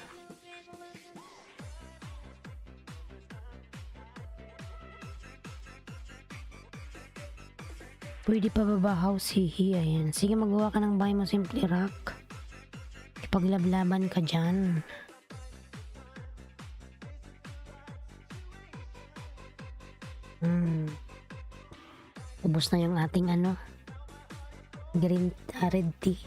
Pwede pa babahaw sihi, ayan. Sige, magawa ka ng bahay mo, Simple Rock. Ipaglaban ka dyan. Ubos na yung ating green red tea.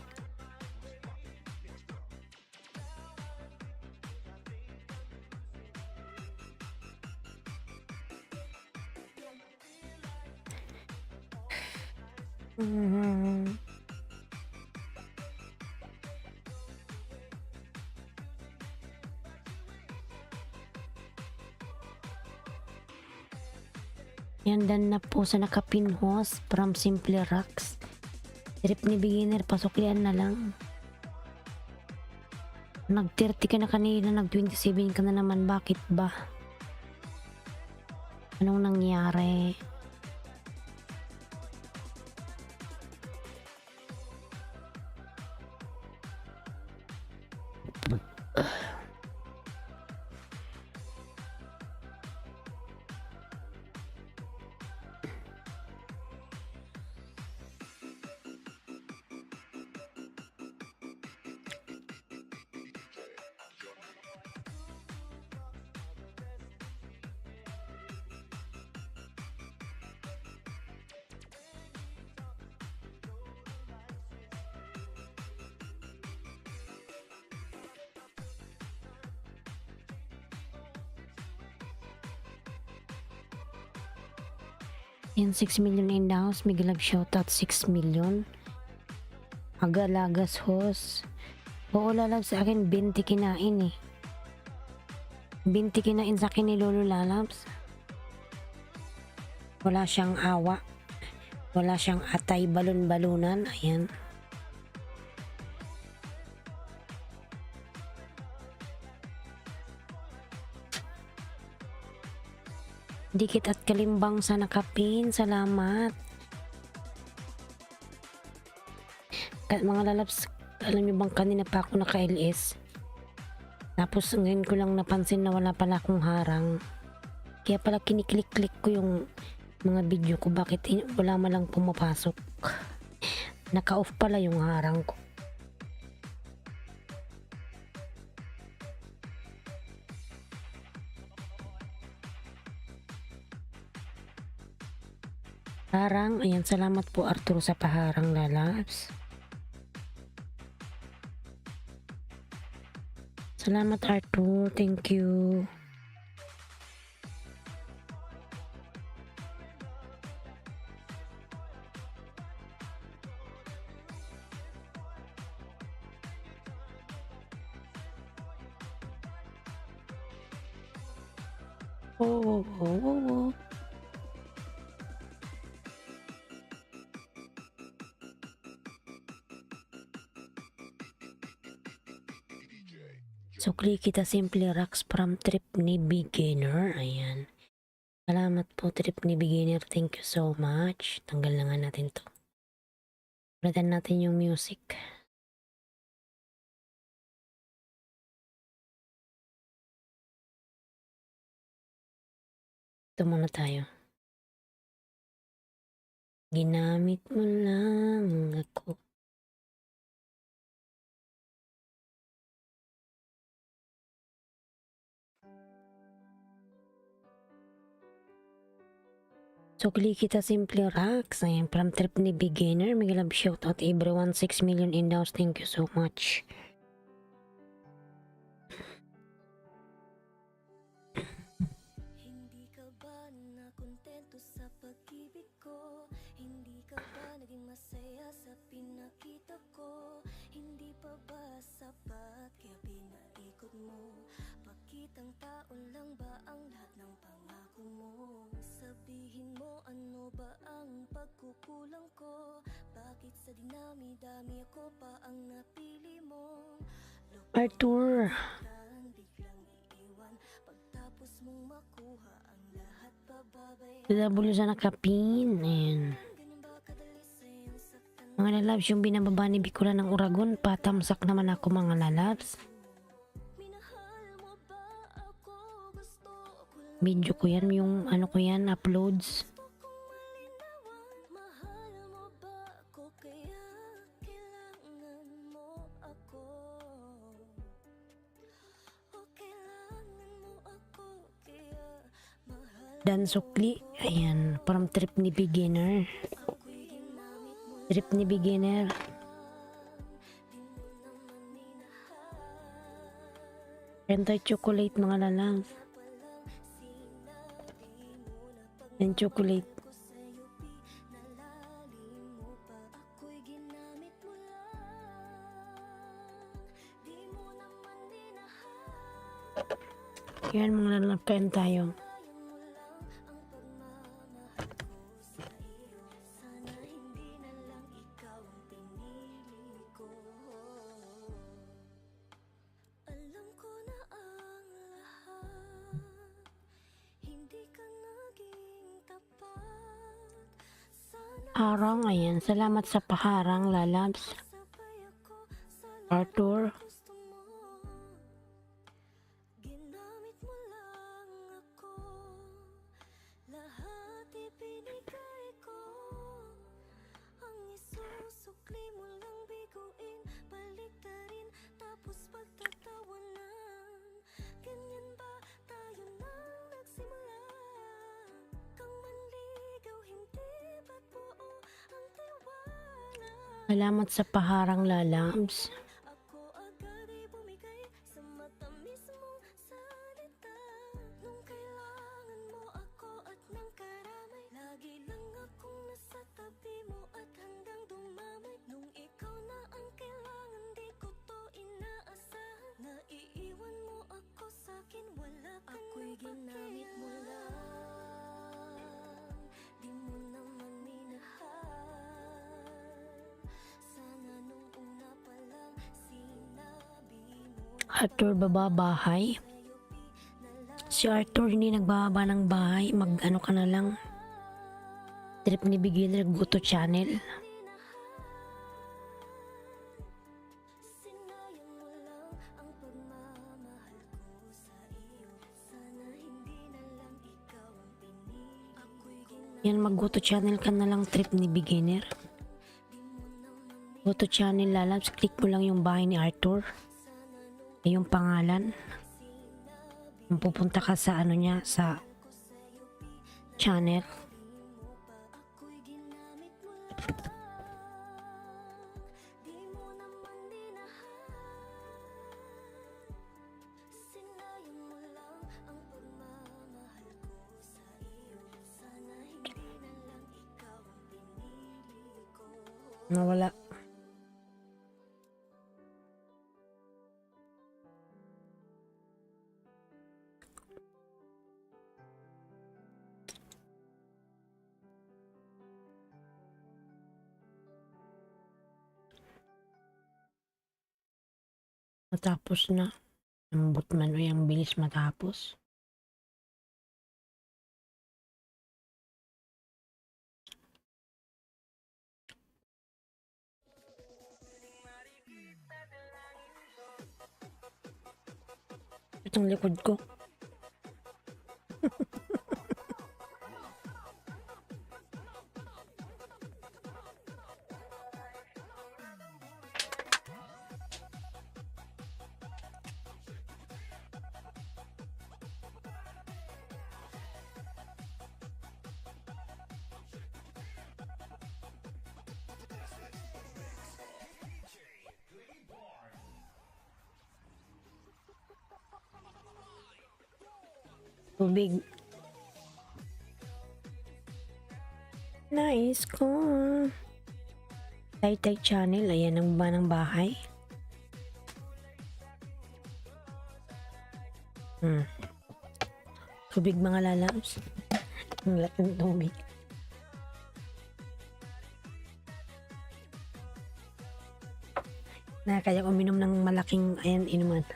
Yan, dan na po sa nakapinhos from Simple Rocks. Trip ni beginner, pasuklian na lang. Nag-30 ka na kanina, nag-27 ka na naman. Bakit ba? Anong nangyari? Yan, 6 million in the house. Mega love shoutout 6 million. Agalagas host. Oo, lalab sa akin 20 kinain eh. 20 kinain sa akin ni Lolo Lalabs. Wala siyang awa. Wala siyang atay balon-balunan. Ayan. Dikit at kalimbang sa nakapin. Salamat. Mga lalabs, alam niyo bang kanina pa ako naka-LS? Tapos ngayon ko lang napansin na wala pala akong harang. Kaya pala kiniklik-klik ko yung mga video ko. Bakit wala malang pumapasok? Naka-off pala yung harang ko. Harang, ayan, salamat po Arturo sa paharang lalabs. Salamat Arturo, thank you. Oh. Sukli kita Simple Rocks from Trip ni Beginner. Ayan. Salamat po Trip ni Beginner. Thank you so much. Tanggal na nga natin to. Ulitan natin yung music. Ito muna tayo. Ginamit mo lang ako. Sukli kita simple rocks. Ayan, from trip ni beginner. May love shout out everyone. 6 million in house. Thank you so much. Hindi ka ba nakontento sa pag-ibig ko? Hindi ka ba naging masaya sa pinakita ko? Hindi pa ba sapat kaya pinaikot mo? Pakitang tao lang ba ang lahat ng pangako mo? Sabihin mo ano ba ang pagkukulang ko? Bakit sa dinami-dami ako pa ang napili mo? Arthur. Biglang iiwan pagtapos mong makuha ang lahat bababay. W sa nakapin. Ayan. Ganyan ba kadali sa'yong saktan? Mga lalabs, yung binababa ni Bicol ng Uragon, patamsak naman ako mga lalabs. Minahal mo ba ako? Gusto ko lang Video ko yan, yung ano ko yan, uploads. kung malinawan. Mahal mo ba ako kaya kailangan mo ako? O kailangan mo ako kaya mahal Dan Sukli. Ayan, from trip ni beginner. ako'y ginamit mo Trip ni beginner. di mo naman minahal. Rentay chocolate mga lalabs. And chocolate. Ko sa'yo pinalalim mo pa. Ako'y ginamit mo lang. Di mo naman dinahal. Yan mga lalabs, kain tayo. Sayang mo lang ang pagmamahal ko sa iyo. Sana hindi na lang ikaw ang pinili ko. Alam ko na ang lahat. Hindi ka naging tapat. Sana Harang, ayan. Salamat sa paharang, lalabs. sabay ako sa Arthur. gusto mo. Ginamit mo lang ako. Lahat ibinigay ko. Ang isusukli mo lang biguin, baliktarin, tapos pagtatawanan. Ganyan ba tayo nang nagsimula? Kang manligaw, hindi ba't buo ang tiwala? Salamat sa paharang, lalabs. Ako agad ay bumigay sa matamis mong salita. Nung kailangan mo ako at ng karamay, lagi lang akong nasa tabi mo at handang dumamay. Nung ikaw na ang kailangan, di ko to inaasahan. Naiiwan mo ako sa'kin, wala ka ako'y ginamit mo lang. Di mo naman minahal. Sana nung una pa lang sinabi mo Arthur, bababahay. Si Arthur hindi nagbababa ng bahay. Mag-ano ka na lang. Trip ni beginner, Guto channel. sinayang mo lang ang pagmamahal ko sa iyo. Sana hindi na lang ikaw ang pinili. Ako'y ginamit Yan, mag-Guto channel ka na lang, trip ni beginner. Guto channel, lalabs. Click mo lang yung bahay ni Arthur. Yung pangalan. Kung pupunta ka sa ano niya, sa channel. ako'y ginamit mo lang. Di mo naman dinahal. Sinayang mo lang ang pagmamahal ko sa iyo. Sana hindi na lang ikaw ang pinili ko. Nawala. Matapos na. Ambot man o yung bilis matapos. Itong likod ko. Tubig. Nice ko. Tay channel. Ayan ang ba ng bahay. Tubig mga lalabs. Ang laking tubig. Kaya uminom ng malaking ayan inuman.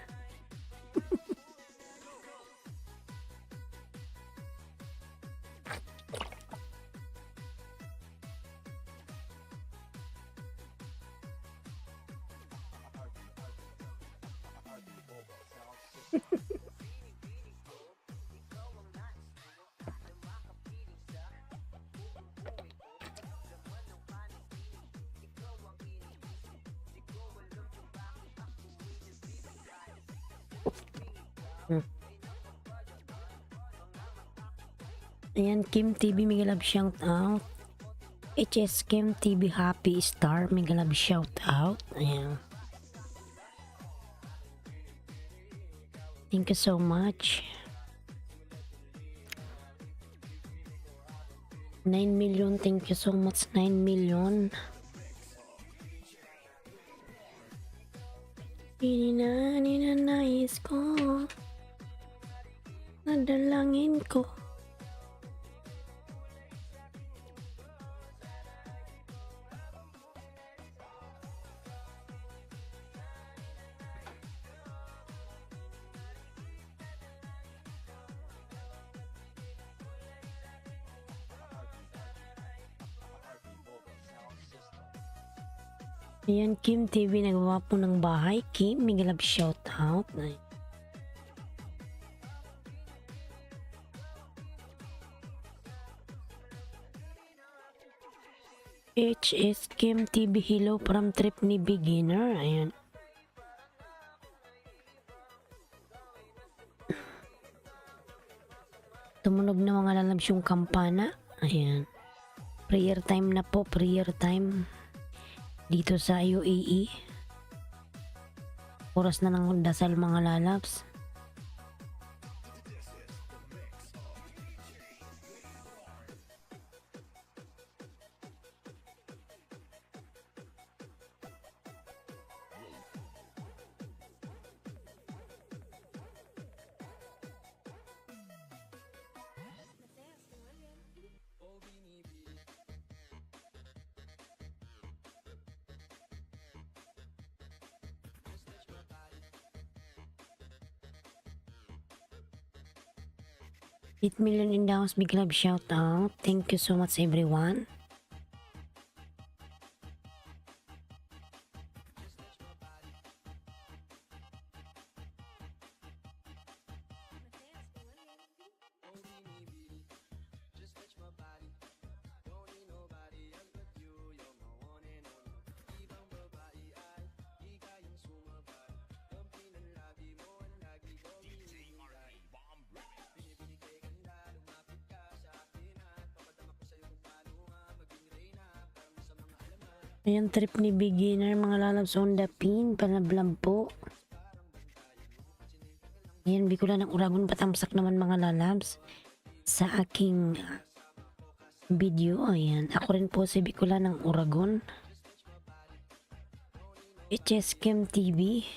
Ayan, Kim TV, mega love shout out. HS Kim TV Happy Star, mega love shout out. Ayan. Thank you so much. 9 million, thank you so much. 9 million. Ninanais ko, nadalangin ko. Ayan, Kim TV, nagawa po ng bahay. Kim, mega love shout out. HS Kim TV, hello from trip ni beginner. Ayan. Tumunog na mga lalabs yung kampana. Ayan. Prayer time na po, prayer time. Dito sa UAE. Oras na ng dasal mga lalabs. $8 million in the house, big love shout out. Thank you so much everyone. Ayan, trip ni beginner mga lalabs on the pin, panablam po. Ayan, Bicolan ng Uragon, patamsak naman mga lalabs sa aking video. Ayan, ako rin po si Bicolan ng Uragon. HS Kim TV.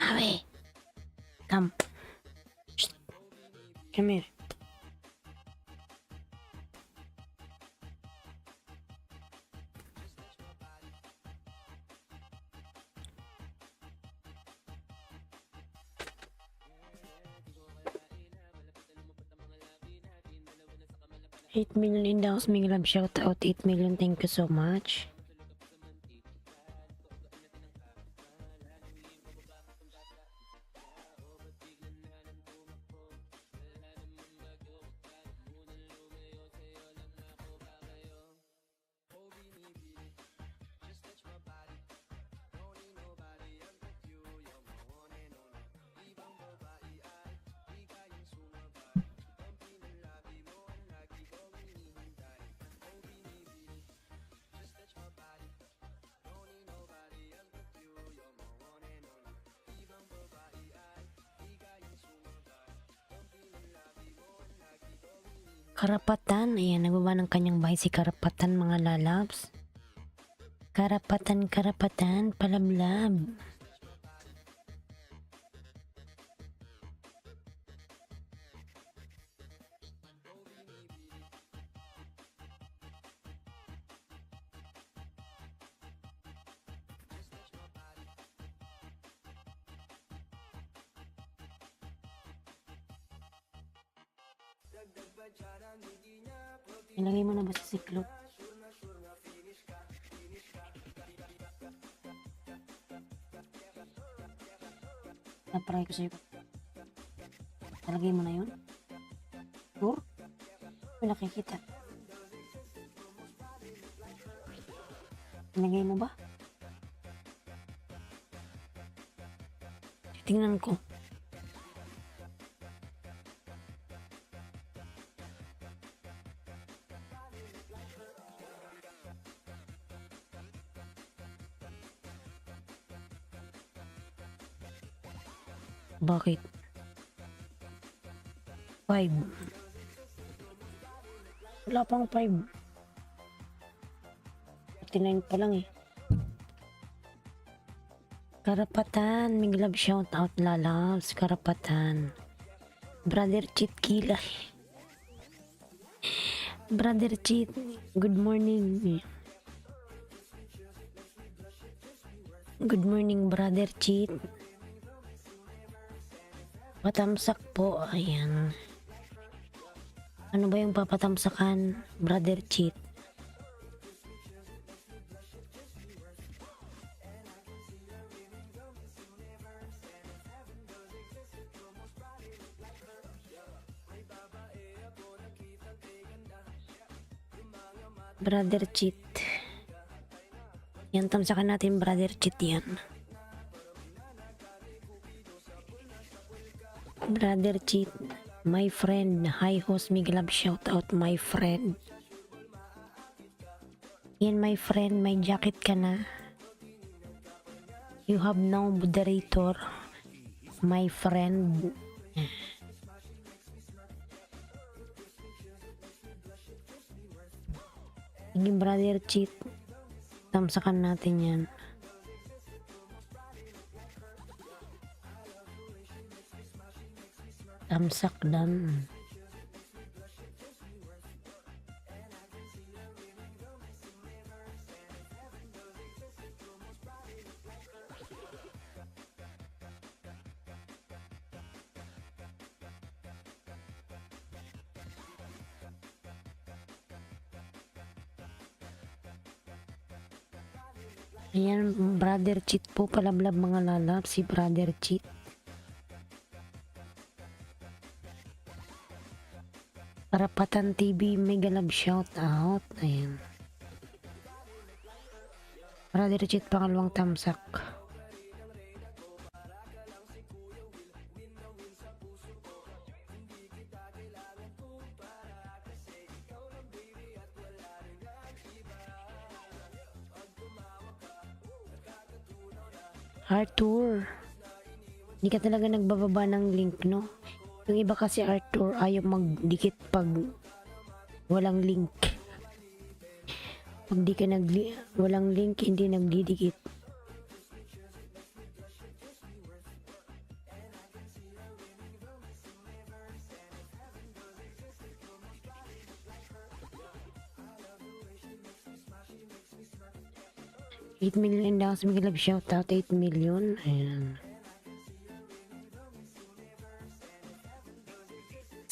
Awe, come. Shh. Come here. $8 million in the house, Ming Love shout out. 8 million, thank you so much. Karapatan. Ayan, nagbaba ng kanyang bahay si Karapatan, mga lalabs. Karapatan, karapatan, palablab. Ilagay mo na ba sa siklop? Na-try ko sa'yo. Ilagay mo na yun? Sure? May nakikita. Ilagay mo ba? Tingnan ko. Bakit? 5. Wala pang 5. 49 pa lang eh. Karapatan. May love shout out, lalabs. Karapatan. Brother Cheat Kilay. Brother Cheat. Good morning. Good morning, Brother Cheat. Patamsak po, ayan. Ano ba yung papatamsakan, Brother Cheat? Brother Cheat. Yan, tamsakan natin, Brother Cheat yan. Brother Cheat, my friend. Hi host, Miguel, shout out my friend. Yan, my friend, may jacket ka na. You have no moderator, my friend. Sige, Brother Cheat, tamsakan natin yan. Tamsak dan. Ayan, Brother Cheat po, palablab mga lalab, si Brother Cheat. Karapatan TV, mega love shout out. Ayan. Brother Cheat, pangalawang tamsak. Arthur, hindi ka talaga nagbababa ng link, no? Yung iba kasi, Arthur, ayaw magdikit pag walang link. Pag di ka walang link, hindi nagdidikit. $8 million daw sa Miguel, shout out 8 million. Ayan.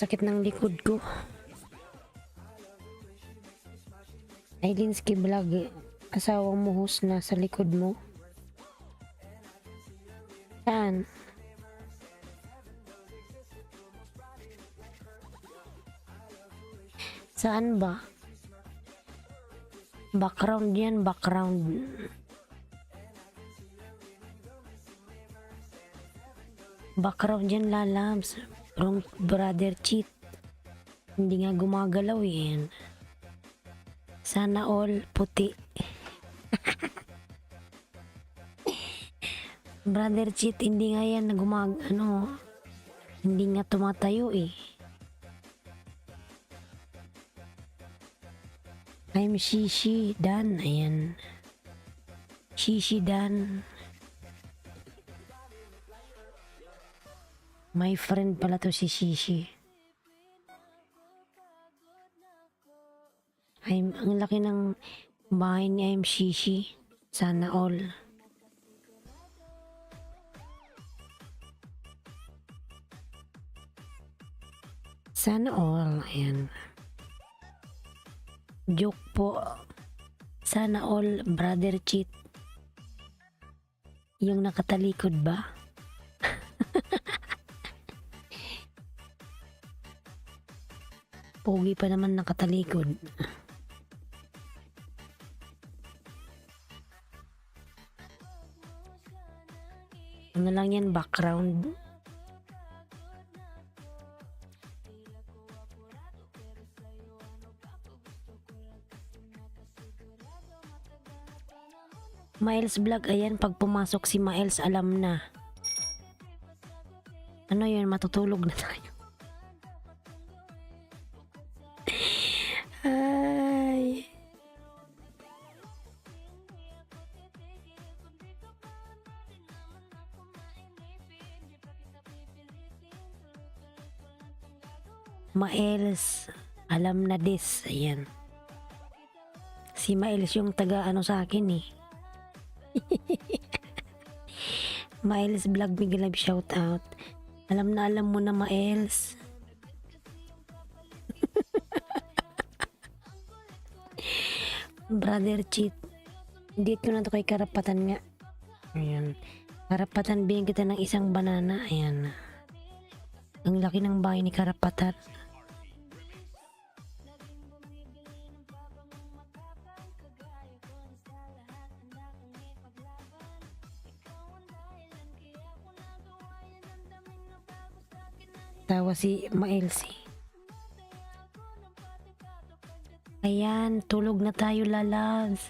Sakit ng likod ko. Ailinski Vlog, asawa mo host na sa likod mo. Saan? Saan ba? Background yan, background. Background yan, lalabs. Wrong, Brother Cheat. Hindi nga gumagalaw yan. Sana all puti. Brother Cheat, hindi nga yan hindi nga tumatayo eh. I'm Shishi Dan. Ayan. Shishi Dan. My friend pala to si Shishi. Ang laki ng bahay ni I'm Shishi. Sana all. Sana all. Ayan. Joke po. Sana all, brother cheat. Yung nakatalikod ba? Pogi pa naman nakatalikod. Ano lang yan, background. Miles vlog, ayan, pag pumasok si Miles, alam na. Ano yun, matutulog na tayo. Ay. Miles, alam na this, ayan. Si Miles yung taga ano sa akin eh. Miles vlog, big love shout out. Alam mo na Miles. Brother cheat. Dito na to kay karapatan nga. Ayan. Karapatan, bigyan kita ng isang banana. Ayan. Ang laki ng bahay ni karapatan. Tawa si Maelsi. Ayan, tulog na tayo lalabs.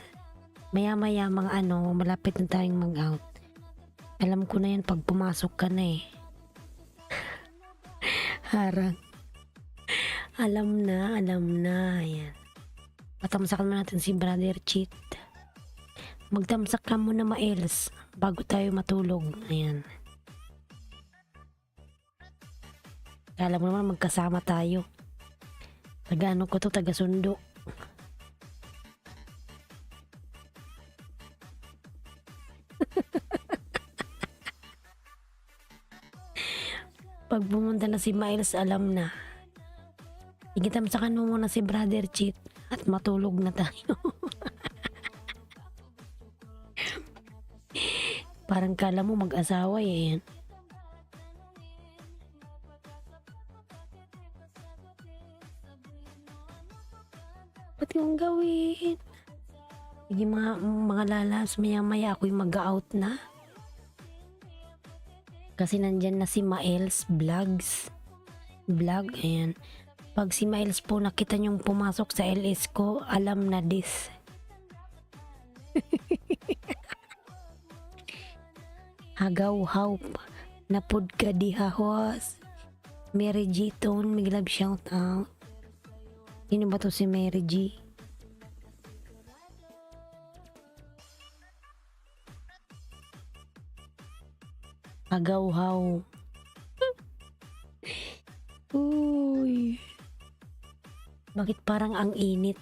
Maya-maya mga ano, malapit na tayong mag-out. Alam ko na yan pag pumasok ka na eh. Harang. Alam na. Ayan. Patamsakan mo natin si Brother Cheat. Magtamsak ka muna Maels bago tayo matulog. Ayan. Kala mo naman magkasama tayo. Taga ano ko to, taga sundo. Pag pumunta na si Miles, alam na. Igitamsakan mo muna si Brother Cheat at matulog na tayo. Parang kala mo mag-asawa eh. Yan. Ba't yung gawin? Sige mga lalas, maya ako'y mag-out na. Kasi nandyan na si Miles vlog, ayan. Pag si Miles po nakita niyong pumasok sa LS ko, alam na this. Hagaw-haw na pod ka di hahos. Mary G Tone, may love shout out. Sino ba to si Mary G? Hagaw-haw. Uy. Bakit parang ang init?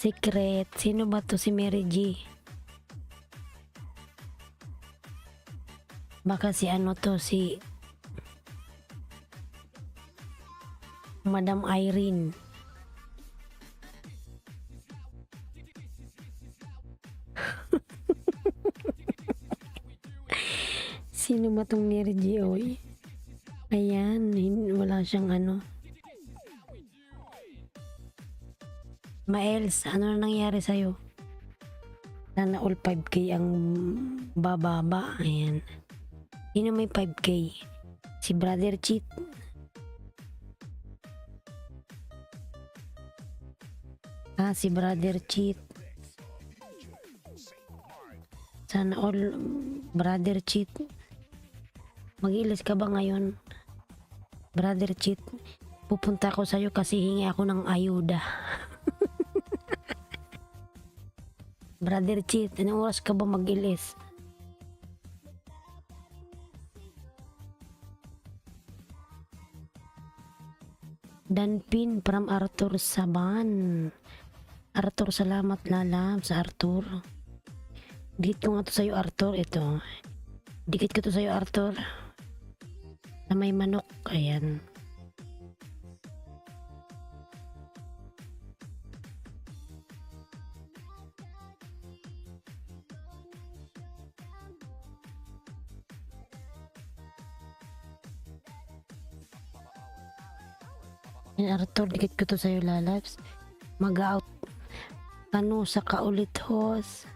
Secret. Sino ba to si Mary G? Baka si ano to, si Madam Irene. Sino ba tong Mary G, oy? Ayan, wala siyang ano. Maels, ano na nangyari sa'yo? Sana all 5K ang bababa. Ayan. Sino may 5K? Si Brother Cheat. Si Brother Cheat. Sana all Brother Cheat. Mag-ilis ka ba ngayon? Brother Cheat. Pupunta ako sa'yo kasi hingi ako ng ayuda. Brother Cheat, anong oras ka ba mag-ilis? Danpin from Arthur Saban. Arthur, salamat lalam sa Arthur. Dikit ko nga to sa'yo, Arthur. Ito. Dikit ko to sa'yo, Arthur. Na may manok. Ayan. Yan, Arthur, dikit ko to sa'yo, lalabs. Mag-out. Ano sa kaulit, host?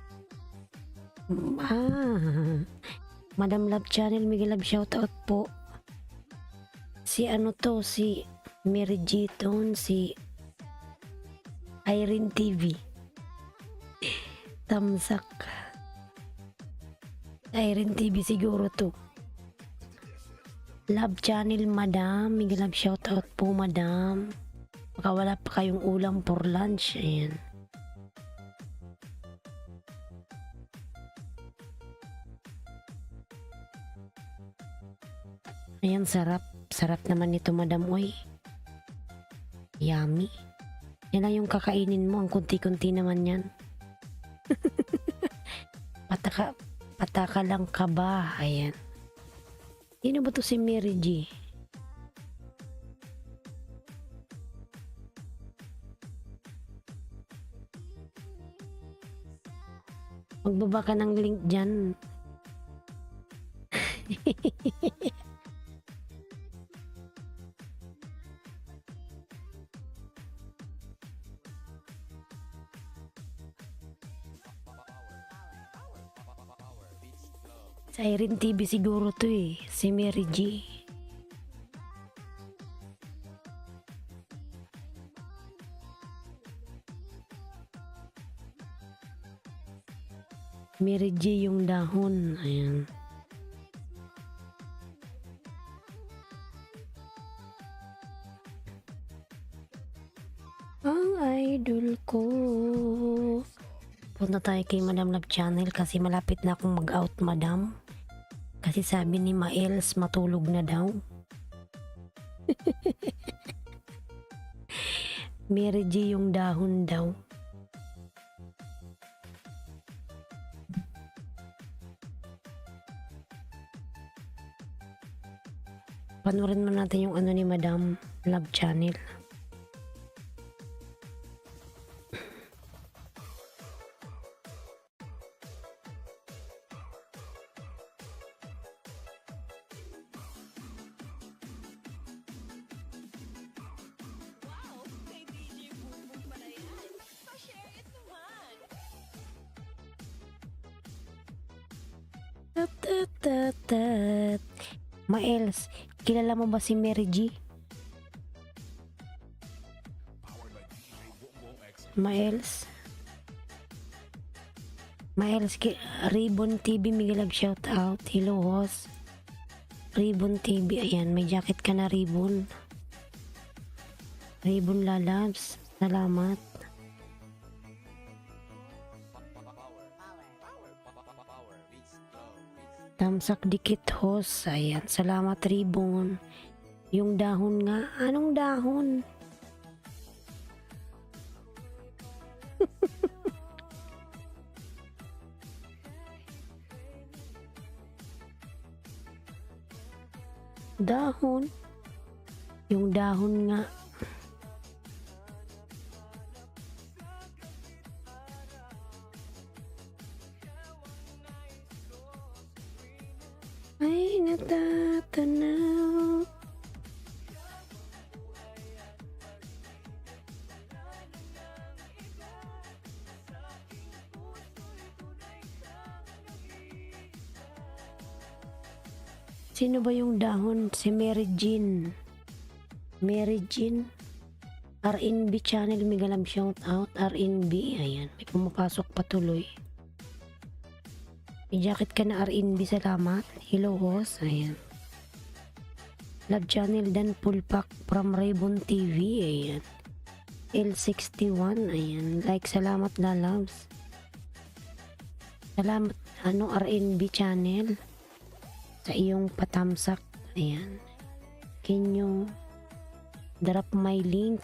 Madam Love Channel, Miguel Love, shoutout po. Si ano to, si Mary Giton, si Irene TV. Tamsak. Irene TV siguro to. Love Channel, Madam Miguel Love, shoutout po, Madam. Baka wala pa kayong ulam for lunch. Ayan. Ayan, sarap. Sarap naman nito, Madam. Uy. Yummy. Yan lang yung kakainin mo. Ang kunti-kunti naman yan. Pataka lang ka ba? Ayan. Sino ba to si Mary G? Magbaba ka ng link dyan. Sa Irene TV siguro to eh. Si Mary G. Mary G yung dahon. Ayan. Ang idol ko. Punta tayo kay Madam Love Channel kasi malapit na akong mag-out, Madam. Kasi sabi ni Maels matulog na daw. Mary G yung dahon daw. Panoorin mo natin yung ano ni Madam Love Channel. Tat. Maels, kilala mo ba si Mary G? Maels? Ribbon TV, Miguel Love, shout out. Hello, host. Ribbon TV, ayan, may jacket ka na, Ribbon. Ribbon lalabs, salamat. Tamsak dikit, host. Ayan, salamat, Ribbon. Yung dahon nga. Anong dahon? Dahon. Yung dahon nga. Ay, natatanaw. Sino ba yung dahon? Si Mary Jean. Mary Jean. RNB channel, Miguel Love, shout out. RNB, ayan. May pumapasok patuloy. May jacket ka na, RNB, salamat. Hello, host. Ayan. Love channel dan full pack from Raybon TV. Ayan. L61. Ayan. Like, salamat lalabs. Salamat RNB channel sa iyong patamsak. Ayan. Can you drop my link?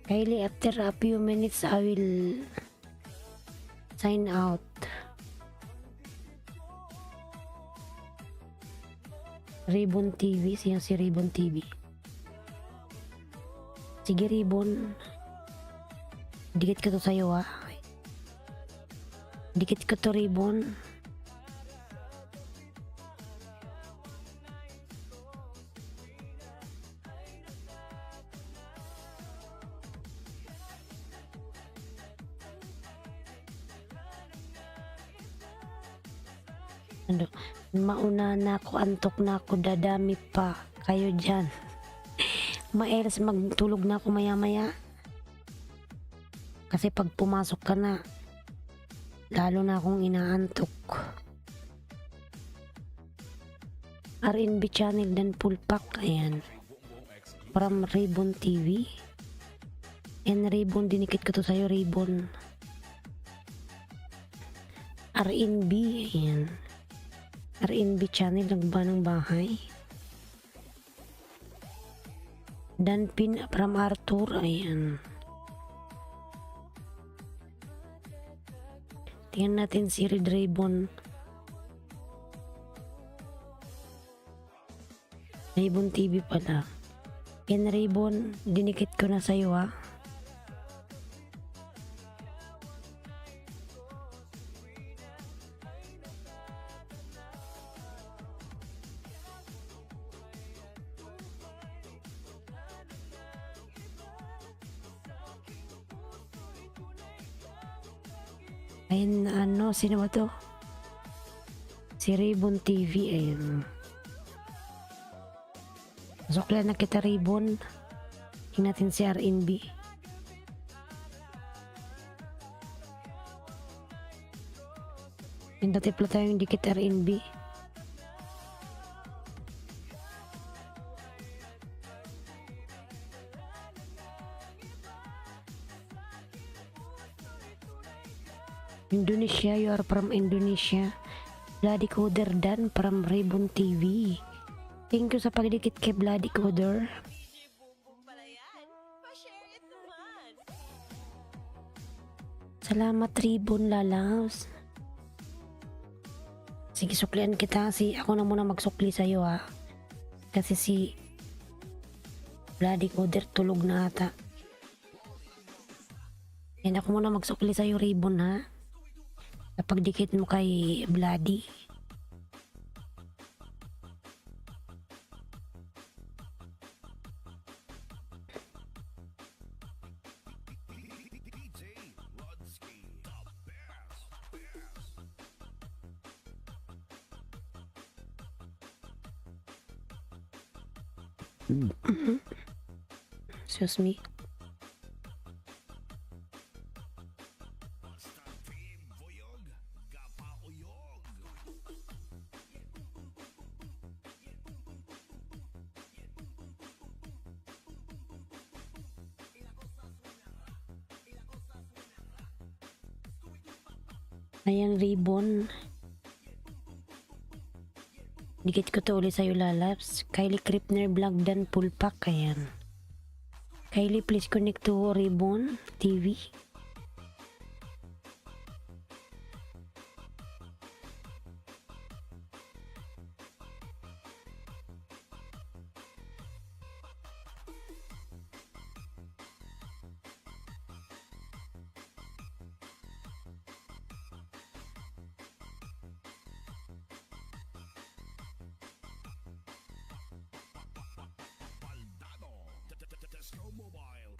Kylie, after a few minutes I will sign out. Ribbon TV, siya si Ribbon TV. Sige Ribbon, dikit ko to sa'yo ha. Dikit ko to Ribbon. Ano, mauna na ako, antok na ako, dadami pa kayo dyan. Maeras magtulog na ako maya maya. Kasi pag pumasok ka na, lalo na akong inaantok. RNB channel dan full pack. Ayan. From Ribbon TV. And Ribbon, dinikit ko to sa'yo Ribbon. RNB. Ayan. RNB channel, nagba ng bahay. Dan pin from Arthur. Ayan. Tingnan natin si Red Raybon. Raybon TV pala. Yan Raybon, dinikit ko na sa'yo ha. Ayun, sino ba to? Si Ribbon TV, ayun. Sukla na kita Ribbon. Tingnan natin si RNB. Pindatipla tayong dikit RNB. Indonesia, you are from Indonesia. Bloody Coder Dan from Ribbon TV. Thank you sa pagdikit kay Bloody Coder. Salamat Ribbon Lalaws. Sige, suklian kita. Ako na muna magsukli sa'yo ha. Kasi si Bloody Coder tulog na ata. Yan, ako muna magsukli sa'yo Ribbon ha. Kapag dikit mo kay Bloody. DJ Lodsky, the best. Excuse me. Basta team Boyog, Gapauyog. Ayan Ribbon. Dikit ko to ulit sa'yo lalabs. Kylie Kripner Vlog dan full pack. Ayan. Kylie, please connect to Ribbon TV. Baldado, Tesco Mobile.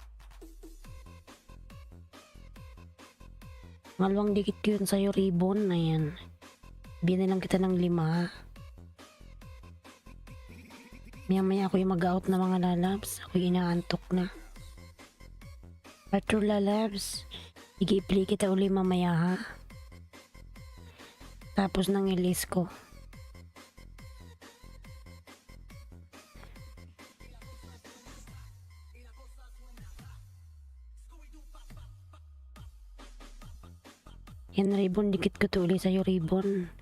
Malawang dikit ko yun sa'yo Ribbon. Ayan. Bigyan lang kita ng 5. Maya ako yung mag-out na mga lalabs. Ako yung inaantok na. Arthur lalabs. I-play kita uli mamaya ha. Tapos ng ilis ko. Yan ribbon, dikit ko to ulit sa'yo ribbon.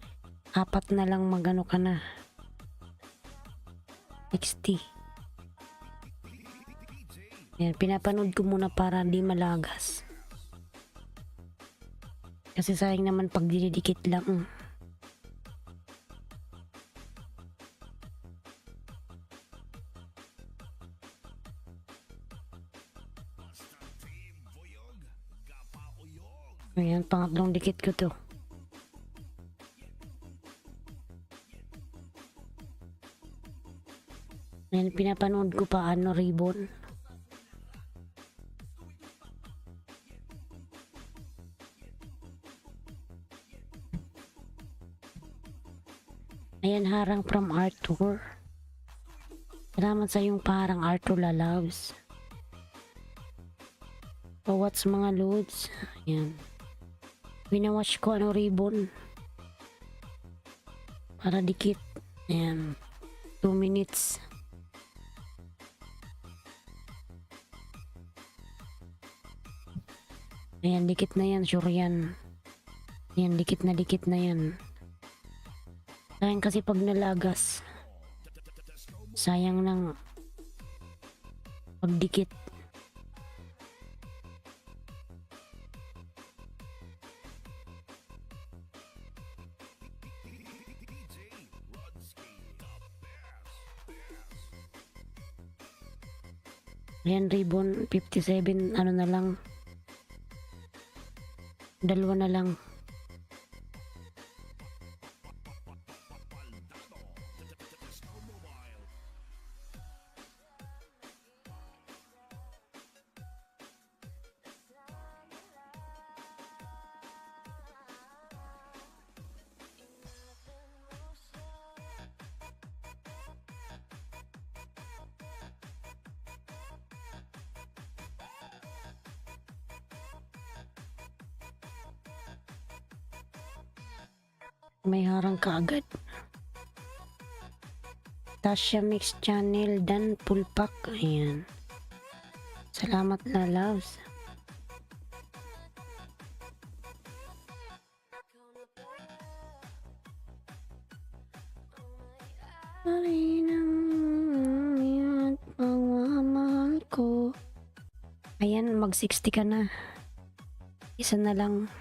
4 na lang magano ka na. 60. Yan, pinapanood ko muna para di malagas. Kasi sayang naman pag dinidikit lang. Ayan, pangatlong dikit ko to. Ayan, pinapanood ko pa ano ribbon. Ayan, harang from Arthur. Salamat sa yung parang Arthur Lalabs. O what's mga loads? Ayan. Winawash ko ano ribbon. Para dikit. Ayan. 2 minutes. Ayan, dikit na yan. Sure yan. Ayan, dikit na yan. Sayang kasi pag nalagas. Sayang ng pagdikit. Ayan, ribbon 57, ano na lang. 2 na lang. May harang ka agad. Tasha Mix Channel dan Pulpak. Ayan. Salamat na loves. At pagmamahal ko. Ayan, mag 60 ka na. Isa na lang.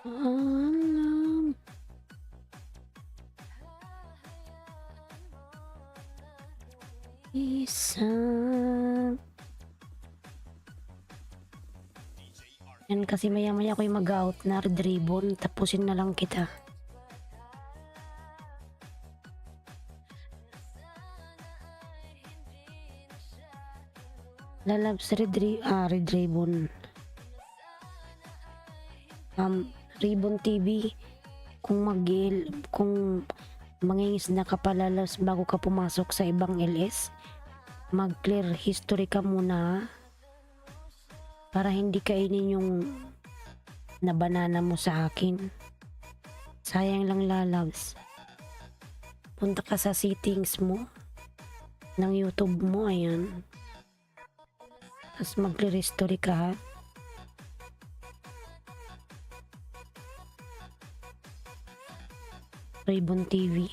Alam. Isa. Yan kasi maya-maya ako'y mag-out na red ribbon. Tapusin na lang kita. Lalabs red ribbon. Ribbon TV, kung mangingisda ka palalas bago ka pumasok sa ibang LS, mag-clear history ka muna para hindi kainin yung nabanana mo sa akin. Sayang lang lalabs. Punta ka sa settings mo ng YouTube mo, ayan. Tapos mag-clear history ka, ha. Ribbon TV.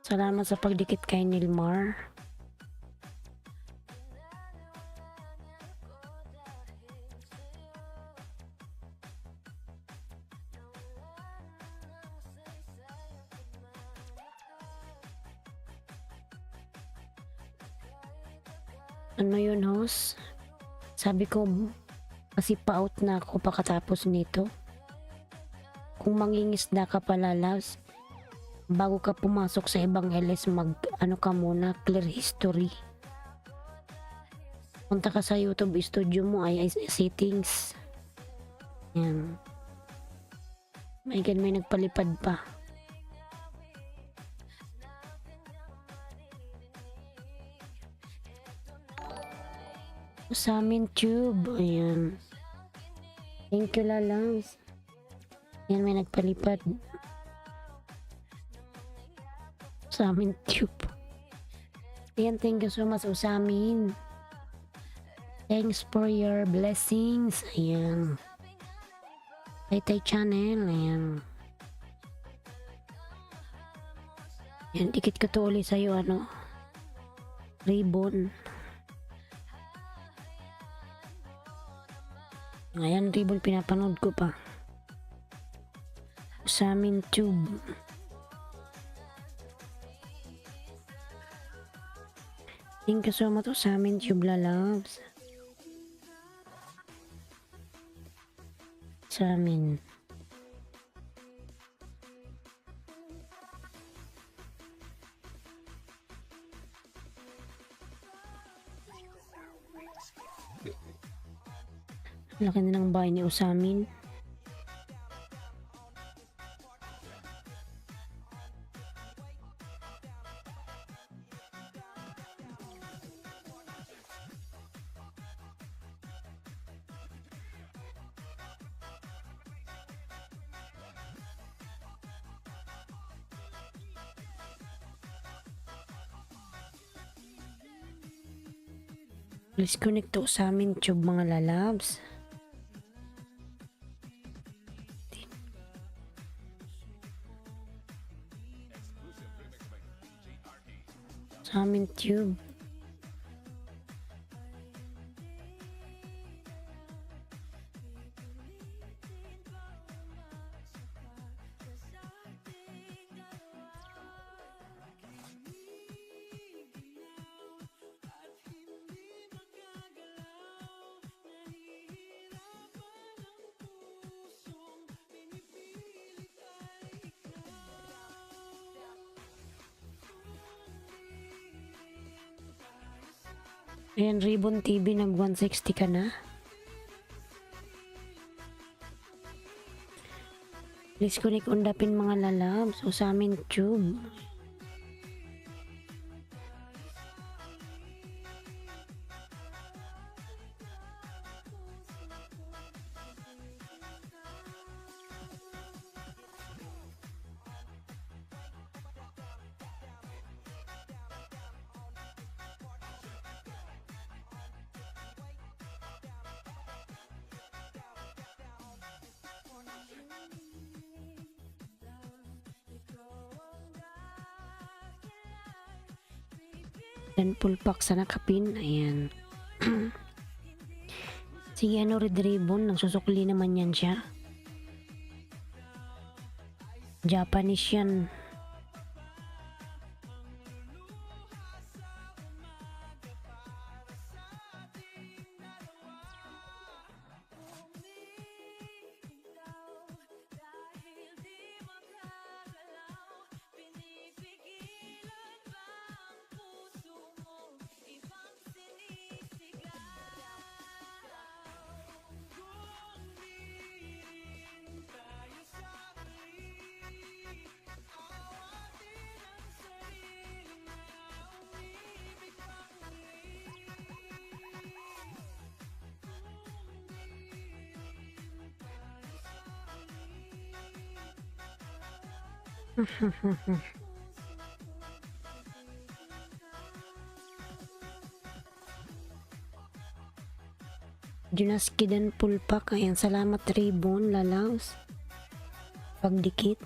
Salamat sa pagdikit kay Nilmar. Ano yun, host? Sabi ko kasi pa-out na ako pagkatapos nito. Kung mangingisda ka pala, loves, bago ka pumasok sa ibang LS, ano ka muna, clear history. Punta ka sa YouTube studio mo, ay settings. Yan. My God, may nagpalipad pa. Sa amin tube. Ayan. Thank you, Lalams. Ayan, may nagpalipad. Sa amin tube. Ayan, thank you so much sa amin. Thanks for your blessings. Ayan. Tay channel. Ayan. Ayan, dikit ko to ulit sa'yo, ano. Ribbon. Ayan, ribbon pinapanood ko pa. Sa amin tube. Thank you so much sa amin tube, Lalabs. Sa amin. Laki na ng bahay ni Usamin. Please connect to Usamin tube, mga Lalabs. Sa amin tube. Ayan, Ribbon TV, nag 160 ka na. Please connect undapin, mga Lalabs. O sa amin tube. Dan full pack sa nakapin. Ayan. Sige, ano, Red Ribbon. Nagsusukli naman yan siya. Japanese yan. Junaskidan full pack. Ayan, salamat Ribbon, Lalaws. Pagdikit.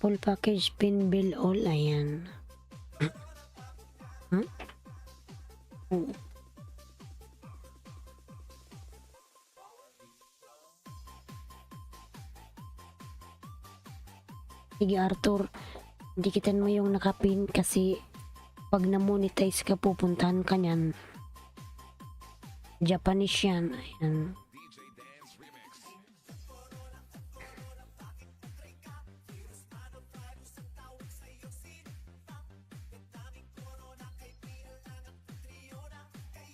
Full package pin bill all. Ayan. Huh? Sige, Arthur, dikitan mo yung nakapin kasi pag na-monetize ka, pupuntahan ka niyan. Japanese yan. Ayan.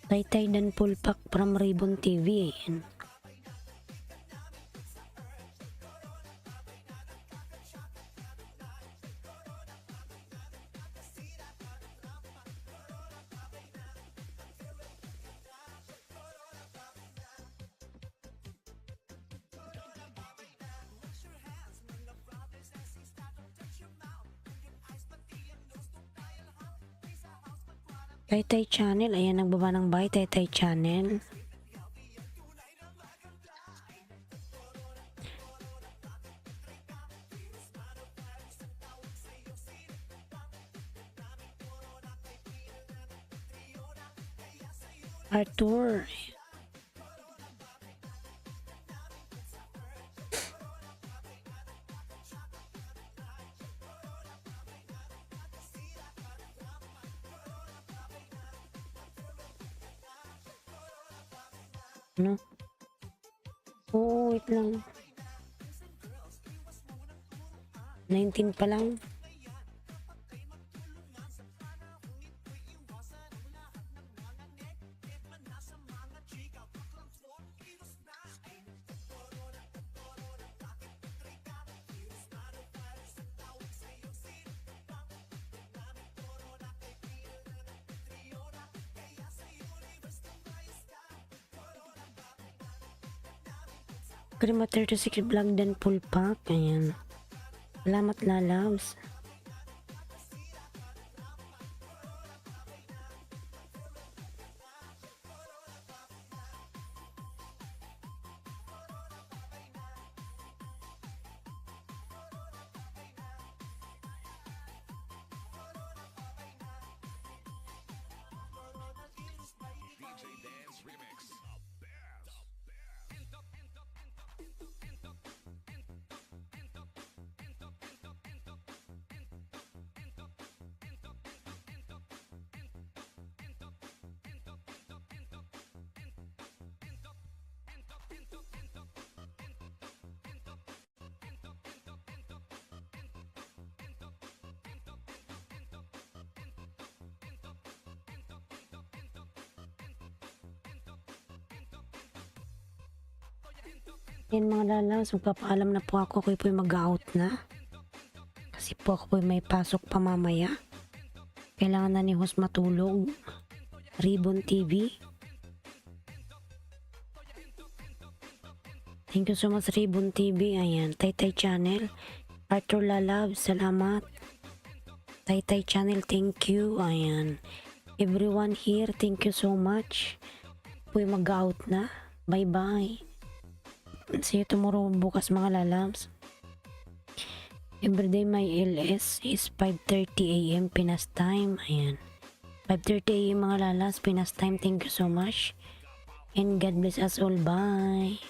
Taytay Dan Pulpak from Ribbon TV. Ayan. Taytay Channel, ayan nagbaba ng bahay, Taytay Channel. Arthur. Ano? Oo, wait lang. 19 pa lang. Krima 36 vlog Dan Pulpak. Ayan. Salamat lalabs. DJ Dance Remix. Yan mga lalabs, magpapaalam na po ako. Ako po mag-out na. Kasi po ako po may pasok pa mamaya. Kailangan na ni host matulog. Ribbon TV. Thank you so much Ribbon TV. Ayan, Taytay Channel. Arthur Lalabs, salamat. Taytay Channel, thank you. Ayan. Everyone here, thank you so much. Po mag-out na. Bye-bye. See you tomorrow bukas mga lalabs. Everyday my LS is 5:30 AM Pinas time. Ayan. 5:30 AM mga lalabs Pinas time. Thank you so much. And God bless us all. Bye.